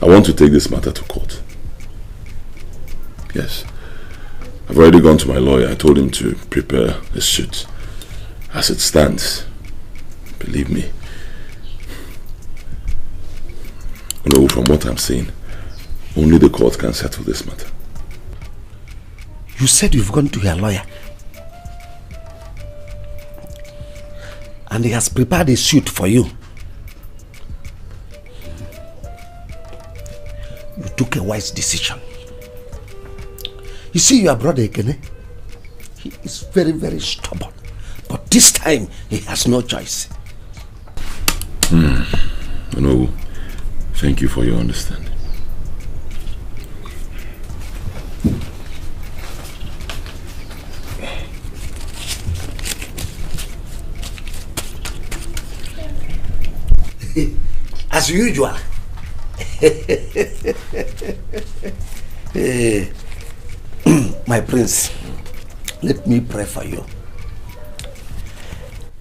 I want to take this matter to court. Yes. I've already gone to my lawyer. I told him to prepare a suit. As it stands, believe me, no, from what I'm seeing, only the court can settle this matter. You said you've gone to your lawyer. And he has prepared a suit for you. You took a wise decision. You see your brother Ekene? He is very, very stubborn. But this time, he has no choice. No, thank you for your understanding. As usual. My prince, let me pray for you.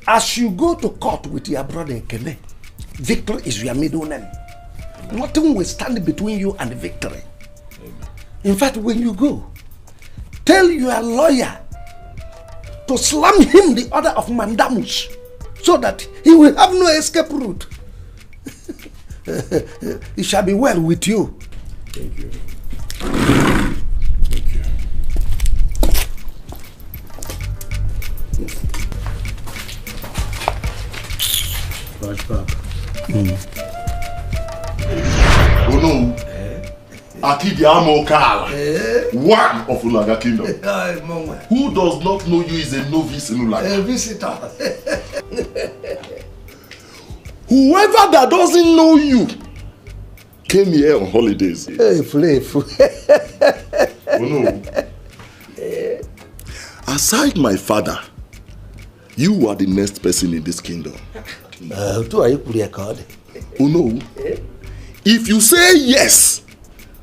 As you go to court with your brother Ekene, victory is your middle name. Nothing will stand between you and victory. In fact, when you go, tell your lawyer to slam him the order of mandamus so that he will have no escape route. It shall be well with you. Thank you. Flashback. Oh no. Akidi Amokala, one of Ulaga Kingdom. Who does not know you is a novice in Ulaga? A visitor. Whoever that doesn't know you came here on holidays. Hey, Flave. Oh no. Aside my father, you are the next person in this kingdom. Oh no. If you say yes,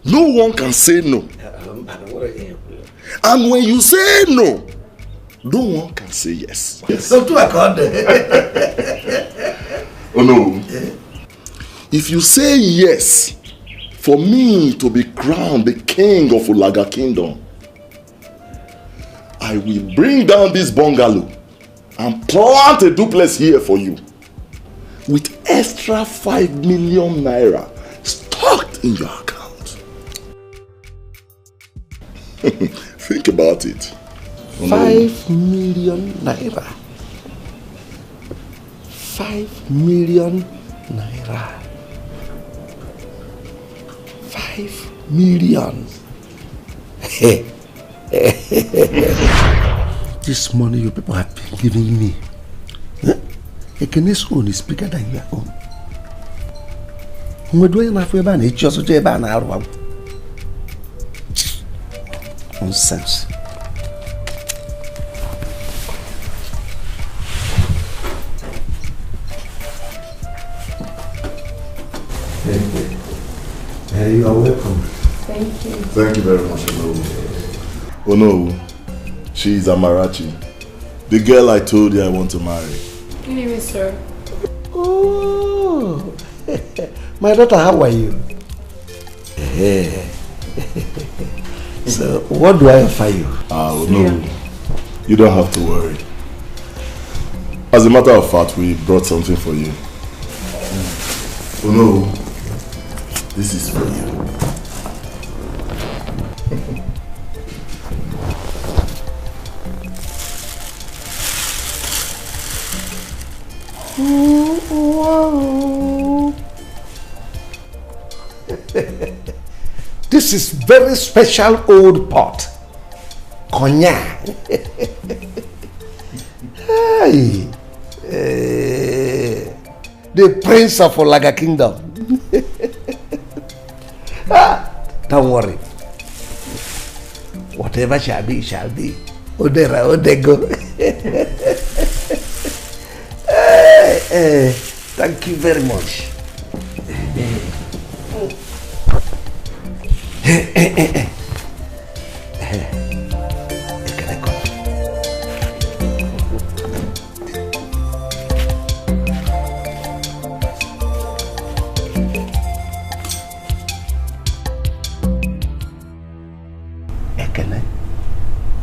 no one can say no. And when you say no, no one can say yes. Yes. So oh no. If you say yes, for me to be crowned the king of Ulaga Kingdom, I I will bring down this bungalow and plant a duplex here for you with extra 5 million naira stocked in your account. Think about it. 5 million naira. 5 million naira. 5 million. This money you people have been giving me, Ekene's own is bigger than your own. Nonsense. You are welcome. Thank you. Thank you very much, Onowu. She is Amarachi, the girl I told you I want to marry. Good evening, sir. Oh, my daughter, how are you? So, what do I offer you? No, you don't have to worry. As a matter of fact, we brought something for you. Oh no, this is for you. This is very special old pot. Cognac. Hey. The prince of Olaga Kingdom. Don't worry. Whatever shall be, shall be. Odera, Odego. Thank you very much.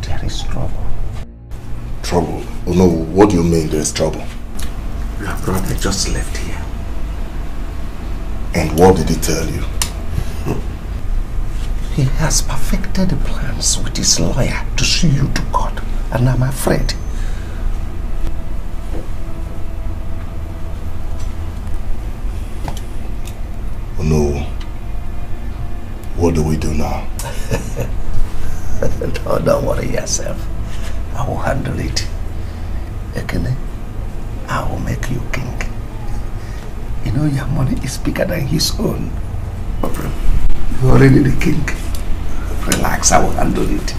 There is trouble. Trouble? Oh no, what do you mean there is trouble? Your brother just left here. And what did he tell you? He has perfected the plans with his lawyer to sue you to court, and I'm afraid. Oh no. What do we do now? No, don't worry yourself. I will handle it. Ekene, I will make you king. You know your money is bigger than his own. You're already the king. Relax, I will handle it.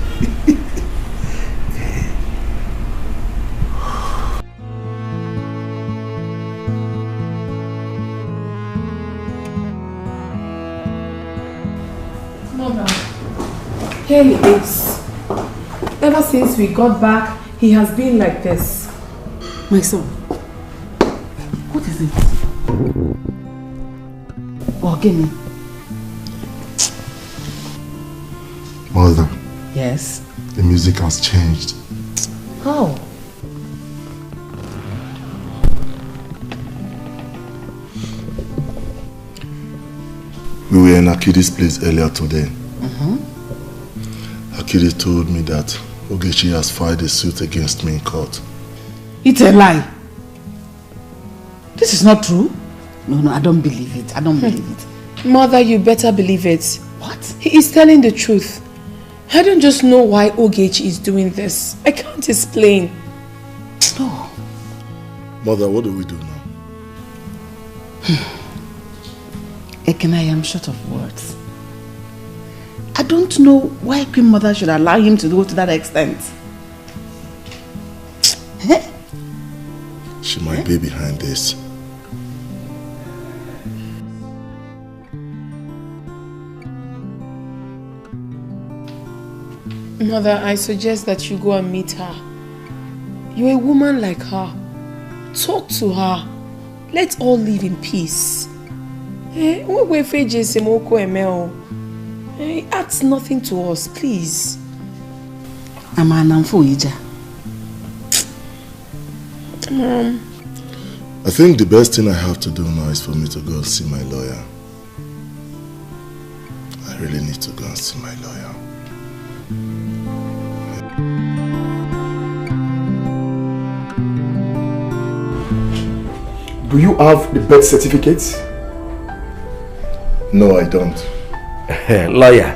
Mother, here he is. Ever since we got back, he has been like this. My son, what is it? Ogini. Mother. Yes? The music has changed. How? We were in Akidi's place earlier today. Akidi told me that Ogechi has filed a suit against me in court. It's a lie. This is not true. No, I don't believe it. I don't believe it. Mother, you better believe it. What? He is telling the truth. I don't just know why Ogechi is doing this. I can't explain. Oh. Mother, what do we do now? Ekene, I am short of words. I don't know why Queen Mother should allow him to go to that extent. She might be behind this. Mother, I suggest that you go and meet her. You're a woman like her. Talk to her. Let's all live in peace. It adds nothing to us, please. I think the best thing I have to do now is for me to go and see my lawyer. I really need to go and see my lawyer. Do you have the birth certificate? No, I don't. Lawyer,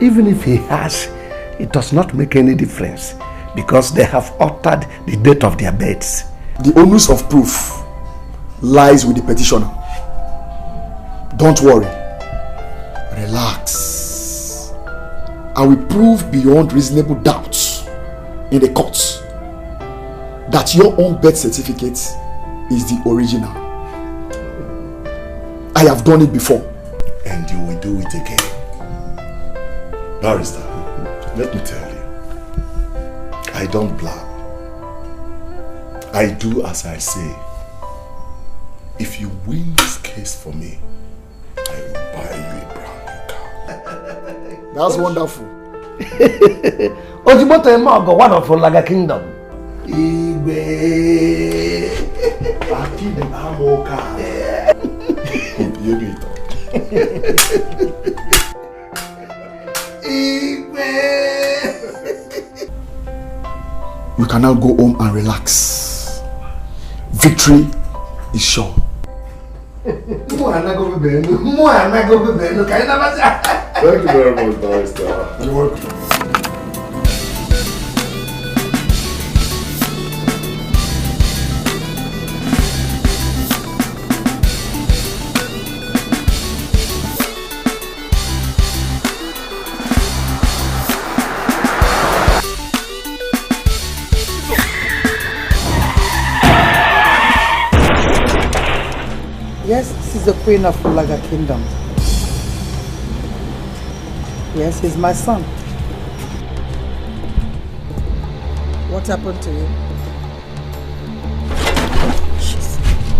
even if he has, it does not make any difference because they have altered the date of their births. The onus of proof lies with the petitioner. Don't worry. Relax. I will prove beyond reasonable doubts in the courts that your own birth certificate is the original. I have done it before. And you will do it again. Barrister, let me tell you, I don't blab. I do as I say. If you win this case for me, I will buy you a brand new car. That's wonderful. Ojimoto Emago, one of Olaga Kingdom. Igwe. Pati de Amoka. We can now go home and relax. Victory is sure. Thank you very much, Barrister. You're welcome. Yes, this is the Queen of Ulaga Kingdom. Yes, he's my son. What happened to him?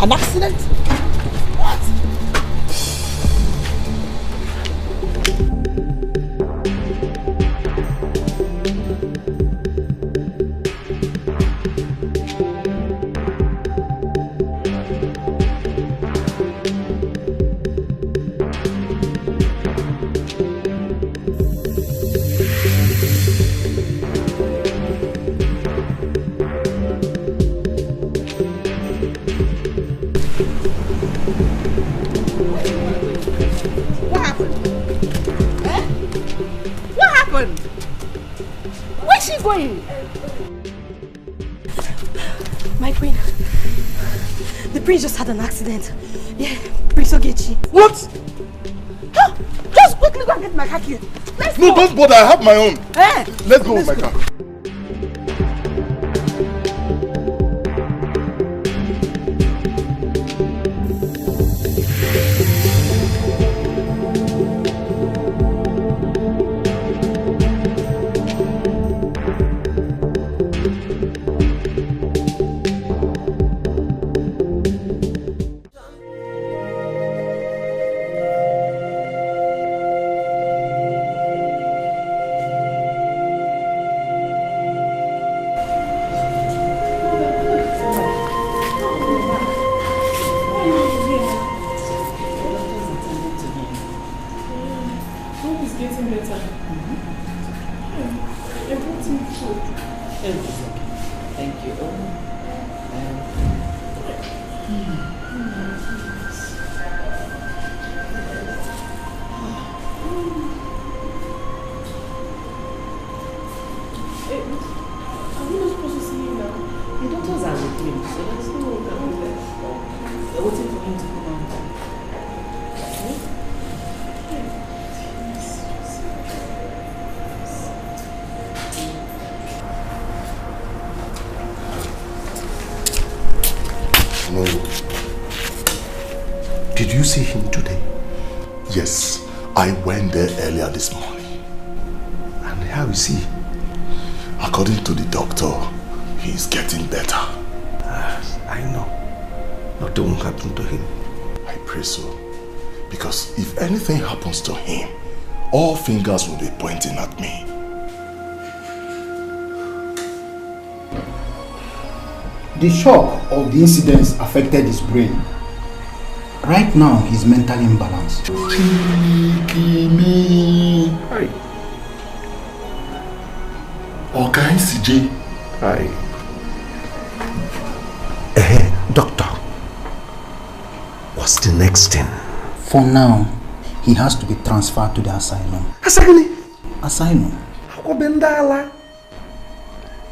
An accident? What? My queen, the prince just had an accident. Yeah, Prince Ogechi. What? Huh? Just quickly go and get my car key. Let's No, go. don't bother. I have my own. Eh? Let's go with my car. Did you see him today? Yes, I went there earlier this morning. And how is he? According to the doctor, he is getting better. I know. Nothing will happen to him. I pray so. Because if anything happens to him, all fingers will be pointing at me. The shock of the incidents affected his brain. Right now, he's mentally imbalanced. Okay, CJ. Doctor, what's the next thing? For now, he has to be transferred to the asylum. Asylum.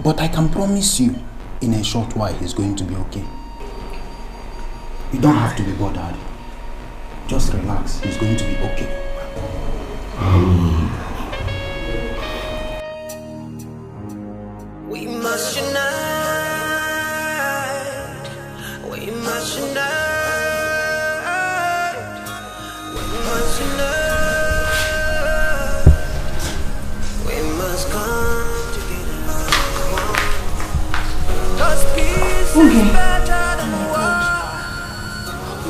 But I can promise you, in a short while, he's going to be okay. You don't have to be bothered. Just relax, he's going to be okay. We must unite. We must unite. We must unite. We must come together. 'Cause peace is better than war.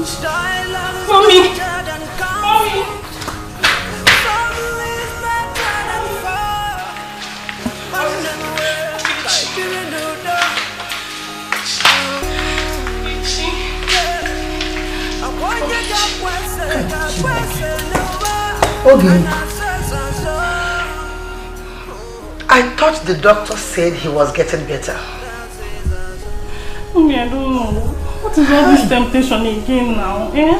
Silence is better than conflict. Family is better than war. And then we're like you know that. I want you to I thought the doctor said he was getting better. Mommy, I don't know. What is all this temptation again now, eh?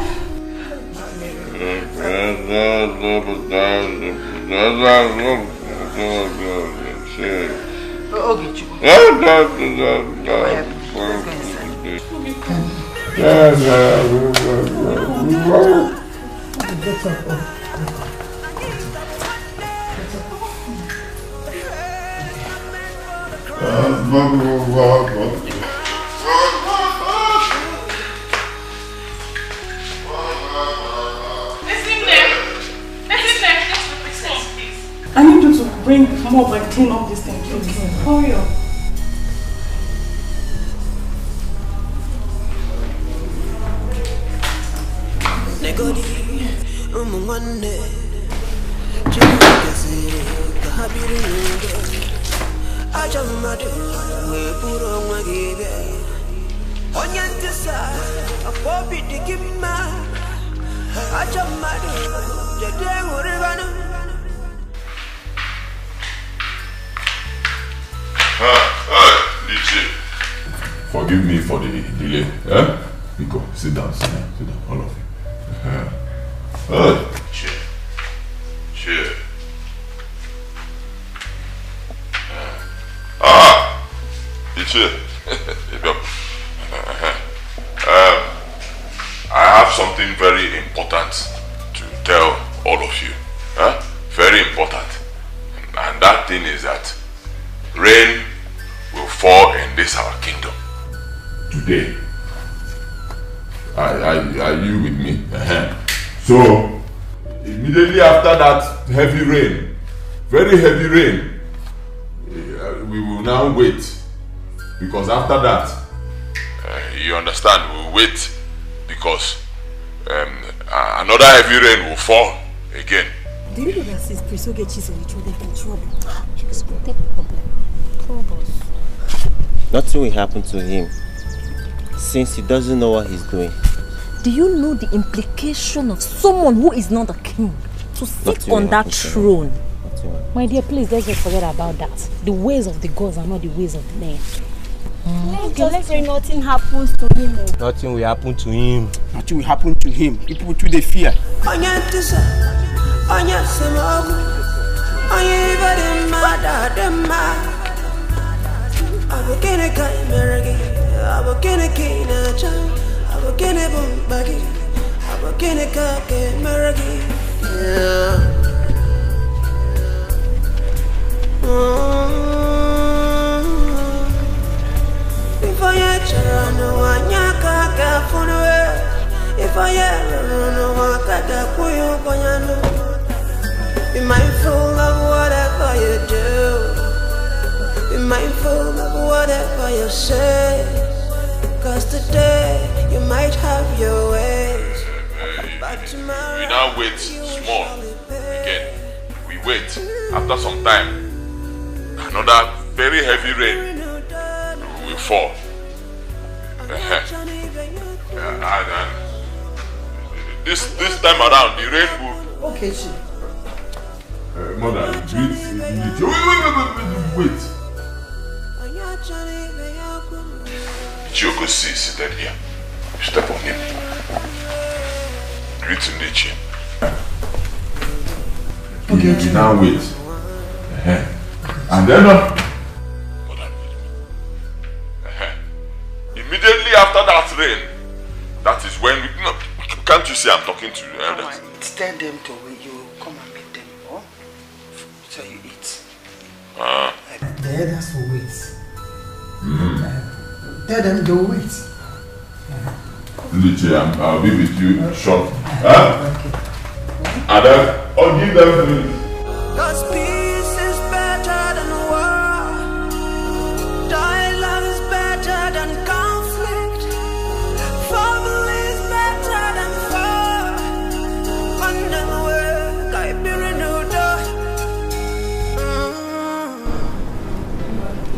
I need you to bring more and clean up this thing, please. Hurry up. Forgive me for the delay. Eh? Nico, sit down, all of you. Cheer. Ichi. I have something very important to tell all of you. Very important. And that thing is that rain will fall in this our kingdom today. Are you with me? So immediately after that heavy rain, very heavy rain, we will now wait, because after that you understand, we will wait because another heavy rain will fall again. Do you know that since Prince Edochie is on the throne, they've been trouble? Troubles. Nothing will happen to him since he doesn't know what he's doing. Do you know the implication of someone who is not a king to sit on that throne? My dear, please let's just forget about that. The ways of the gods are not the ways of the men. Let's say nothing happens to him. Nothing will happen to him. Nothing will happen to him. People to the fear. Be mindful of whatever you do. Be mindful of whatever you say. 'Cause today you might have your ways. But tomorrow We now wait small again. We wait. After some time, another very heavy rain will fall. This time around, the rain will... Okay, she. Mother, wait. Joko seated here. Step on him. Greet Edochie. Okay. Now wait. And then... Immediately after that rain, that is when we... No, can't you see I'm talking to the elders? Tell them to wait. You come and meet them, oh? So you eat. The elders will wait. Tell them to wait. Edochie, I'll be with you short. And then I'll give them food. Cause peace is better than war. Dialogue is better than conflict. Family is better than war. And then work, I be renewed.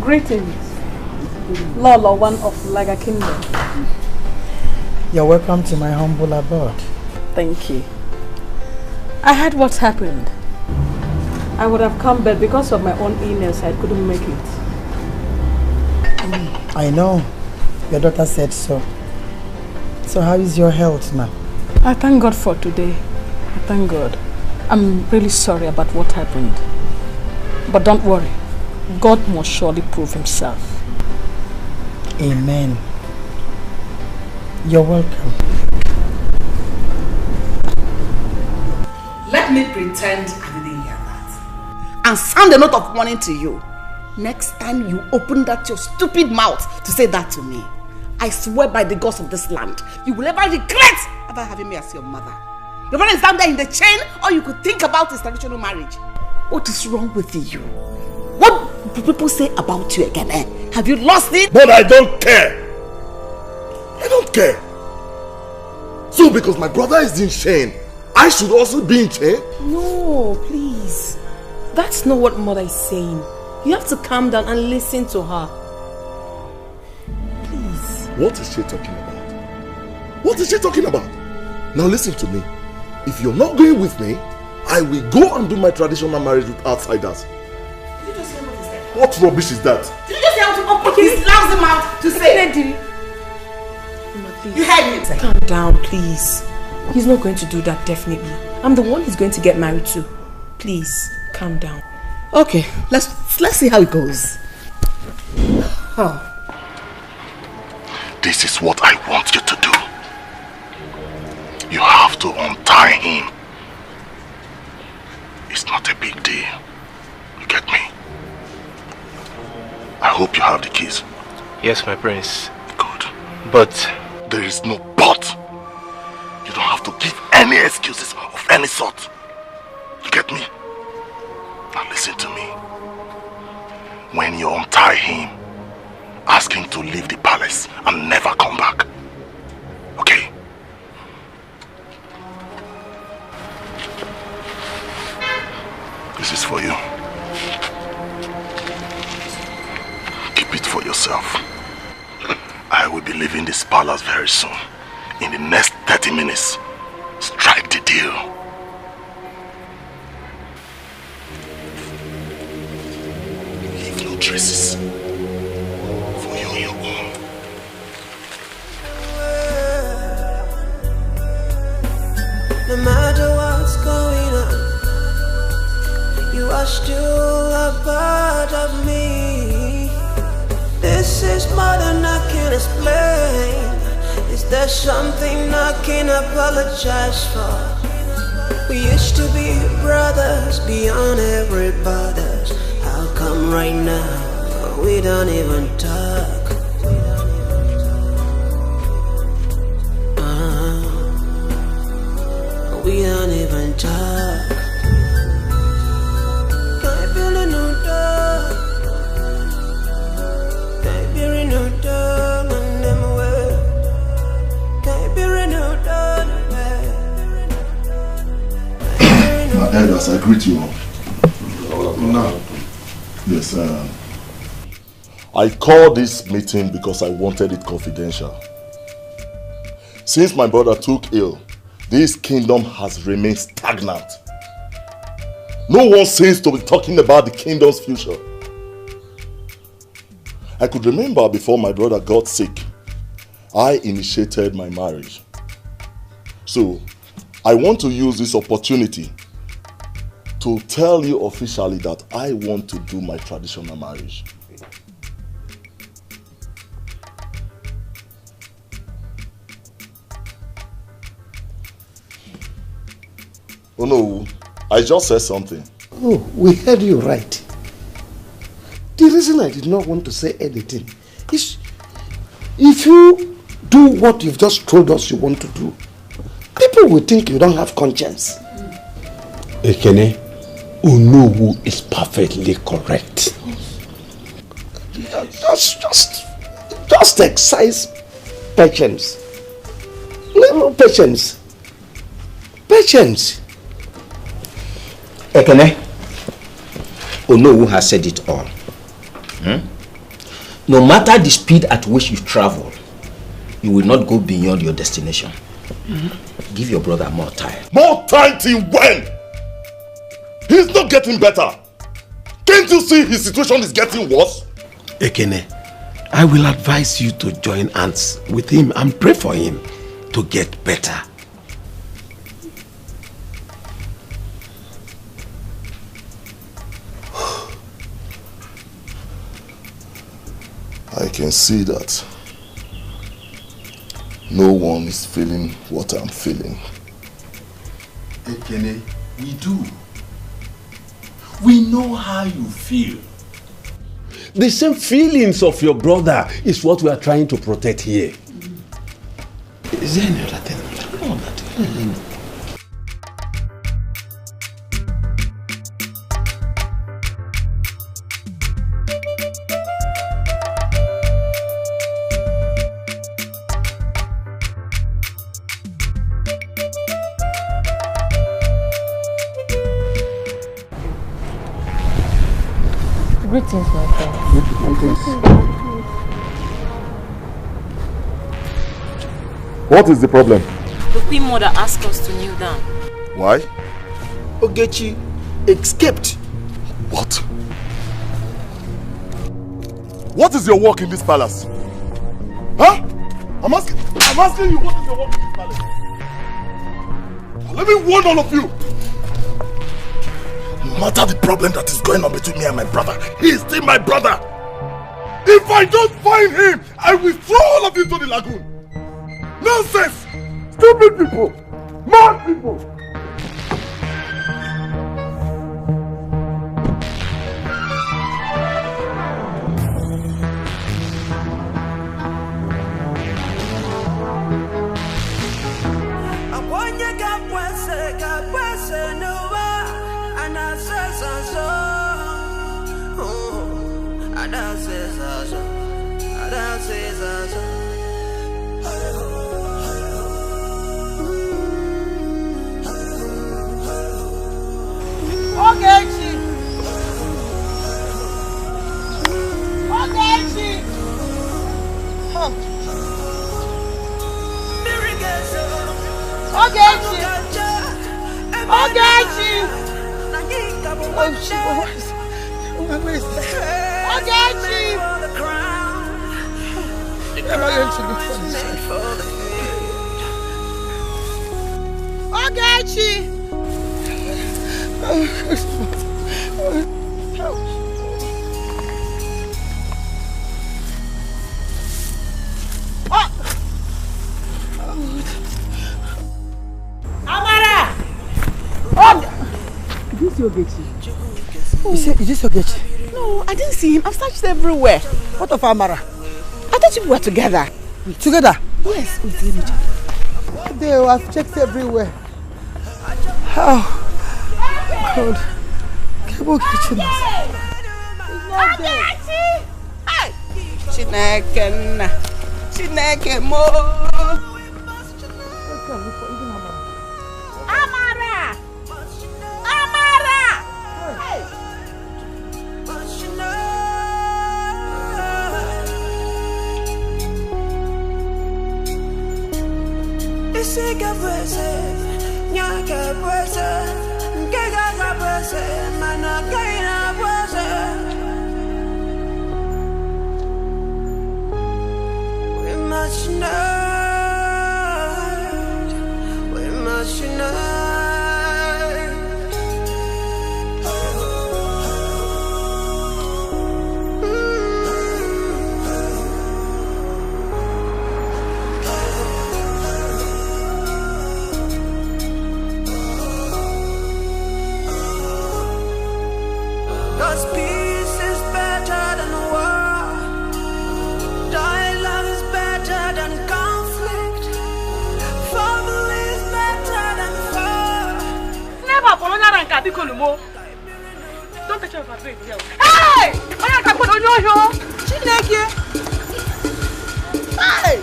Greetings, Lolo, one of Laga Kingdom. You're welcome to my humble abode. Thank you. I heard what happened. I would have come, but because of my own illness, I couldn't make it. I know. Your daughter said so. So how is your health now? I thank God for today. I thank God. I'm really sorry about what happened. But don't worry. God must surely prove himself. Amen. You're welcome. Let me pretend I didn't hear that. And sound a note of warning to you. Next time you open that your stupid mouth to say that to me, I swear by the gods of this land, you will never regret ever having me as your mother. Your mother is down there in the chain, or you could think about his traditional marriage. What is wrong with you? What do people say about you again, eh? Have you lost it? But I don't care. I don't care. So because my brother is in chain, I should also be in chain? No, please. That's not what mother is saying. You have to calm down and listen to her. Please. What is she talking about? What is she talking about? Now listen to me. If you're not going with me, I will go and do my traditional marriage with outsiders. Did you just hear what he said? What rubbish is that? Did you just hear how to open his lousy mouth to say? You heard me. Calm down, please. He's not going to do that, definitely. I'm the one he's going to get married to. Please, calm down. Okay, let's see how it goes. Huh. This is what I want you to do. You have to untie him. It's not a big deal. You get me? I hope you have the keys. Yes, my prince. Good. But... There is no but. You don't have to give any excuses of any sort. You get me? Now listen to me. When you untie him, ask him to leave the palace and never come back. Okay? This is for you. Keep it for yourself. I will be leaving this palace very soon. In the next 30 minutes, strike the deal. Leave no traces for you and your own. No matter what's going on, you are still a part of me. This is more than I can explain. Is there something I can apologize for? We used to be brothers beyond every borders. How come right now we don't even talk? We don't even talk. Can't build a new door. Can't be renewed on them way. Can't be renewed on Now, elders, I greet you all. Now, yes, I called this meeting because I wanted it confidential. Since my brother took ill, this kingdom has remained stagnant. No one seems to be talking about the kingdom's future. I could remember before my brother got sick, I initiated my marriage. So, I want to use this opportunity to tell you officially that I want to do my traditional marriage. Oh no, I just said something. Oh, we heard you right. The reason I did not want to say anything is if you do what you've just told us you want to do, people will think you don't have conscience. Ekene, Onowu is perfectly correct. Just exercise patience. Little patience. Patience. Ekene, Onowu has said it all. No matter the speed at which you travel, you will not go beyond your destination. Give your brother more time. More time till when? He's not getting better. Can't you see his situation is getting worse? Ekene, I will advise you to join hands with him and pray for him to get better. I can see that no one is feeling what I'm feeling. Ekene, we do. We know how you feel. The same feelings of your brother is what we are trying to protect here. Is there any other thing? No, nothing. Greetings, my friend. What is the problem? The Queen Mother asked us to kneel down. Why? Ogechi escaped. What? What is your work in this palace? Huh? I'm asking you, what is your work in this palace? Let me warn all of you. No matter the problem that is going on between me and my brother, he is still my brother. If I don't find him, I will throw all of you to the lagoon. Nonsense! Stupid people! Mad people! Is this Ogechi? No, I didn't see him. I've searched everywhere. What of Amara? I thought you were together. Together? Yes. Wait, let me check. I've checked everywhere. How? God. Ogechi is not there. Chineke mo. Amara! Don't touch your baby. Hey! I can't put on your Hey!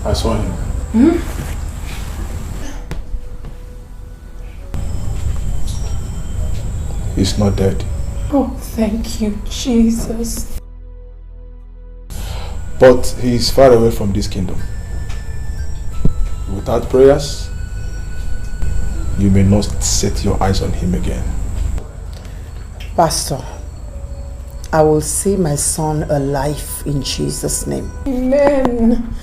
I saw him. He's not dead. Oh, thank you, Jesus. But he's far away from this kingdom. Without prayers, you may not set your eyes on him again. Pastor, I will see my son alive in Jesus' name. Amen.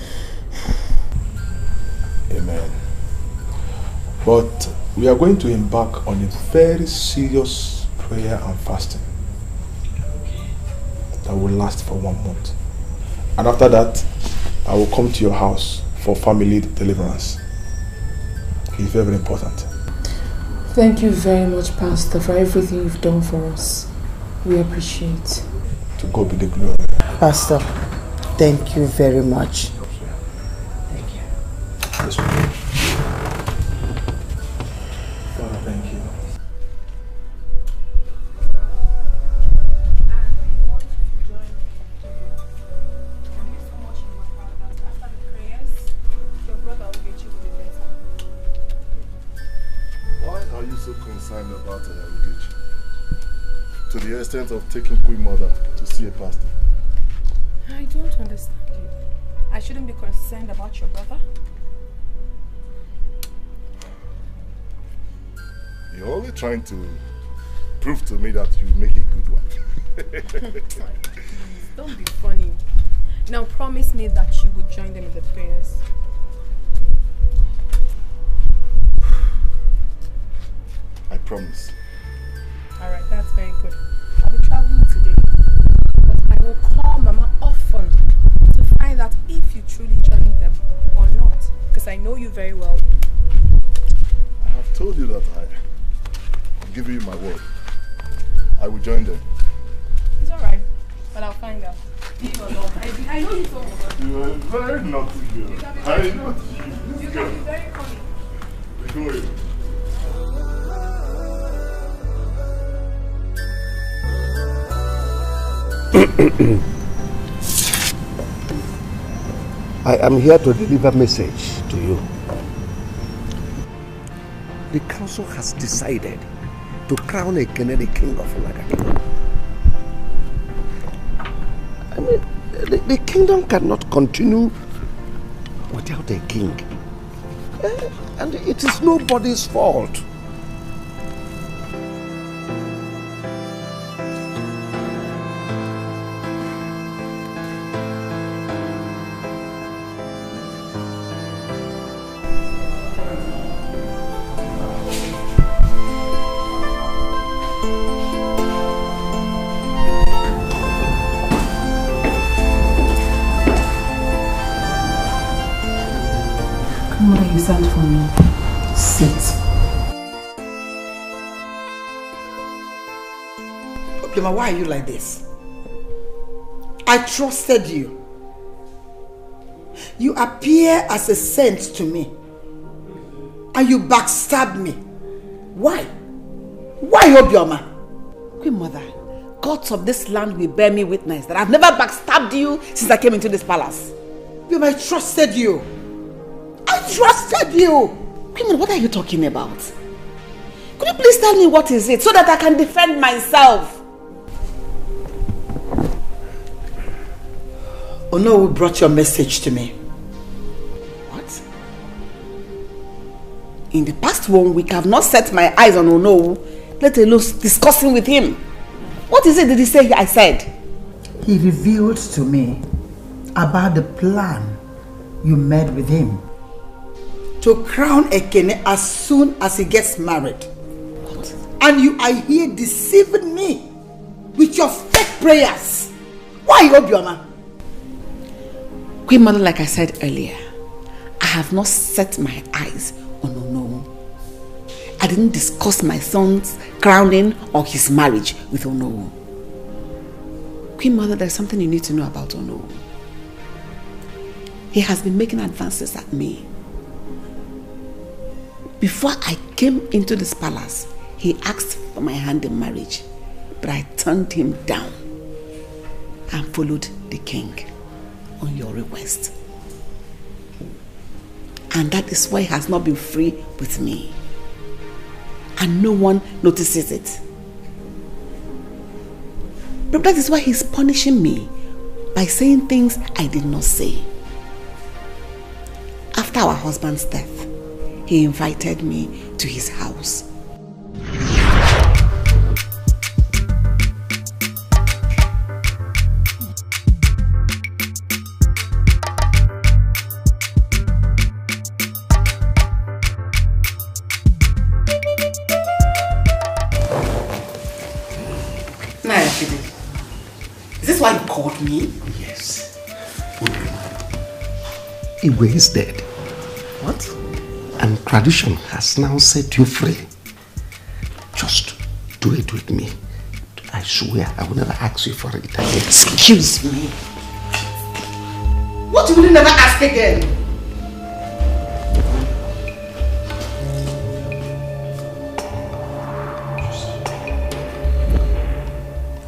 Amen. But we are going to embark on a very serious prayer and fasting that will last for 1 month. And after that, I will come to your house for family deliverance. It's very, very important. Thank you very much, Pastor, for everything you've done for us. We appreciate. To God be the glory. Pastor, thank you very much. Thank you. Yes, Father, thank you. Why are you so concerned about Edochie? To the extent of taking Queen Mother to see a pastor? I don't understand you. I shouldn't be concerned about your brother. You're only trying to prove to me that you make a good one. Don't be funny. Now promise me that you would join them in the prayers. I promise. Alright, that's very good. I'll be traveling today. But I will call Mama often to find out if you truly joined them or not. Because I know you very well. I have told you that I'm giving you my word. I will join them. It's alright, but I'll find out. I know you so much. You are very naughty girl. You can be very funny. You can be very funny. Go ahead. I am here to deliver a message to you. The council has decided to crown a Kennedy king of Naija. I mean, the kingdom cannot continue without a king. And it is nobody's fault. You sent for me. Sit. Oplema, why are you like this? I trusted you. You appear as a saint to me. And you backstabbed me. Why? Why, Obioma? Queen Mother, gods of this land will bear me witness that I've never backstabbed you since I came into this palace. Obioma, I trusted you. I trusted you! Queen, what are you talking about? Could you please tell me what is it so that I can defend myself? Ono brought your message to me. What? In the past 1 week, I have not set my eyes on Ono, let alone discussing with him. What is it did he say I said? He revealed to me about the plan you made with him to crown Ekene as soon as he gets married. What? And you are here deceiving me with your fake prayers. Why, Obioma? Queen Mother, like I said earlier, I have not set my eyes on Ono. I didn't discuss my son's crowning or his marriage with Ono. Queen Mother, there's something you need to know about Ono. He has been making advances at me. Before I came into this palace, he asked for my hand in marriage, but I turned him down and followed the king on your request. And that is why he has not been free with me. And no one notices it. But that is why he's punishing me by saying things I did not say. After our husband's death, he invited me to his house. Is this why you called me? Yes. Iwe is dead. What? And tradition has now set you free. Just do it with me. I swear I will never ask you for it again. Excuse me. What will you never ask again?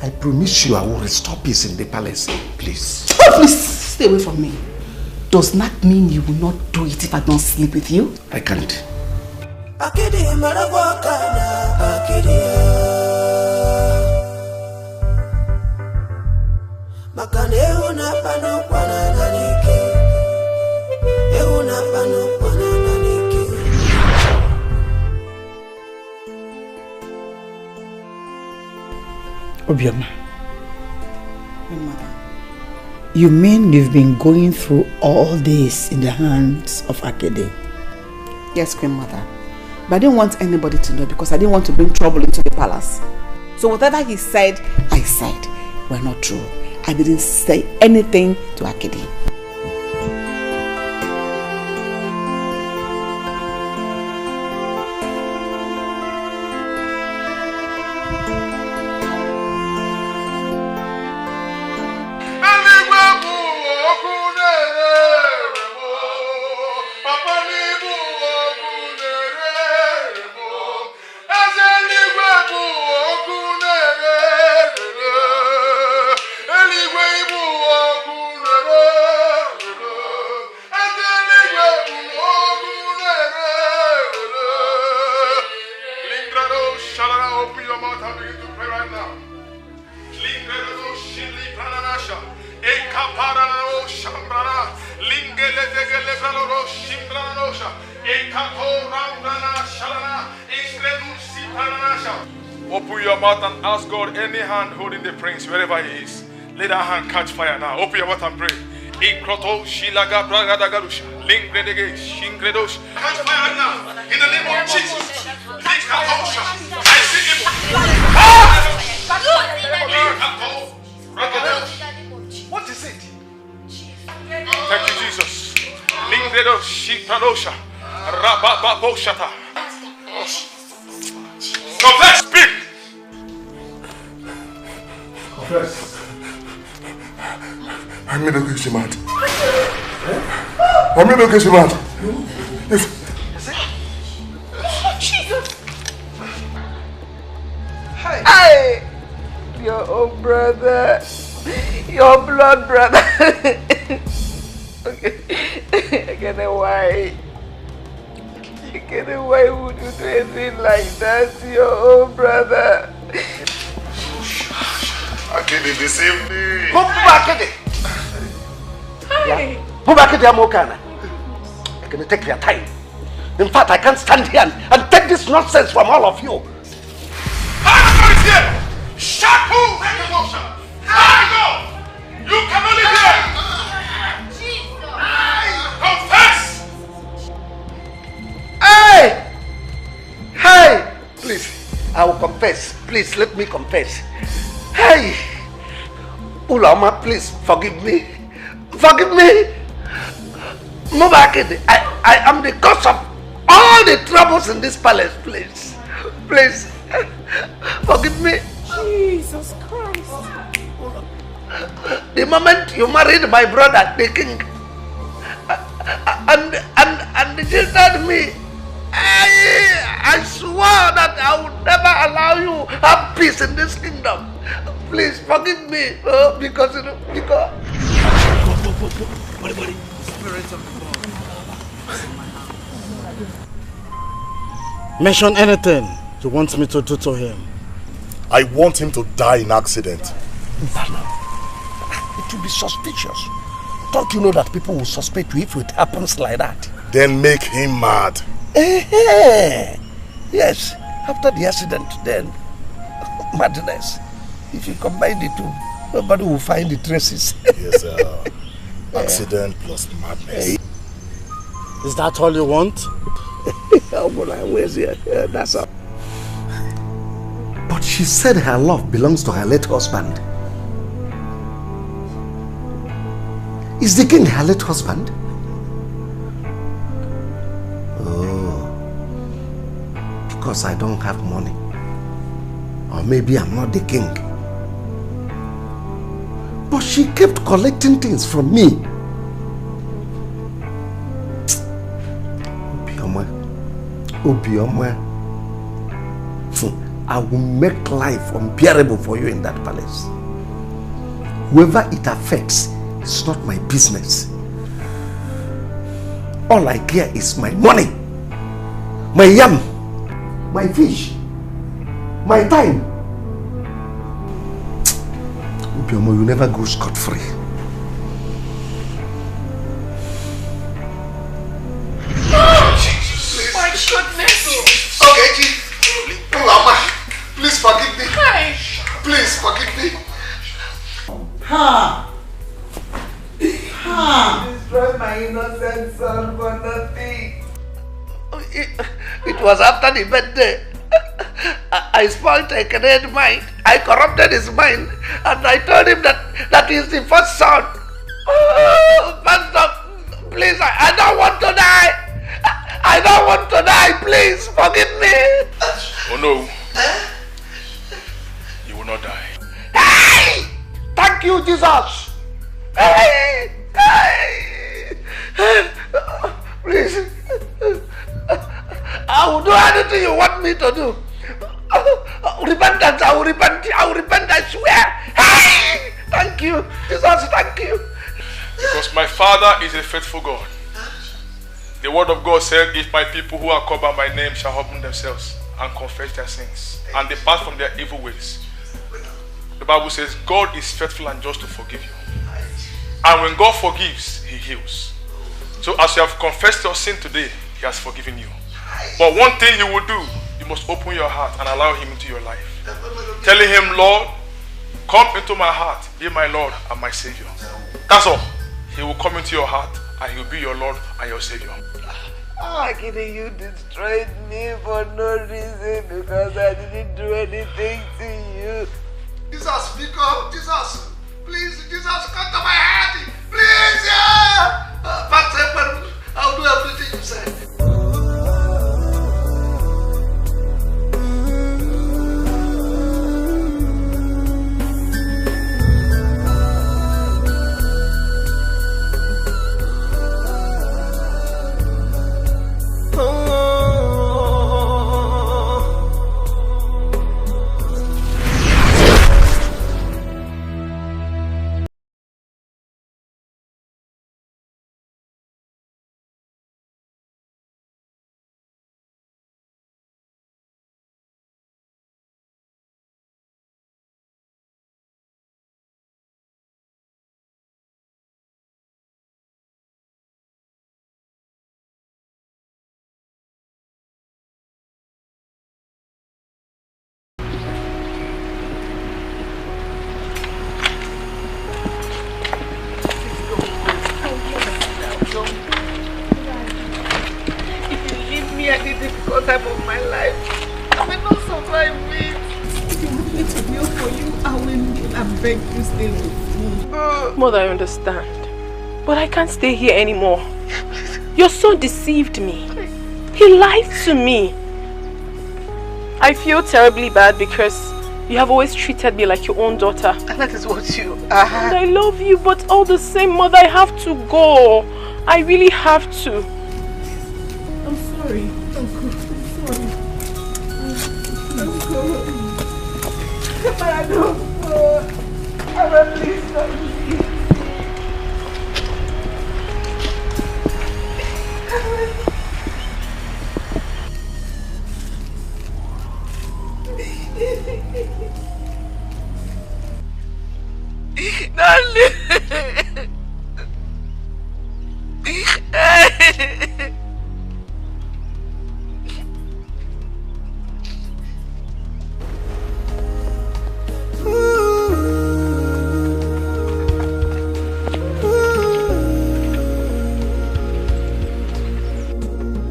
I promise you I will restore peace in the palace. Please. Oh, please stay away from me. Does not mean you will not do it if I don't sleep with you. I can't. Obioma. You mean you've been going through all this in the hands of Akede? Yes, Queen Mother. But I didn't want anybody to know because I didn't want to bring trouble into the palace. So whatever he said, I said were not true. I didn't say anything to Akede. Open your mouth and ask God any hand holding the prince wherever he is. Let that hand catch fire now. Open your mouth and pray. Catch fire now. In the name of Jesus. I see him. What is it? Thank you, Jesus. Confess, speak. Confess. I made a case mad. I made a case mad. Jesus! Hey! Your own brother. Your blood brother. Okay. I get it. Why? Dikeh, why would you do anything like that to your own brother? Akede deceived me. Akede! Hi! Akede, I'm okay. I'm going to take your time. In fact, I can't stand here and take this nonsense from all of you. How is here? Shut who? Take emotion. Go! You can only hear. Confess! Hey! Hey! Please, I will confess. Please, let me confess. Hey! Ulama, please, forgive me. Forgive me! Mubakid, I am the cause of all the troubles in this palace, please. Please, forgive me. Jesus Christ. The moment you married my brother, the king, and jilted me, I swore that I would never allow you to have peace in this kingdom. Please forgive me, because. Spirit of the Lord. Mention anything you want me to do to him. I want him to die in accident. It will be suspicious. Don't you know that people will suspect you if it happens like that? Then make him mad. Yes, after the accident, then madness. If you combine the two, nobody will find the traces. Yes, accident plus madness. Is that all you want? That's all. But she said her love belongs to her late husband. Is the king her late husband? Oh, because I don't have money. Or maybe I'm not the king. But she kept collecting things from me. Obioma, I will make life unbearable for you in that palace. Whoever it affects, it's not my business. All I care is my money, my yam, my fish, my time. Obioma, you never go scot-free. My goodness! Okay, please forgive me. Hi. Please forgive me. Ha! Ha! Destroy my innocent son for nothing. It was after the birthday. I spoiled a Canadian mind. I corrupted his mind, and I told him that he's the first son. Oh, Pastor, please, I don't want to die. I don't want to die. Please forgive me. Oh no. You will not die. Hey! Thank you, Jesus. Hey! Hey! Please. I will do anything you want me to do. Repentance, I will repent, I swear. Hey! Thank you, Jesus, thank you. Because my Father is a faithful God. The word of God said, if my people who are called by my name shall humble themselves and confess their sins and depart from their evil ways. The Bible says God is faithful and just to forgive you. And when God forgives, He heals. So as you have confessed your sin today, He has forgiven you. But one thing you will do, you must open your heart and allow Him into your life. Telling Him, Lord, come into my heart, be my Lord and my Savior. That's all. He will come into your heart and He will be your Lord and your Savior. Akede, you destroyed me for no reason because I didn't do anything to you. Jesus, speak up. Jesus, please, Jesus, come to my heart. Please, yeah. But I'll do everything you say. stay with me. Mother, I understand. But I can't stay here anymore. Your son deceived me. He lied to me. I feel terribly bad because you have always treated me like your own daughter. And that is what you And I love you, but all the same, Mother, I have to go. I really have to. I'm sorry. I'm sorry. I'm sorry. I don't know. I'm please stop me.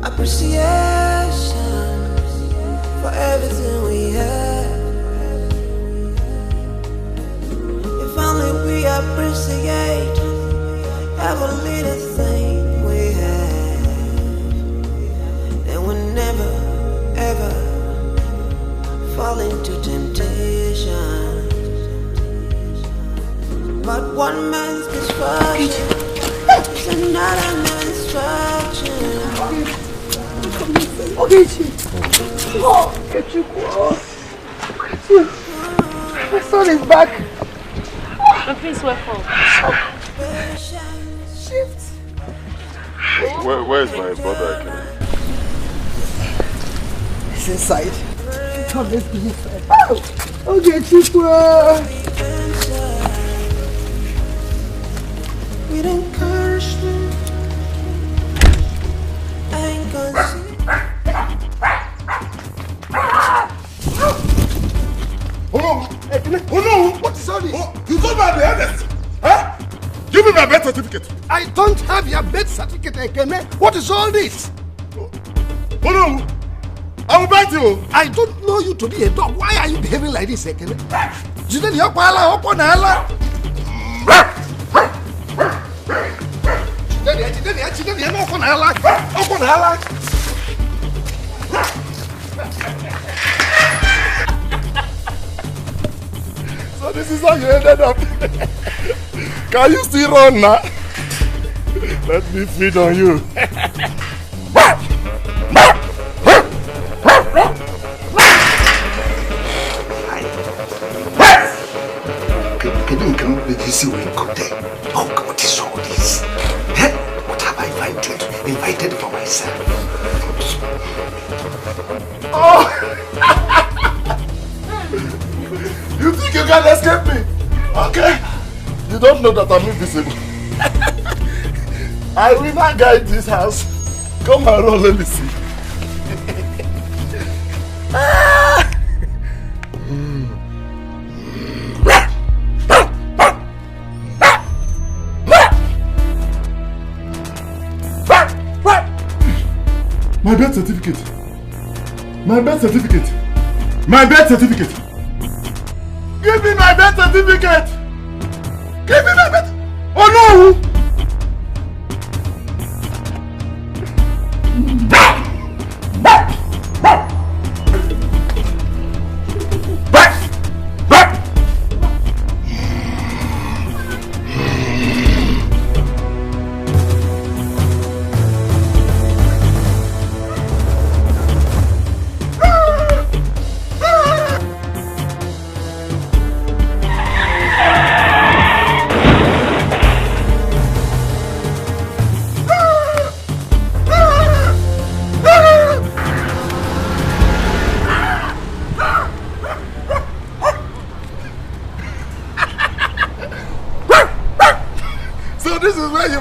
Appreciation for everything we have. If only we appreciate every little thing we have, then we'll never ever fall into temptation. But one man's misfortune is another man's misfortune. Ogechi! Oh, my son is back! Please welcome. Shift! Where's my brother? He's inside. Come, let's go inside. Oh! Ogechi! We didn't curse me. I ain't gonna see. Oh no! What is all this? You told me I'm the eldest! Huh? Give me my birth certificate! I don't have your birth certificate, Ekene! What is all this? Oh no! I will bite you! I don't know you to be a dog. Why are you behaving like this, Ekene? Jideni Yokwala, Oponala! Jideni, Oponala! Oponala! So this is how you ended up. Can you still run now? Let me feed on you. Oh, what is all this? What have I invited for myself? Oh! You think you can escape me? Okay. You don't know that I'm invisible. I will not guide this house. Come and roll, let me see. My birth certificate. My birth certificate. My birth certificate. Give me my birth certificate. Give me my birth. Oh no!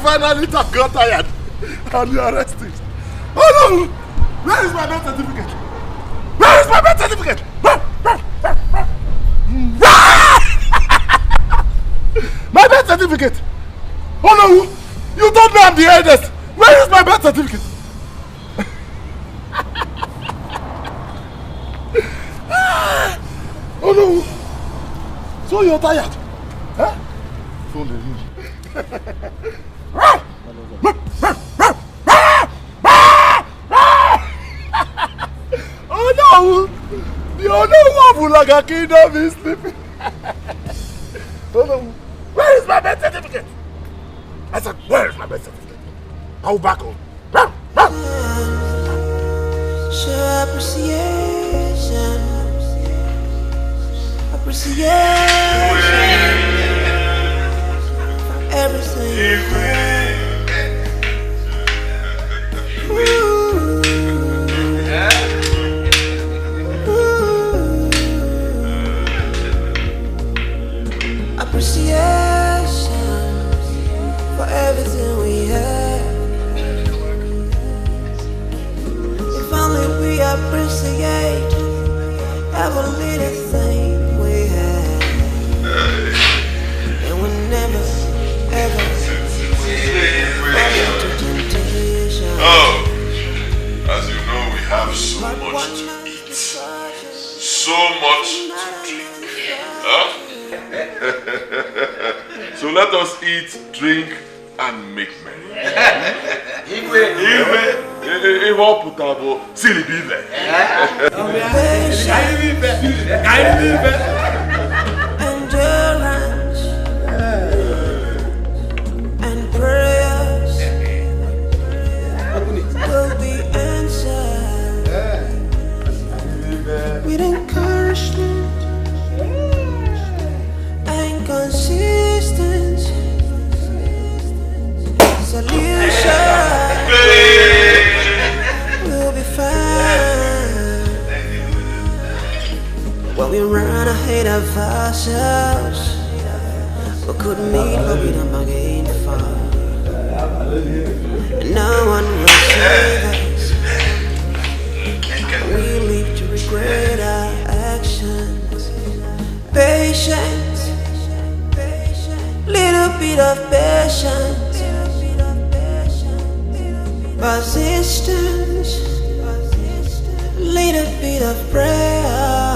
Finally got tired and you arrested. Oh no! Where is my birth certificate? Where is my birth certificate? My birth certificate! Oh no! You told me I'm the eldest! Where is my birth certificate? Oh no! So you're tired? Huh? Phone the ring. Oh no! The other Wabulaga kingdom is sleeping. Oh no! Where is my birth certificate? I said, where is my birth certificate? I'll back home. Show appreciation for everything. Appreciation for everything we have. If only we appreciate every little thing we have, and we never ever fall into temptation. Oh, as you know, we have so much to eat, so much to drink. Huh? So let us eat, drink, and make merry. Endurance and prayers will be answered with encouragement and consistency. Solution will be found when we run ahead of ourselves. We could meet, but we don't bargain for. No one will save us. We live to regret our actions. Patience, little bit of patience. Persistence, little bit of prayer.